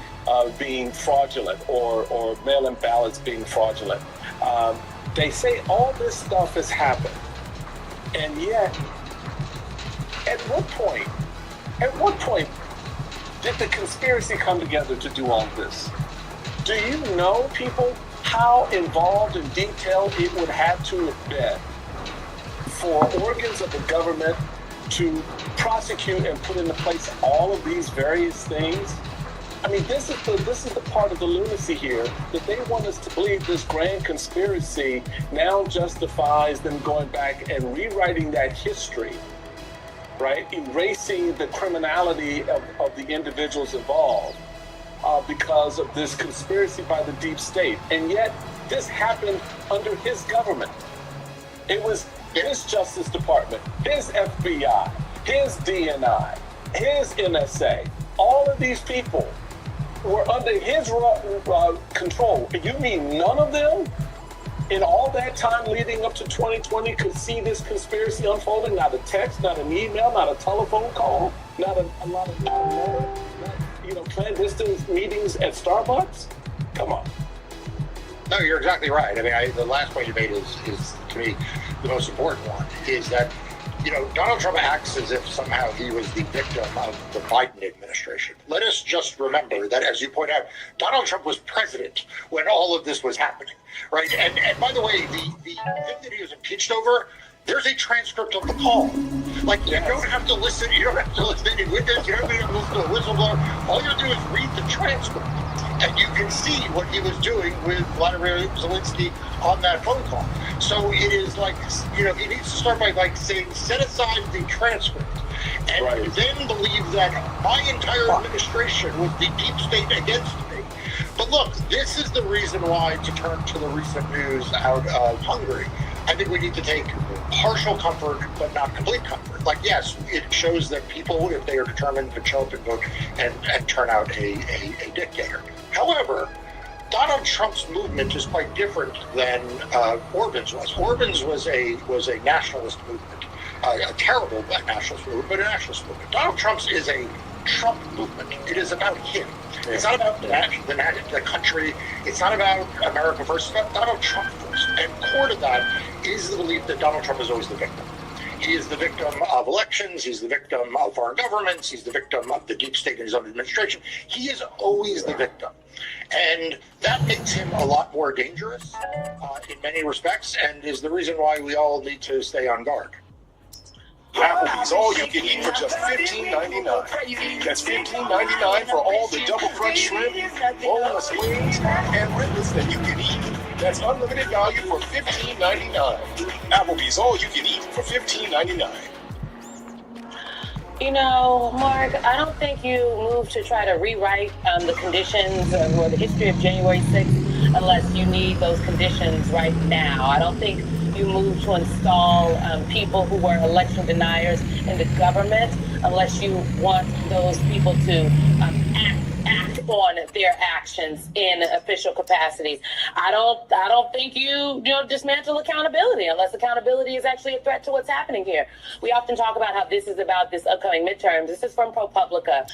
being fraudulent or mail-in ballots being fraudulent, they say all this stuff has happened, and yet, at what point did the conspiracy come together to do all this? Do you know, people, how involved and detailed it would have to have been for organs of the government to prosecute and put into place all of these various things? I mean, this is the part of the lunacy here, that they want us to believe this grand conspiracy now justifies them going back and rewriting that history, right? Erasing the criminality of the individuals involved because of this conspiracy by the deep state. And yet, this happened under his government. It was his Justice Department, his FBI, his DNI, his NSA. All of these people were under his control. You mean none of them in all that time leading up to 2020 could see this conspiracy unfolding? Not a text, not an email, not a telephone call, not a lot of clandestine meetings at Starbucks? Come on. No, you're exactly right. I mean, the last point you made is to me the most important one, is that Donald Trump acts as if somehow he was the victim of the Biden administration. Let us just remember that, as you point out, Donald Trump was president when all of this was happening, right? And by the way, the thing that he was impeached over, there's a transcript of the call. Like, you don't have to listen. You don't have to listen to any witness. You don't have to listen to a whistleblower. All you have to do is read the transcript, and you can see what he was doing with Vladimir Zelensky on that phone call. So it is like, he needs to start by saying, set aside the transcript, and then believe that my entire administration was the deep state against me. But look, this is the reason why, to turn to the recent news out of Hungary, I think we need to take partial comfort, but not complete comfort. Like, yes, it shows that people, if they are determined, can show up and vote and turn out a dictator. However, Donald Trump's movement is quite different than Orban's was. Orban's was a nationalist movement, a terrible nationalist movement, but a nationalist movement. Donald Trump's is a Trump movement. It is about him. It's not about the country. It's not about America first. It's about Donald Trump first. And core to that is the belief that Donald Trump is always the victim. He is the victim of elections. He's the victim of foreign governments. He's the victim of the deep state in his own administration. He is always the victim. And that makes him a lot more dangerous in many respects, and is the reason why we all need to stay on guard. Applebee's all you can eat for just $15.99. That's $15.99 for all the double crunch shrimp, boneless wings, and riblets that you can eat. That's unlimited value for $15.99. Applebee's all you can eat for $15.99. Mark, I don't think you moved to try to rewrite the conditions or the history of January 6th unless you need those conditions right now. I don't think you moved to install people who were election deniers in the government unless you want those people to act on their actions in official capacities. I don't think you dismantle accountability unless accountability is actually a threat to what's happening here. We often talk about how this is about this upcoming midterms. This is from ProPublica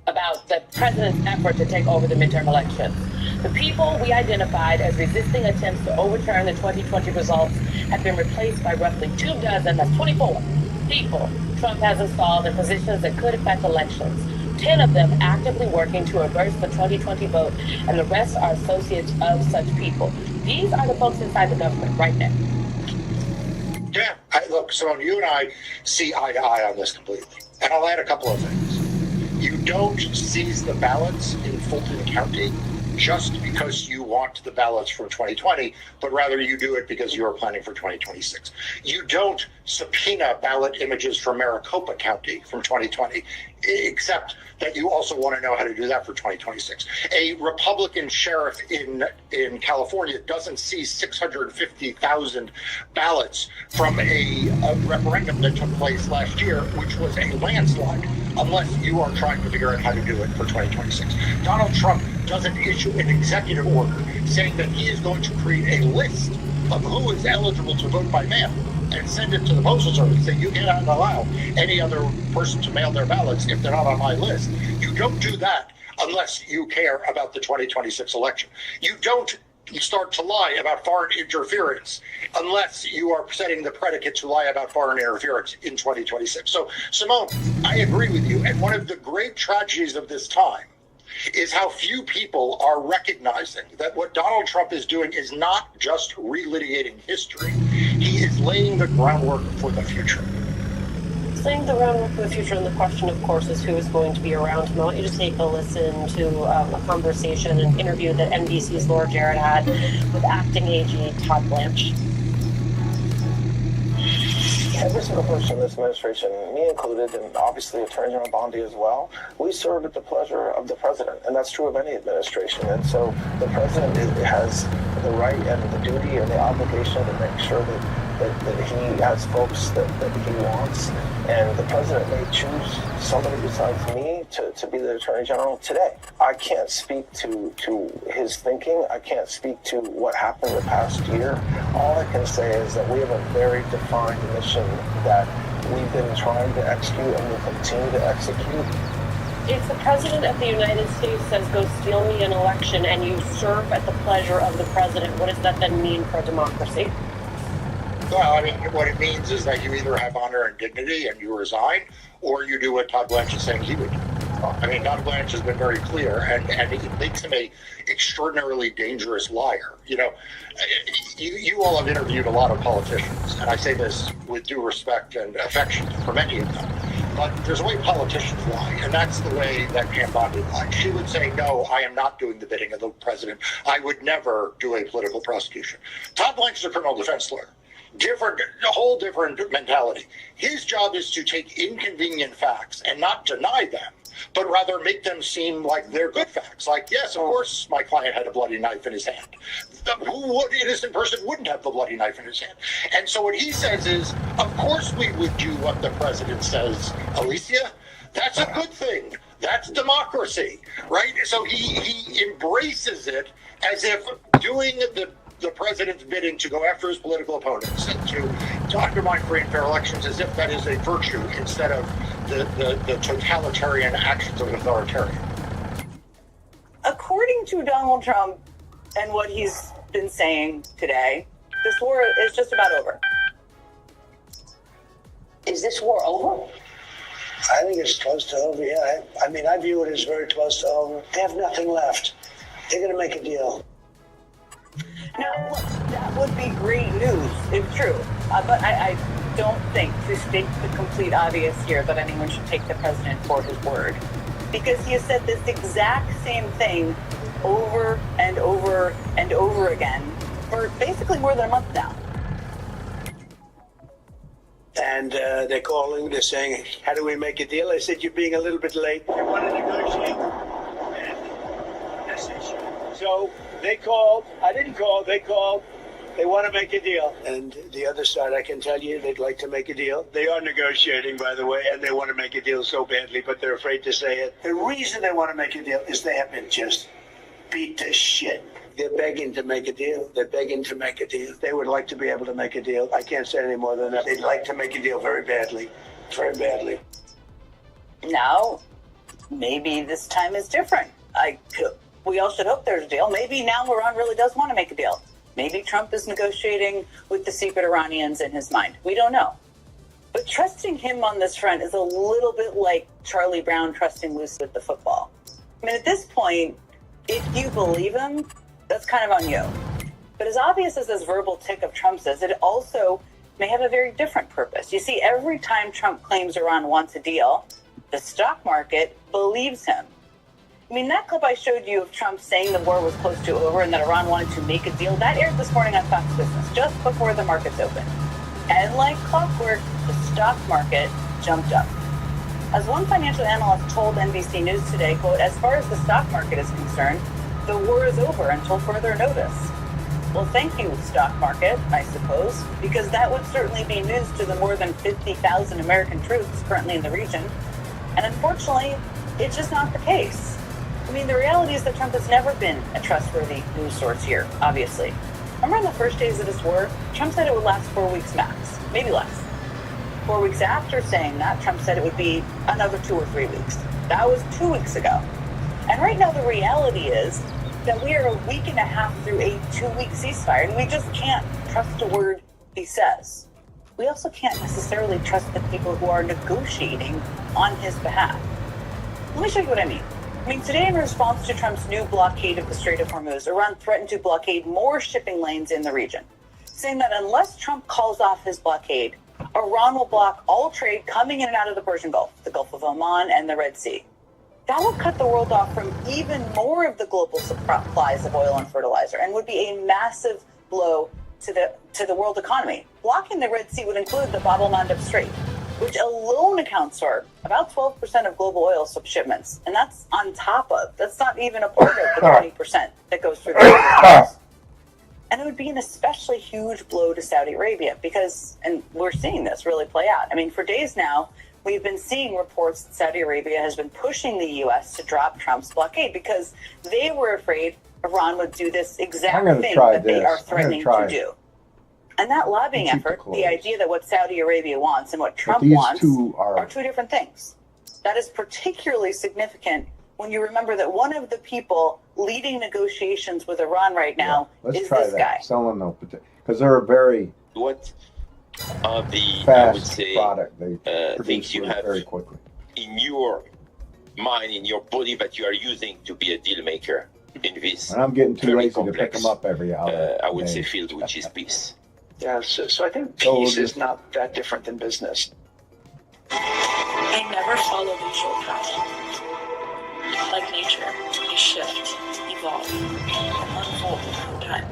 about the president's effort to take over the midterm elections. The people we identified as resisting attempts to overturn the 2020 results have been replaced by roughly 24, that's 24 people Trump has installed in positions that could affect elections. 10 of them actively working to reverse the 2020 vote, and the rest are associates of such people. These are the folks inside the government right now. Yeah, look, Simone, you and I see eye to eye on this completely. And I'll add a couple of things. You don't seize the ballots in Fulton County just because you want the ballots from 2020, but rather you do it because you are planning for 2026. You don't subpoena ballot images from Maricopa County from 2020, except that you also want to know how to do that for 2026. A Republican sheriff in California doesn't see 650,000 ballots from a referendum that took place last year, which was a landslide, unless you are trying to figure out how to do it for 2026. Donald Trump doesn't issue an executive order saying that he is going to create a list of who is eligible to vote by mail and send it to the Postal Service, saying you cannot allow any other person to mail their ballots if they're not on my list. You don't do that unless you care about the 2026 election. You don't start to lie about foreign interference unless you are setting the predicate to lie about foreign interference in 2026. So, Simone, I agree with you. And one of the great tragedies of this time is how few people are recognizing that what Donald Trump is doing is not just relitigating history. He is laying the groundwork for the future. Laying the groundwork for the future, and the question, of course, is who is going to be around him. I want you to take a listen to a conversation, an interview that NBC's Laura Jarrett had with acting AG Todd Blanche. Every single person in this administration, me included, and obviously Attorney General Bondi as well, we serve at the pleasure of the president, and that's true of any administration. And so the president has the right and the duty and the obligation to make sure that he has folks that he wants, and the president may choose somebody besides me to be the Attorney General today. I can't speak to his thinking. I can't speak to what happened the past year. All I can say is that we have a very defined mission that we've been trying to execute and will continue to execute. If the President of the United States says, go steal me an election, and you serve at the pleasure of the President, what does that then mean for democracy? Well, I mean, what it means is that you either have honor and dignity and you resign, or you do what Todd Blanche is saying he would do. I mean, Todd Blanche has been very clear, and it makes him a extraordinarily dangerous liar. You know, you all have interviewed a lot of politicians, and I say this with due respect and affection for many of them. But there's a way politicians lie, and that's the way that Pam Bondi lied. She would say, no, I am not doing the bidding of the president. I would never do a political prosecution. Todd Blanche is a criminal defense lawyer. A whole different mentality. His job is to take inconvenient facts and not deny them, but rather make them seem like they're good facts. Like, yes, of course, my client had a bloody knife in his hand. What innocent person wouldn't have the bloody knife in his hand? And so what he says is, of course we would do what the president says, Alicia. That's a good thing. That's democracy, right? So he embraces it as if doing the president's bidding to go after his political opponents and to undermine free and fair elections as if that is a virtue instead of the totalitarian actions of an authoritarian. According to Donald Trump and what he's been saying today, this war is just about over. Is this war over? I think it's close to over, yeah. I mean, I view it as very close to over. They have nothing left. They're going to make a deal. Now, look, that would be great news if true. But I don't think, to state the complete obvious here, that anyone should take the president for his word. Because he has said this exact same thing over and over and over again for basically more than a month now. And they're calling, they're saying, how do we make a deal? I said, you're being a little bit late. They want to negotiate. So they called. I didn't call. They called. They want to make a deal. And the other side, I can tell you, they'd like to make a deal. They are negotiating, by the way, and they want to make a deal so badly, but they're afraid to say it. The reason they want to make a deal is they have been just beat to shit. They're begging to make a deal. They're begging to make a deal. They would like to be able to make a deal. I can't say any more than that. They'd like to make a deal very badly. Very badly. Now, maybe this time is different. We all should hope there's a deal. Maybe now Iran really does want to make a deal. Maybe Trump is negotiating with the secret Iranians in his mind. We don't know. But trusting him on this front is a little bit like Charlie Brown trusting Lucy with the football. I mean, at this point, if you believe him, that's kind of on you. But as obvious as this verbal tick of Trump's is, it also may have a very different purpose. You see, every time Trump claims Iran wants a deal, the stock market believes him. I mean, that clip I showed you of Trump saying the war was close to over and that Iran wanted to make a deal, that aired this morning on Fox Business, just before the markets opened. And like clockwork, the stock market jumped up. As one financial analyst told NBC News today, quote, as far as the stock market is concerned, the war is over until further notice. Well, thank you, stock market, I suppose, because that would certainly be news to the more than 50,000 American troops currently in the region. And unfortunately, it's just not the case. I mean, the reality is that Trump has never been a trustworthy news source here, obviously. Remember in the first days of this war, Trump said it would last 4 weeks max, maybe less. 4 weeks after saying that, Trump said it would be another 2 or 3 weeks. That was 2 weeks ago. And right now the reality is that we are a week and a half through a 2-week ceasefire, and we just can't trust a word he says. We also can't necessarily trust the people who are negotiating on his behalf. Let me show you what I mean. I mean, today in response to Trump's new blockade of the Strait of Hormuz, Iran threatened to blockade more shipping lanes in the region, saying that unless Trump calls off his blockade, Iran will block all trade coming in and out of the Persian Gulf, the Gulf of Oman, and the Red Sea. That would cut the world off from even more of the global supplies of oil and fertilizer and would be a massive blow to the world economy. Blocking the Red Sea would include the Bab el-Mandeb Strait, which alone accounts for about 12% of global oil shipments. And that's on top of, that's not even a part of the 20% that goes through the oil. And it would be an especially huge blow to Saudi Arabia because, and we're seeing this really play out. I mean, for days now, we've been seeing reports that Saudi Arabia has been pushing the U.S. to drop Trump's blockade because they were afraid Iran would do this exact thing that they are threatening to do. And that lobbying effort, the idea that what Saudi Arabia wants and what Trump wants are two different things. That is particularly significant when you remember that one of the people leading negotiations with Iran right now is this guy. Selling them because they're a very what are the fast I would say product. They things you have very quickly in your mind, in your body that you are using to be a deal maker in this. And I'm getting too lazy complex, to pick them up every hour. I would say field, which is peace. Yeah, so I think peace is not that different than business. They never follow the usual path. Like nature, they shift, evolve, and unfold over time.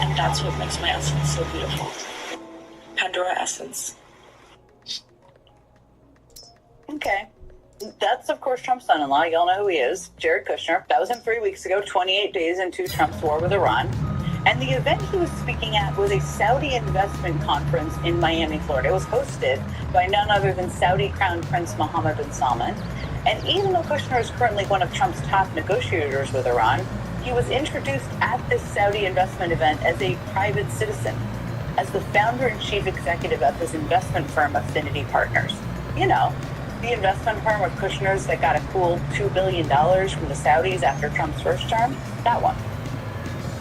And that's what makes my essence so beautiful. Pandora Essence. Okay. That's, of course, Trump's son-in-law. Y'all know who he is, Jared Kushner. That was him 3 weeks ago, 28 days into Trump's war with Iran. And the event he was speaking at was a Saudi investment conference in Miami, Florida. It was hosted by none other than Saudi Crown Prince Mohammed bin Salman. And even though Kushner is currently one of Trump's top negotiators with Iran, he was introduced at this Saudi investment event as a private citizen, as the founder and chief executive of his investment firm, Affinity Partners. You know, the investment firm of Kushner's that got a cool $2 billion from the Saudis after Trump's first term, that one.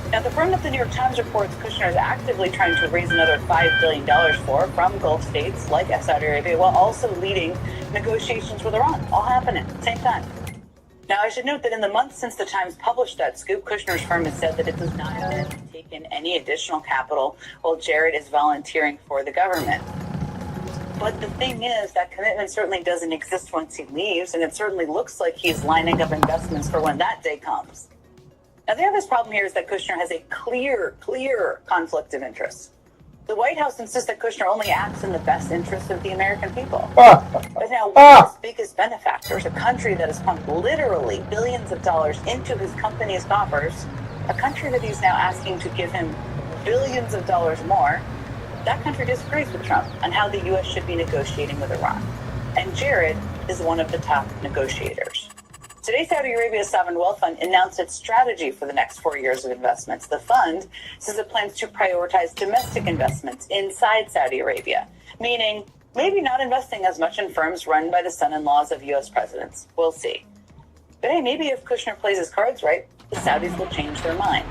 Now, the firm that the New York Times reports Kushner is actively trying to raise another $5 billion for from Gulf states like Saudi Arabia, while also leading negotiations with Iran, all happening at the same time. Now, I should note that in the months since the Times published that scoop, Kushner's firm has said that it does not intend to take in any additional capital while Jared is volunteering for the government. But the thing is, that commitment certainly doesn't exist once he leaves, and it certainly looks like he's lining up investments for when that day comes. Now, the other problem here is that Kushner has a clear conflict of interest. The White House insists that Kushner only acts in the best interest of the American people. But now, one of his biggest benefactors, a country that has pumped literally billions of dollars into his company's coffers, a country that he's now asking to give him billions of dollars more, that country disagrees with Trump on how the U.S. should be negotiating with Iran. And Jared is one of the top negotiators. Today, Saudi Arabia's Sovereign Wealth Fund announced its strategy for the next 4 years of investments. The fund says it plans to prioritize domestic investments inside Saudi Arabia, meaning maybe not investing as much in firms run by the son-in-laws of U.S. presidents. We'll see. But hey, maybe if Kushner plays his cards right, the Saudis will change their mind.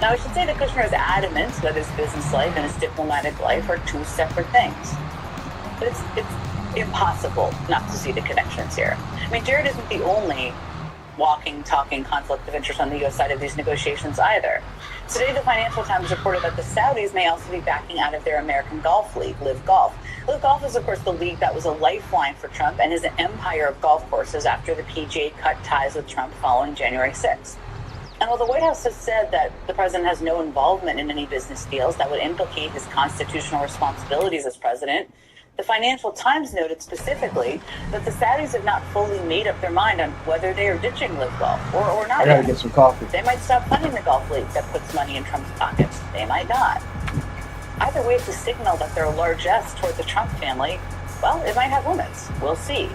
Now, I should say that Kushner is adamant that his business life and his diplomatic life are two separate things. But it's impossible not to see the connections here. I mean, Jared isn't the only walking, talking conflict of interest on the U.S. side of these negotiations either. Today, the Financial Times reported that the Saudis may also be backing out of their American golf league, Live Golf. Live Golf is, of course, the league that was a lifeline for Trump and his empire of golf courses after the PGA cut ties with Trump following January 6th. And while the White House has said that the president has no involvement in any business deals that would implicate his constitutional responsibilities as president, the Financial Times noted specifically that the Saudis have not fully made up their mind on whether they are ditching Live Golf or not. I gotta get some coffee. They might stop funding the golf league that puts money in Trump's pockets. They might not. Either way, it's a signal that their largesse toward the Trump family, well, it might have limits. We'll see.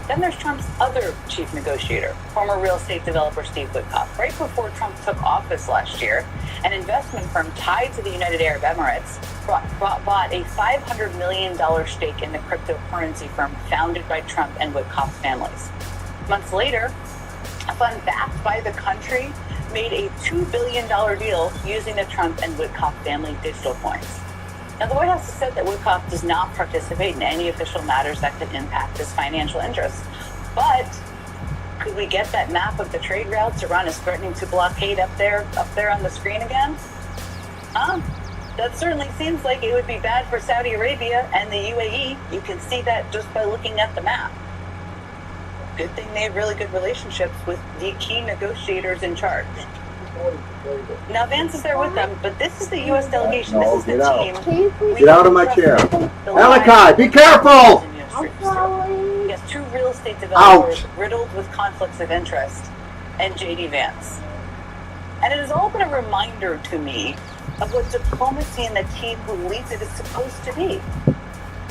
Then there's Trump's other chief negotiator, former real estate developer Steve Witkoff. Right before Trump took office last year, an investment firm tied to the United Arab Emirates bought a $500 million stake in the cryptocurrency firm founded by Trump and Witkoff's families. Months later, a fund backed by the country made a $2 billion deal using the Trump and Witkoff family digital coins. Now, the White House has said that Witkoff does not participate in any official matters that could impact his financial interests. But could we get that map of the trade routes Iran is threatening to blockade up there on the screen again? That certainly seems like it would be bad for Saudi Arabia and the UAE. You can see that just by looking at the map. Good thing they have really good relationships with the key negotiators in charge. Now, Vance is there with them, but this is the U.S. delegation. No, this is the team. Get out of my chair. Alakai, be careful! He has two real estate developers riddled with conflicts of interest, and J.D. Vance. And it has all been a reminder to me of what diplomacy and the team who leads it is supposed to be.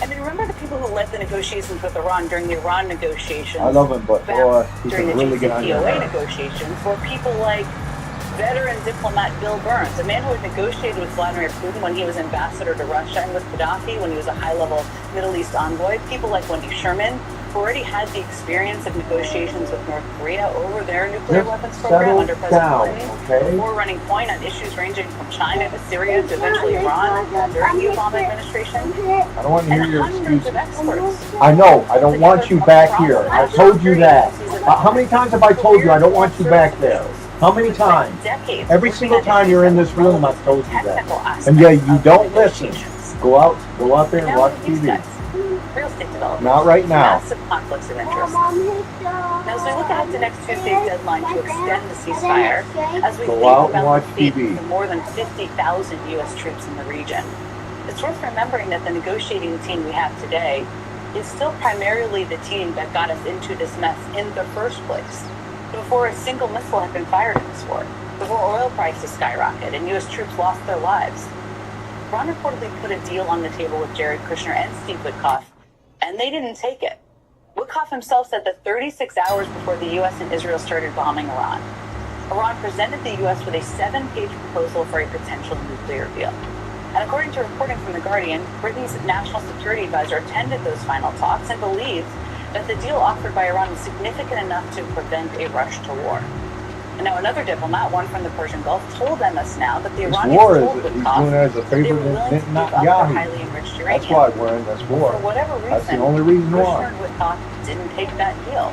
I mean, remember the people who led the negotiations with Iran during the Iran negotiations? I love him, but boy, he during can the really get on your JCPOA nerves. negotiations were people like veteran diplomat Bill Burns, a man who had negotiated with Vladimir Putin when he was ambassador to Russia and with Gaddafi when he was a high-level Middle East envoy. People like Wendy Sherman, who already had the experience of negotiations with North Korea over their nuclear weapons program under President Clinton, before running point on issues ranging from China to Syria to eventually Iran during the Obama administration. I don't want to hear your Hundreds excuses. of experts. I know, I don't want you back here. I told you that. How many times have I told you I don't want you back there? How many times? Every single time you're in this room, I've told you that. And yeah, you don't listen. Go out there and watch TV. Real estate development. Not right now. Massive conflicts of interest. Now, as we look ahead to next Tuesday's deadline to extend the ceasefire, as we think out and about watch the fate TV. of the more than 50,000 U.S. troops in the region, it's worth remembering that the negotiating team we have today is still primarily the team that got us into this mess in the first place, before a single missile had been fired in this war, before oil prices skyrocketed and U.S. troops lost their lives. Ron reportedly put a deal on the table with Jared Kushner and Steve Witkoff, and they didn't take it. Witkoff himself said that 36 hours before the U.S. and Israel started bombing Iran, Iran presented the U.S. with a 7-page proposal for a potential nuclear deal. And according to reporting from The Guardian, Britain's national security advisor attended those final talks and believed that the deal offered by Iran was significant enough to prevent a rush to war. And now another diplomat, one from the Persian Gulf, told MS Now that the This Iranians war told is, he's Witkoff doing it as a that they favor were willing to to give up their Netanyahu. highly enriched uranium. That's why we're in this war. For whatever reason, That's the only reason Kushner why. and Witkoff didn't take that deal.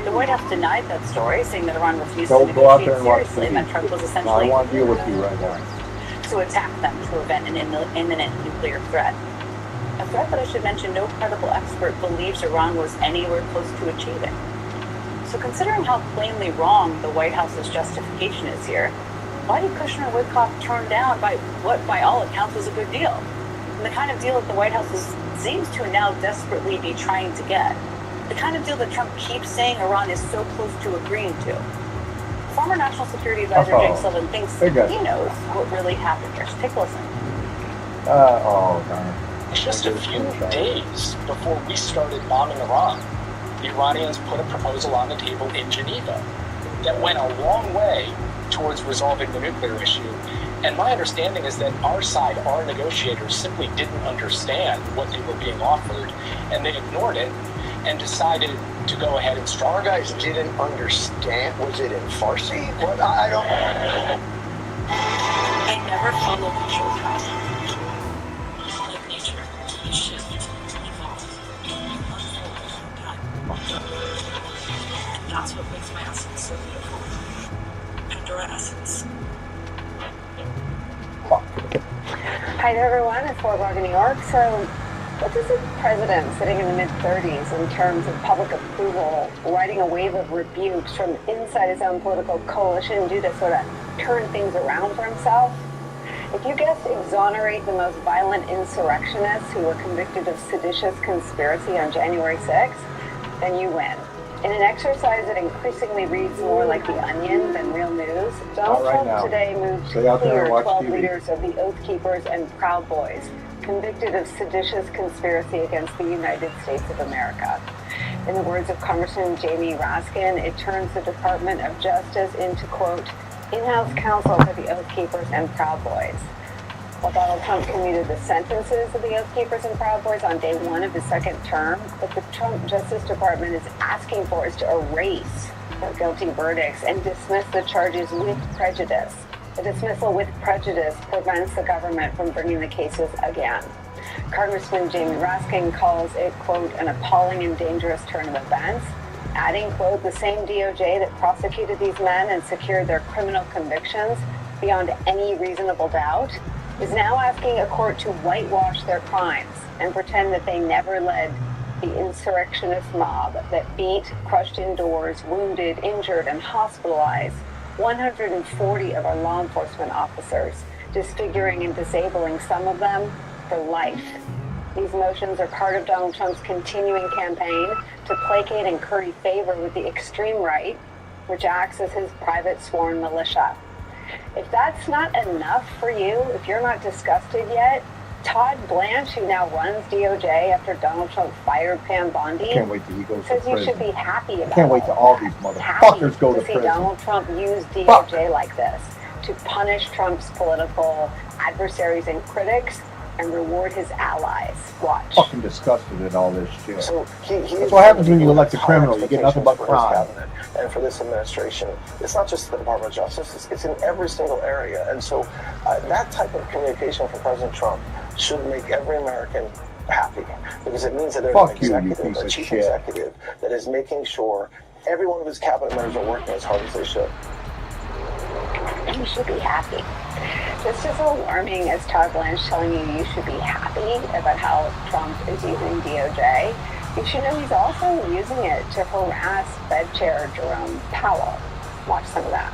The White House denied that story, saying that Iran refused Don't to go out there negotiate and watch seriously and TV. that Trump was No, I essentially don't want to deal with you right now. to attack them to prevent an imminent nuclear threat. A threat that I should mention no credible expert believes Iran was anywhere close to achieving. So considering how plainly wrong the White House's justification is here, why did Kushner and Witkoff turn down by what by all accounts was a good deal? And the kind of deal that the White House seems to now desperately be trying to get. The kind of deal that Trump keeps saying Iran is so close to agreeing to. Former National Security Advisor Jake Sullivan thinks he knows what really happened here. So take a listen. Just a few days before we started bombing Iran, the Iranians put a proposal on the table in Geneva that went a long way towards resolving the nuclear issue. And my understanding is that our side, our negotiators, simply didn't understand what they were being offered, and they ignored it and decided to go ahead and strike. Our guys didn't understand. Was it in Farsi? What? I don't. I never follow natural process. Like nature, it shifts, evolves, unfolds over time. And that's That's what makes my essence so beautiful. Pandora Essence. Hi there, everyone. It's Fort Lauderdale, New York. So, what does a president sitting in the mid-30s in terms of public approval, writing a wave of rebukes from inside his own political coalition do to sort of turn things around for himself? If you guessed exonerate the most violent insurrectionists who were convicted of seditious conspiracy on January 6th, then you win. In an exercise that increasingly reads more like The Onion than real news, Donald Trump today moved to clear 12 leaders of the Oath Keepers and Proud Boys convicted of seditious conspiracy against the United States of America. In the words of Congressman Jamie Raskin, it turns the Department of Justice into, quote, in-house counsel for the Oath Keepers and Proud Boys. While Donald Trump commuted the sentences of the Oath Keepers and Proud Boys on day one of his second term, what the Trump Justice Department is asking for is to erase their guilty verdicts and dismiss the charges with prejudice. A dismissal with prejudice prevents the government from bringing the cases again. Congressman Jamie Raskin calls it, quote, an appalling and dangerous turn of events, adding, quote, the same DOJ that prosecuted these men and secured their criminal convictions beyond any reasonable doubt is now asking a court to whitewash their crimes and pretend that they never led the insurrectionist mob that beat, crushed indoors, wounded, injured, and hospitalized 140 of our law enforcement officers, disfiguring and disabling some of them for life. These motions are part of Donald Trump's continuing campaign to placate and curry favor with the extreme right, which acts as his private sworn militia. If that's not enough for you, if you're not disgusted yet, Todd Blanche, who now runs DOJ after Donald Trump fired Pam Bondi, Can't wait till he goes says to you prison. should be happy about Can't wait it. till all these motherfuckers go to See prison. Donald Trump use DOJ like this to punish Trump's political adversaries and critics and reward his allies. Watch. Fucking disgusted at all this shit. So That's what happens when you elect a criminal. You get nothing but crime. And for this administration, it's not just the Department of Justice, it's in every single area. And so that type of communication from President Trump should make every American happy, because it means that there's Fuck an you, you executive, piece a of chief shit. executive, that is making sure every one of his cabinet members are working as hard as they should. You should be happy. Just as alarming as Todd Blanche telling you should be happy about how Trump is using DOJ, you should know he's also using it to harass Fed Chair Jerome Powell. Watch some of that.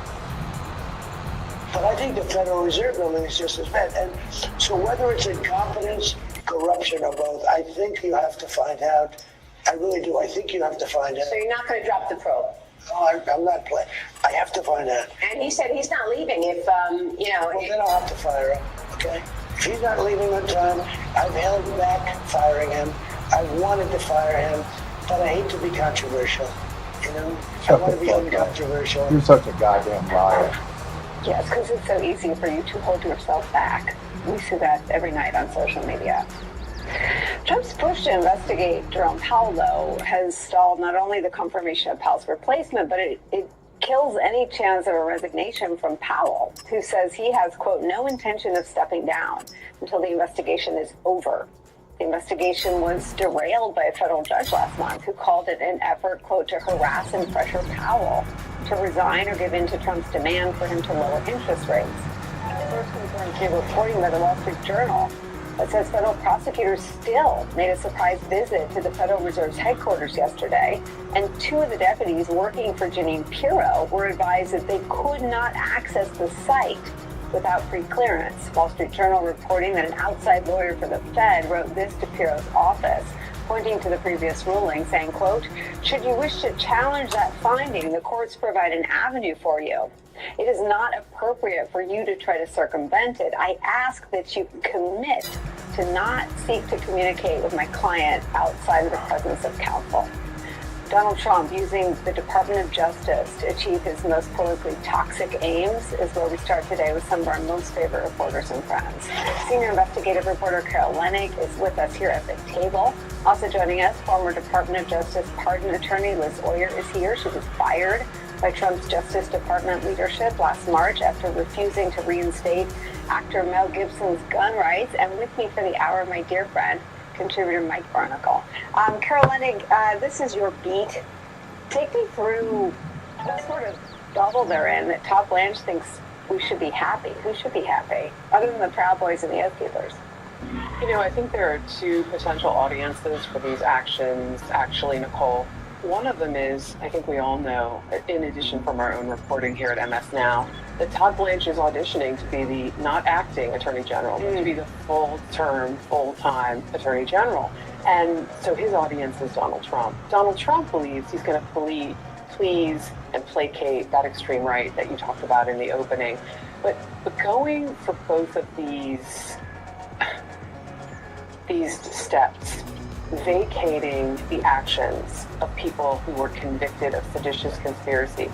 But I think the Federal Reserve building is just as bad. And so whether it's incompetence, corruption, or both, I think you have to find out. I really do. I think you have to find out. So you're not going to drop the probe? No, I'm not playing. I have to find out. And he said he's not leaving if, Well, then I'll have to fire him, okay? If he's not leaving on time, I've held back firing him. I wanted to fire him, but I hate to be controversial, you know? I Shut want the to be fuck up. uncontroversial. You're such a goddamn liar. Yes, because it's so easy for you to hold yourself back. We see that every night on social media. Trump's push to investigate Jerome Powell, though, has stalled not only the confirmation of Powell's replacement, but it kills any chance of a resignation from Powell, who says he has, quote, no intention of stepping down until the investigation is over. The investigation was derailed by a federal judge last month who called it an effort, quote, to harass and pressure Powell to resign or give in to Trump's demand for him to lower interest rates. The first confirmed through reporting by the Wall Street Journal that says federal prosecutors still made a surprise visit to the Federal Reserve's headquarters yesterday, and two of the deputies working for Jeanine Pirro were advised that they could not access the site without pre-clearance. Wall Street Journal reporting that an outside lawyer for the Fed wrote this to Pirro's office, pointing to the previous ruling, saying, quote, should you wish to challenge that finding, the courts provide an avenue for you. It is not appropriate for you to try to circumvent it. I ask that you commit to not seek to communicate with my client outside of the presence of counsel. Donald Trump using the Department of Justice to achieve his most politically toxic aims is where we start today with some of our most favorite reporters and friends. Senior investigative reporter Carol Leonnig is with us here at the table. Also joining us, former Department of Justice pardon attorney Liz Oyer is here. She was fired by Trump's Justice Department leadership last March after refusing to reinstate actor Mel Gibson's gun rights. And with me for the hour, my dear friend, contributor Mike Barnacle. Carol Leonnig, this is your beat. Take me through what sort of bubble they're in that Todd Blanche thinks we should be happy. Who should be happy, other than the Proud Boys and the Oath Keepers? You know, I think there are two potential audiences for these actions, actually, Nicole. One of them is, I think we all know, in addition from our own reporting here at MS Now, that Todd Blanche is auditioning to be the not acting Attorney General, but to be the full-term, full-time Attorney General. And so his audience is Donald Trump. Donald Trump believes he's going to please and placate that extreme right that you talked about in the opening. But going for both of these steps, vacating the actions of people who were convicted of seditious conspiracy,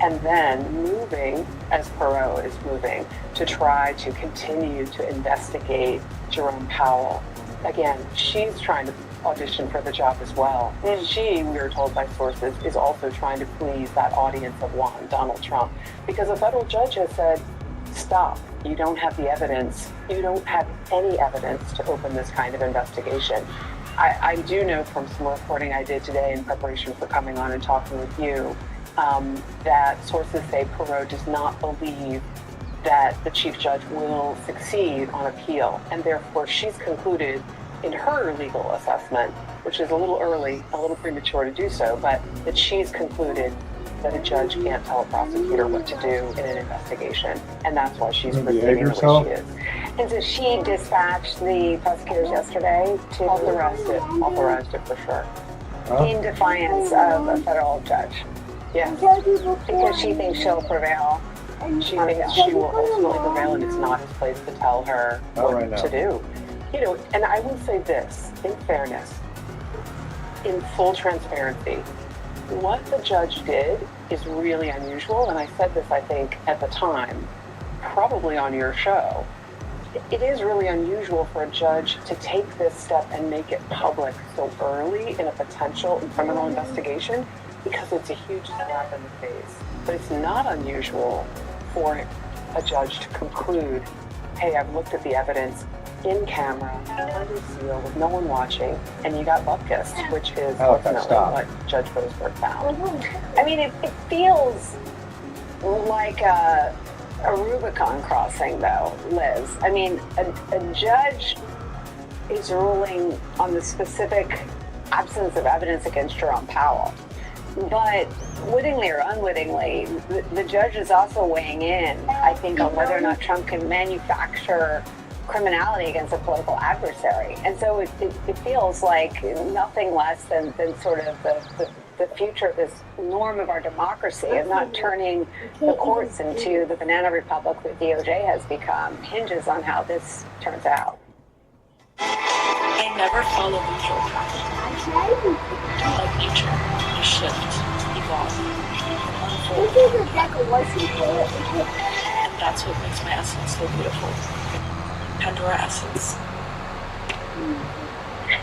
and then moving, as Perot is moving, to try to continue to investigate Jerome Powell. Again, she's trying to audition for the job as well. She, we are told by sources, is also trying to please that audience of one, Donald Trump, because a federal judge has said, stop. You don't have the evidence. You don't have any evidence to open this kind of investigation. I do know from some reporting I did today in preparation for coming on and talking with you that sources say Perot does not believe that the chief judge will succeed on appeal, and therefore she's concluded in her legal assessment, which is a little early, a little premature to do so, but that she's concluded that a judge can't tell a prosecutor what to do in an investigation, and that's why she's proceeding the way she is. And so she dispatched the prosecutors yesterday to authorized it for sure. In defiance of a federal judge. Yeah. Because she thinks she'll prevail. She thinks she will ultimately prevail, and it's not his place to tell her what to do. You know, and I will say this, in fairness, in full transparency, what the judge did is really unusual, and I said this, I think, at the time, probably on your show. It is really unusual for a judge to take this step and make it public so early in a potential criminal investigation, because it's a huge slap in the face. But it's not unusual for a judge to conclude, hey, I've looked at the evidence in camera, under seal, with no one watching, and you got bupkis, which is ultimately what Judge Boasberg found. I mean, it feels like a Rubicon crossing, though, Liz. I mean, a judge is ruling on the specific absence of evidence against Jerome Powell. But wittingly or unwittingly, the judge is also weighing in, I think, on whether or not Trump can manufacture criminality against a political adversary. And so it feels like nothing less than sort of the future of this norm of our democracy, of not turning the courts into the banana republic that DOJ has become, hinges on how this turns out. I never follow neutral paths. Like nature, you shift, evolve, unfold. And that's what makes my essence so beautiful. Pandora essence.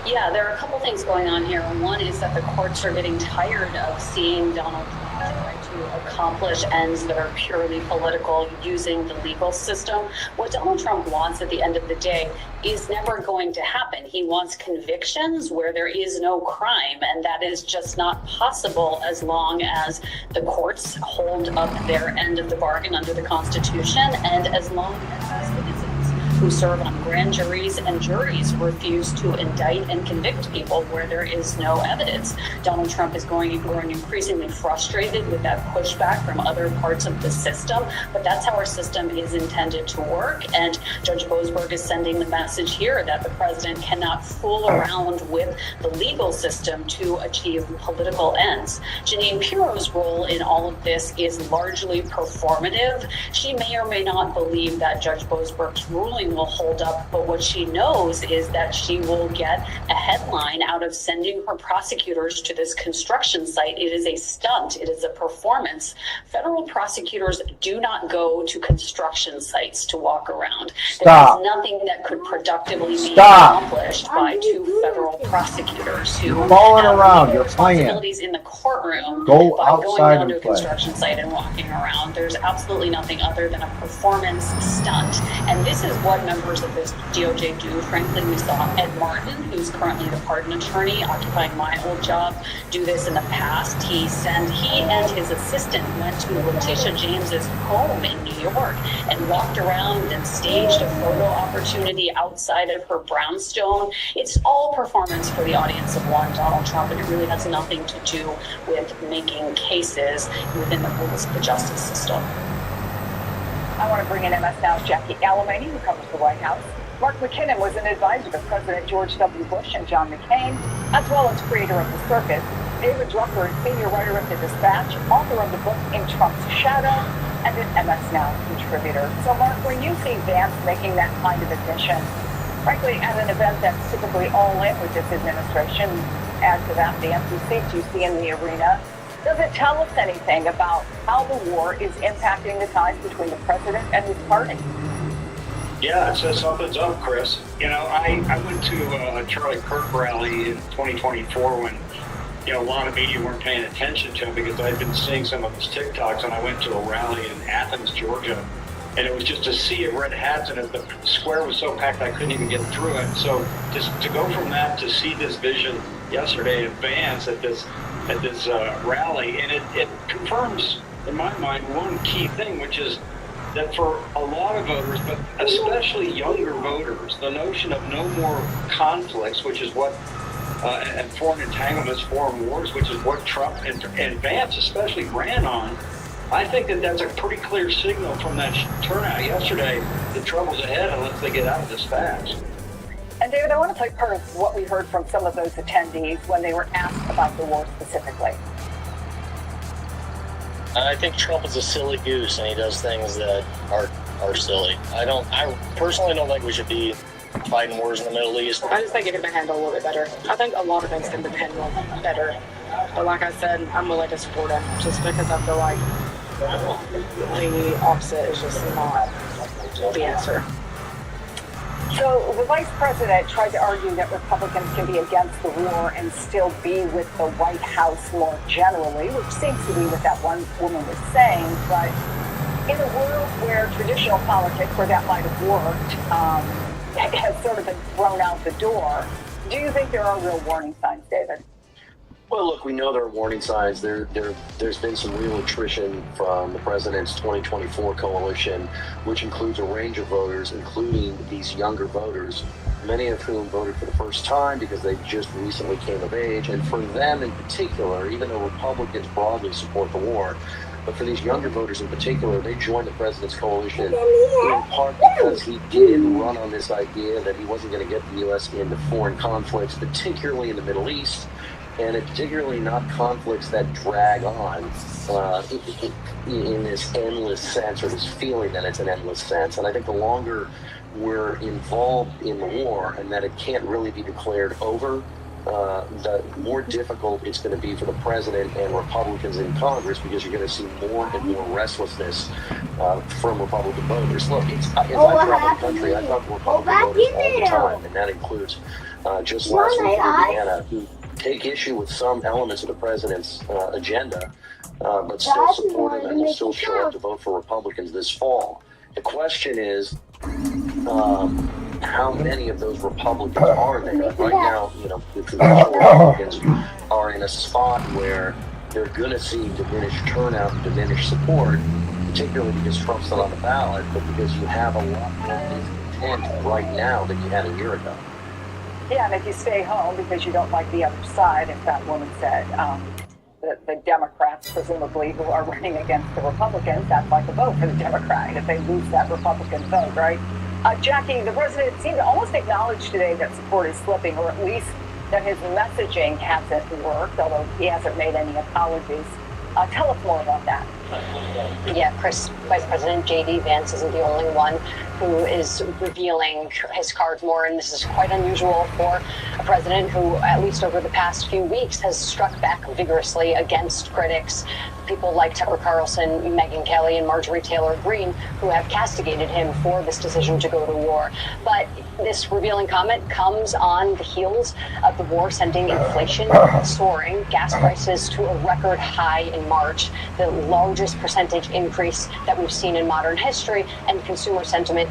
Yeah, there are a couple things going on here. One is that the courts are getting tired of seeing Donald Trump try to accomplish ends that are purely political using the legal system. What Donald Trump wants at the end of the day is never going to happen. He wants convictions where there is no crime, and that is just not possible as long as the courts hold up their end of the bargain under the Constitution, and as long as citizens who serve on grand juries and juries refuse to indict and convict people where there is no evidence. Donald Trump is growing increasingly frustrated with that pushback from other parts of the system, but that's how our system is intended to work. And Judge Boasberg is sending the message here that the president cannot fool around with the legal system to achieve political ends. Jeanine Pirro's role in all of this is largely performative. She may or may not believe that Judge Boasberg's ruling will hold up, but what she knows is that she will get a headline out of sending her prosecutors to this construction site. It is a stunt. It is a performance. Federal prosecutors do not go to construction sites to walk around. Stop. There is nothing that could productively be accomplished by two federal prosecutors who falling around. have You're playing. responsibilities in the courtroom Go by outside going down and to a play. construction site and walking around. There's absolutely nothing other than a performance stunt. And this is what members of this DOJ do. Frankly, we saw Ed Martin, who's currently the pardon attorney occupying my old job, do this in the past. He and his assistant went to Letitia James's home in New York and walked around and staged a photo opportunity outside of her brownstone. It's all performance for the audience of one Donald Trump, and it really has nothing to do with making cases within the rules of the justice system. I want to bring in MS Now's Jackie Alamany, who covers the White House. Mark McKinnon was an advisor to President George W. Bush and John McCain, as well as creator of The Circus. David Drucker is senior writer of The Dispatch, author of the book In Trump's Shadow, and an MS Now contributor. So, Mark, when you see Vance making that kind of admission, frankly, at an event that's typically all in with this administration, add to that the empty seats you see in the arena, does it tell us anything about how the war is impacting the ties between the president and his party? Yeah, it says something's up, Chris. You know, I went to a Charlie Kirk rally in 2024 when, you know, a lot of media weren't paying attention to him because I'd been seeing some of his TikToks, and I went to a rally in Athens, Georgia, and it was just a sea of red hats, and the square was so packed I couldn't even get through it. So just to go from that to see this vision yesterday of Vance at this rally, and it confirms, in my mind, one key thing, which is that for a lot of voters, but especially younger voters, the notion of no more conflicts, which is what, and foreign entanglements, foreign wars, which is what Trump and Vance especially ran on, I think that's a pretty clear signal from that turnout yesterday that trouble's ahead unless they get out of this fast. And David, I want to play part of what we heard from some of those attendees when they were asked about the war specifically. I think Trump is a silly goose, and he does things that are silly. I personally don't think we should be fighting wars in the Middle East. I just think it can be handled a little bit better. I think a lot of things can be handled better. But like I said, I'm willing to support him just because I feel like the opposite is just not the answer. So the vice president tried to argue that Republicans can be against the war and still be with the White House more generally, which seems to be what that one woman was saying. But in a world where traditional politics, where that might have worked, has sort of been thrown out the door, do you think there are real warning signs, David? Well, look, we know there are warning signs. There's been some real attrition from the president's 2024 coalition, which includes a range of voters, including these younger voters, many of whom voted for the first time because they just recently came of age. And for them in particular, even though Republicans broadly support the war, but for these younger voters in particular, they joined the president's coalition in part because he did run on this idea that he wasn't going to get the U.S. into foreign conflicts, particularly in the Middle East, and particularly not conflicts that drag on in this endless sense, or this feeling that it's an endless sense. And I think the longer we're involved in the war and that it can't really be declared over, the more difficult it's going to be for the president and Republicans in Congress, because you're going to see more and more restlessness from Republican voters. Look, as I travel the country, I talk to Republican voters all the time, and that includes just last week in Indiana, who take issue with some elements of the president's agenda, but still support him and will still show up to vote for Republicans this fall. The question is, how many of those Republicans are there? Right now, the traditional Republicans are in a spot where they're going to see diminished turnout and diminished support, particularly because Trump's not on the ballot, but because you have a lot more discontent right now than you had a year ago. Yeah, and if you stay home because you don't like the other side, as that woman said, the Democrats, presumably, who are running against the Republicans, that's like a vote for the Democrat if they lose that Republican vote, right? Jackie, the president seemed to almost acknowledge today that support is slipping, or at least that his messaging hasn't worked, although he hasn't made any apologies. Tell us more about that. Yeah, Chris, Vice President J.D. Vance isn't the only one who is revealing his cards more, and this is quite unusual for a president who, at least over the past few weeks, has struck back vigorously against critics, people like Tucker Carlson, Megyn Kelly, and Marjorie Taylor Greene, who have castigated him for this decision to go to war. But this revealing comment comes on the heels of the war sending inflation soaring, gas prices to a record high in March, the largest largest percentage increase that we've seen in modern history, and consumer sentiment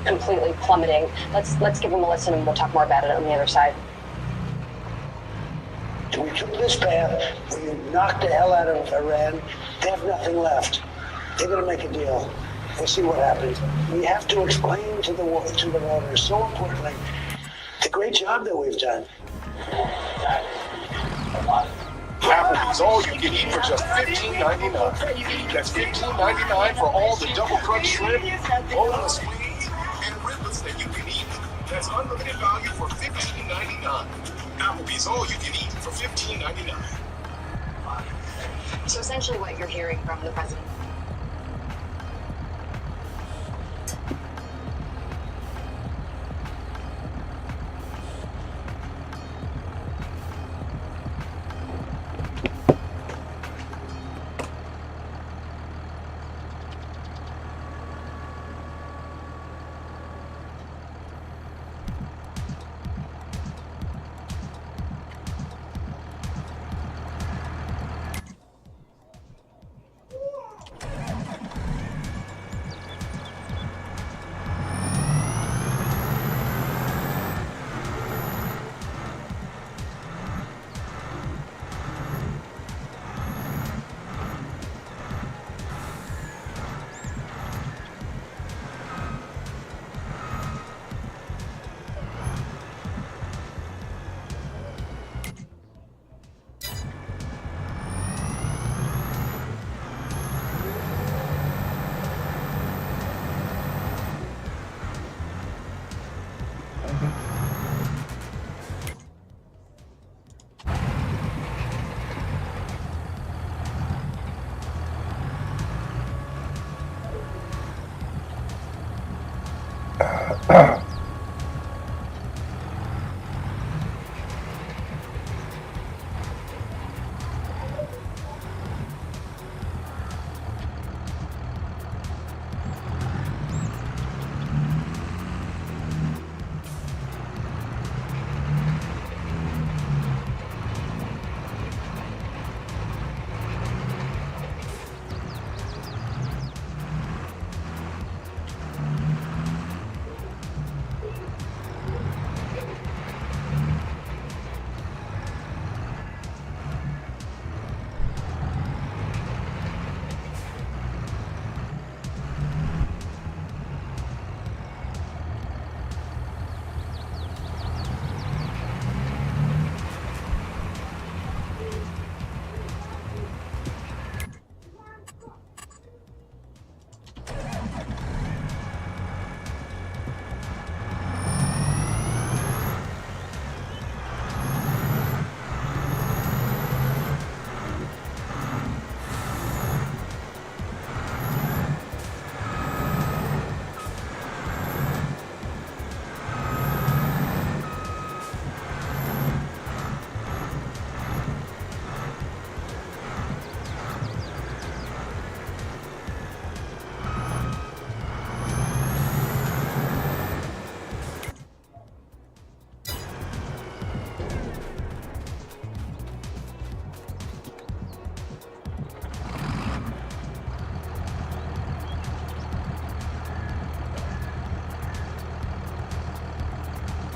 completely plummeting. Let's give them a listen, and we'll talk more about it on the other side. We took this path where you knock the hell out of Iran, they have nothing left. They're going to make a deal. We'll see what happens. We have to explain to the voters, so importantly, the great job that we've done. Applebee's all you can eat for just $15.99. That's $15.99 for all the double crunch shrimp, boneless wings, and riblets that you can eat. That's unlimited value for $15.99. Applebee's all you can eat for $15.99. So essentially what you're hearing from the president.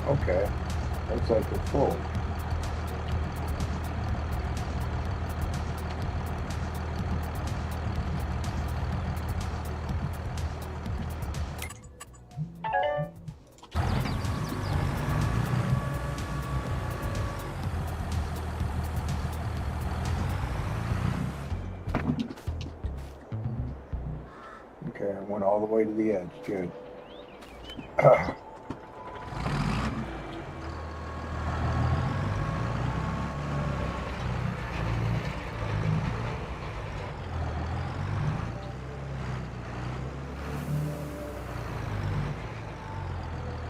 Okay, looks like they're full. Okay, I went all the way to the edge. Good.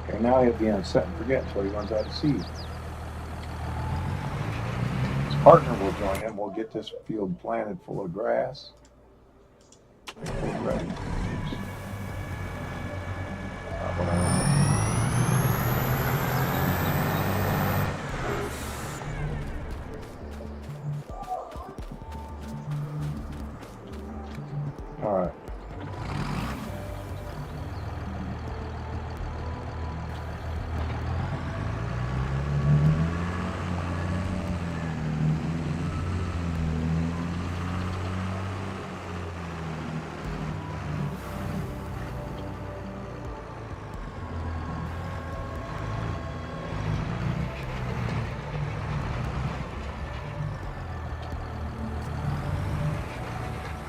Okay, now he'll be on set and forget until he runs out of seed. His partner will join him. We'll get this field planted full of grass. Full ready. Oops. Not what I want. All right.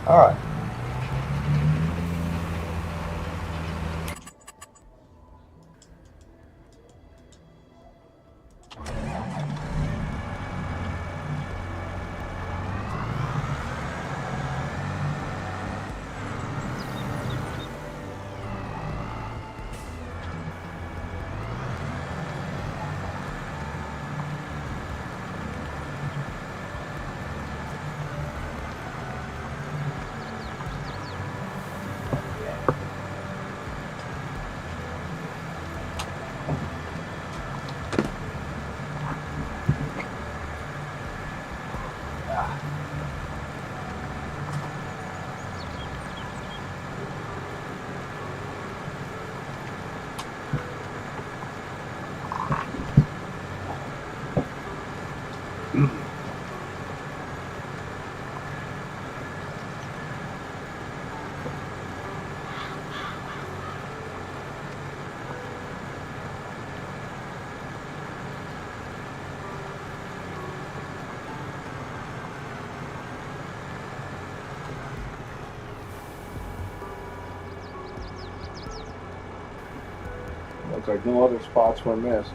All right. Looks like no other spots were missed.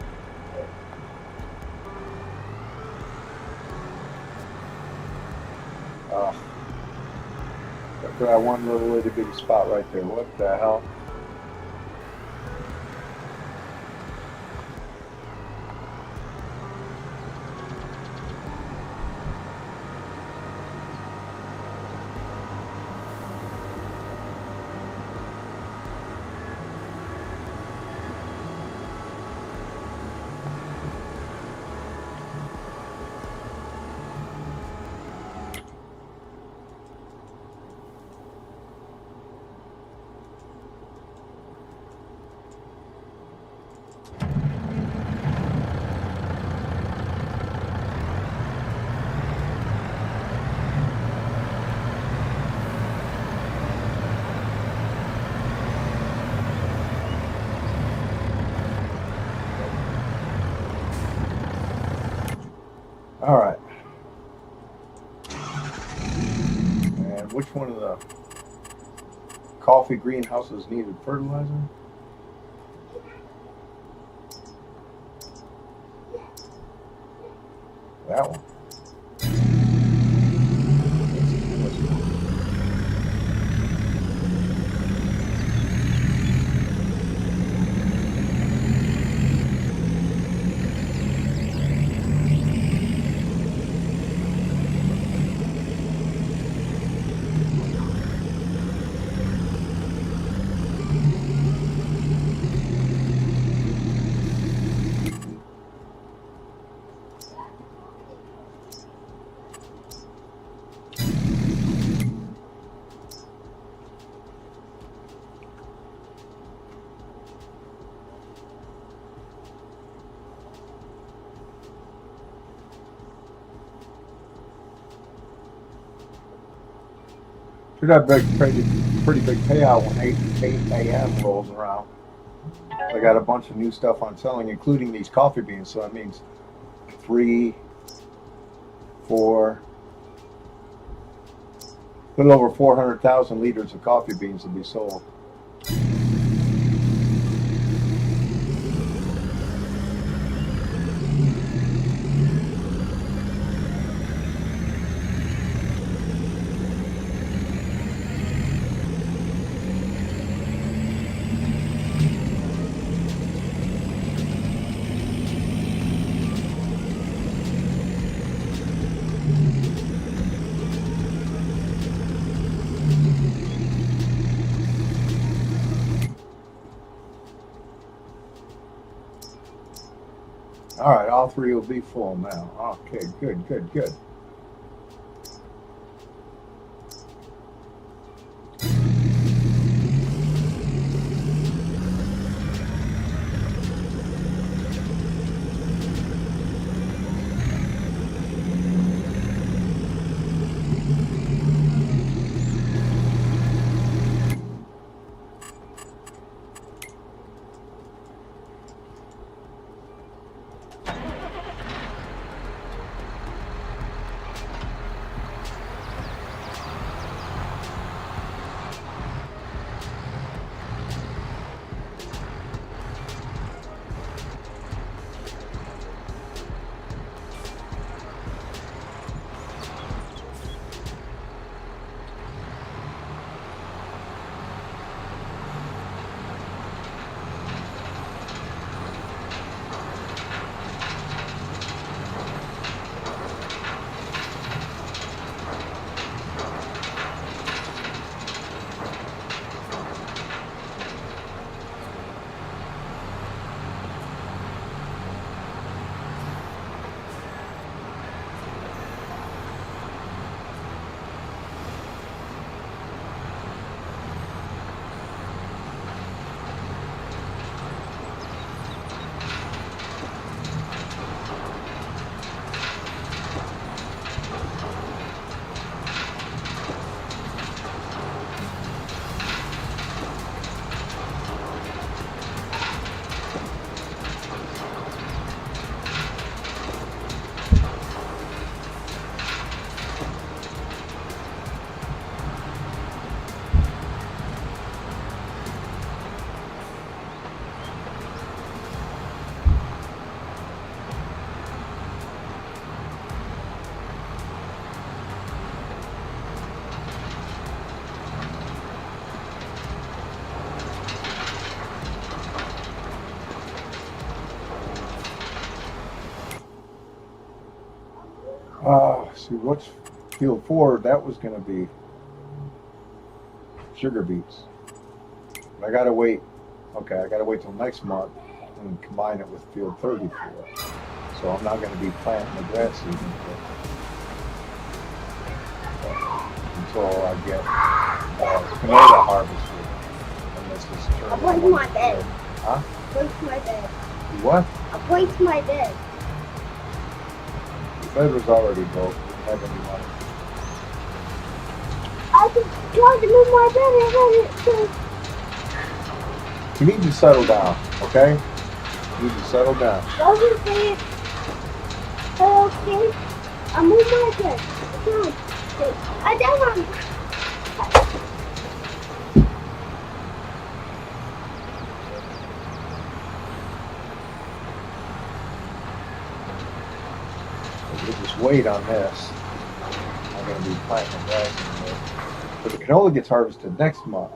Look at that one little itty bitty spot right there. What the hell? All right. And which one of the coffee greenhouses needed fertilizer? That one. Should have a pretty big payout when 8 a.m. rolls around. I got a bunch of new stuff on selling, including these coffee beans. So that means 3, 4, a little over 400,000 liters of coffee beans will be sold. All right, all 3 will be full now. Okay, good. See, what's field 4? That was going to be sugar beets. But I got to wait. Okay, I got to wait till next month and combine it with field 34. So I'm not going to be planting the grass seed until I get canola harvested. And this is I'll place my bed. Huh? Place my bed. What? I'll place my bed. The bed was already built. We didn't have any money. I just tried to move my bed and then it says, You need to settle down, okay? You need to settle down. doesn't say it. Okay. I moved my bed. No. I don't want We'll just wait on this. I'm going to be planting the grass in there. But the canola gets harvested next month.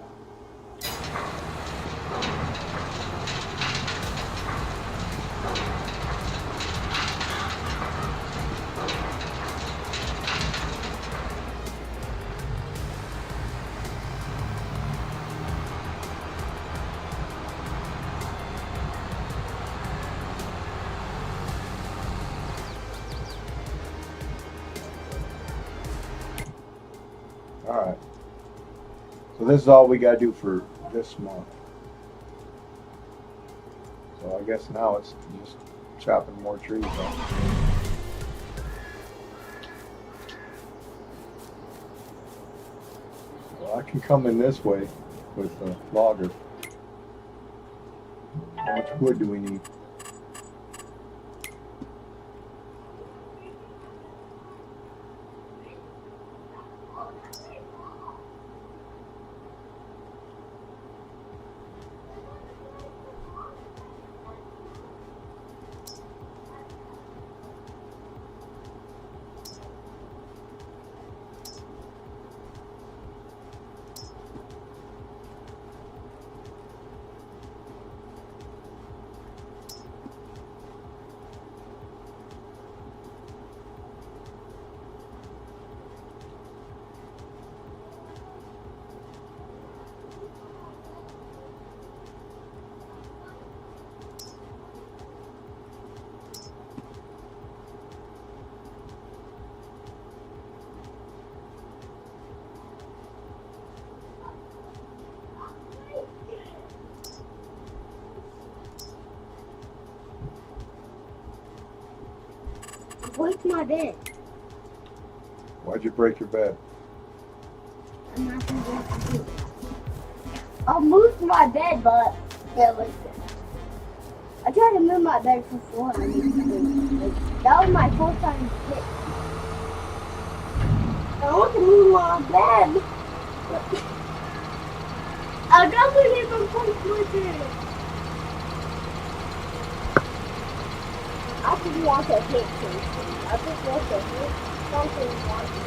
Alright. So this is all we got to do for this month. So I guess now it's just chopping more trees down. Well, I can come in this way with the logger. How much wood do we need? break my bed. Why'd you break your bed? I'm not gonna break the bed. I'll move my bed, but yeah, listen. I tried to move my bed for 400. That was my first time hit. I want to move my bed. I don't even place my bed. I just want to hit something. I just want to hit something once.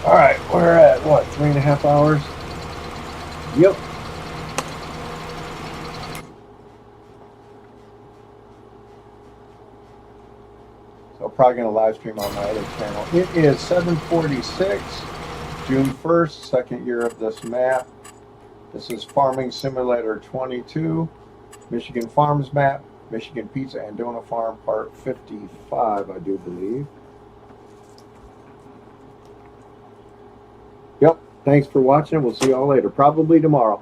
All right, we're at what, 3.5 hours? Yep. So I'm probably gonna live stream on my other channel. It is 7:46, June 1st, second year of this map. This is Farming Simulator 22, Michigan Farms Map, Michigan Pizza and Donut Farm, part 55, I do believe. Yep, thanks for watching. We'll see y'all later, probably tomorrow.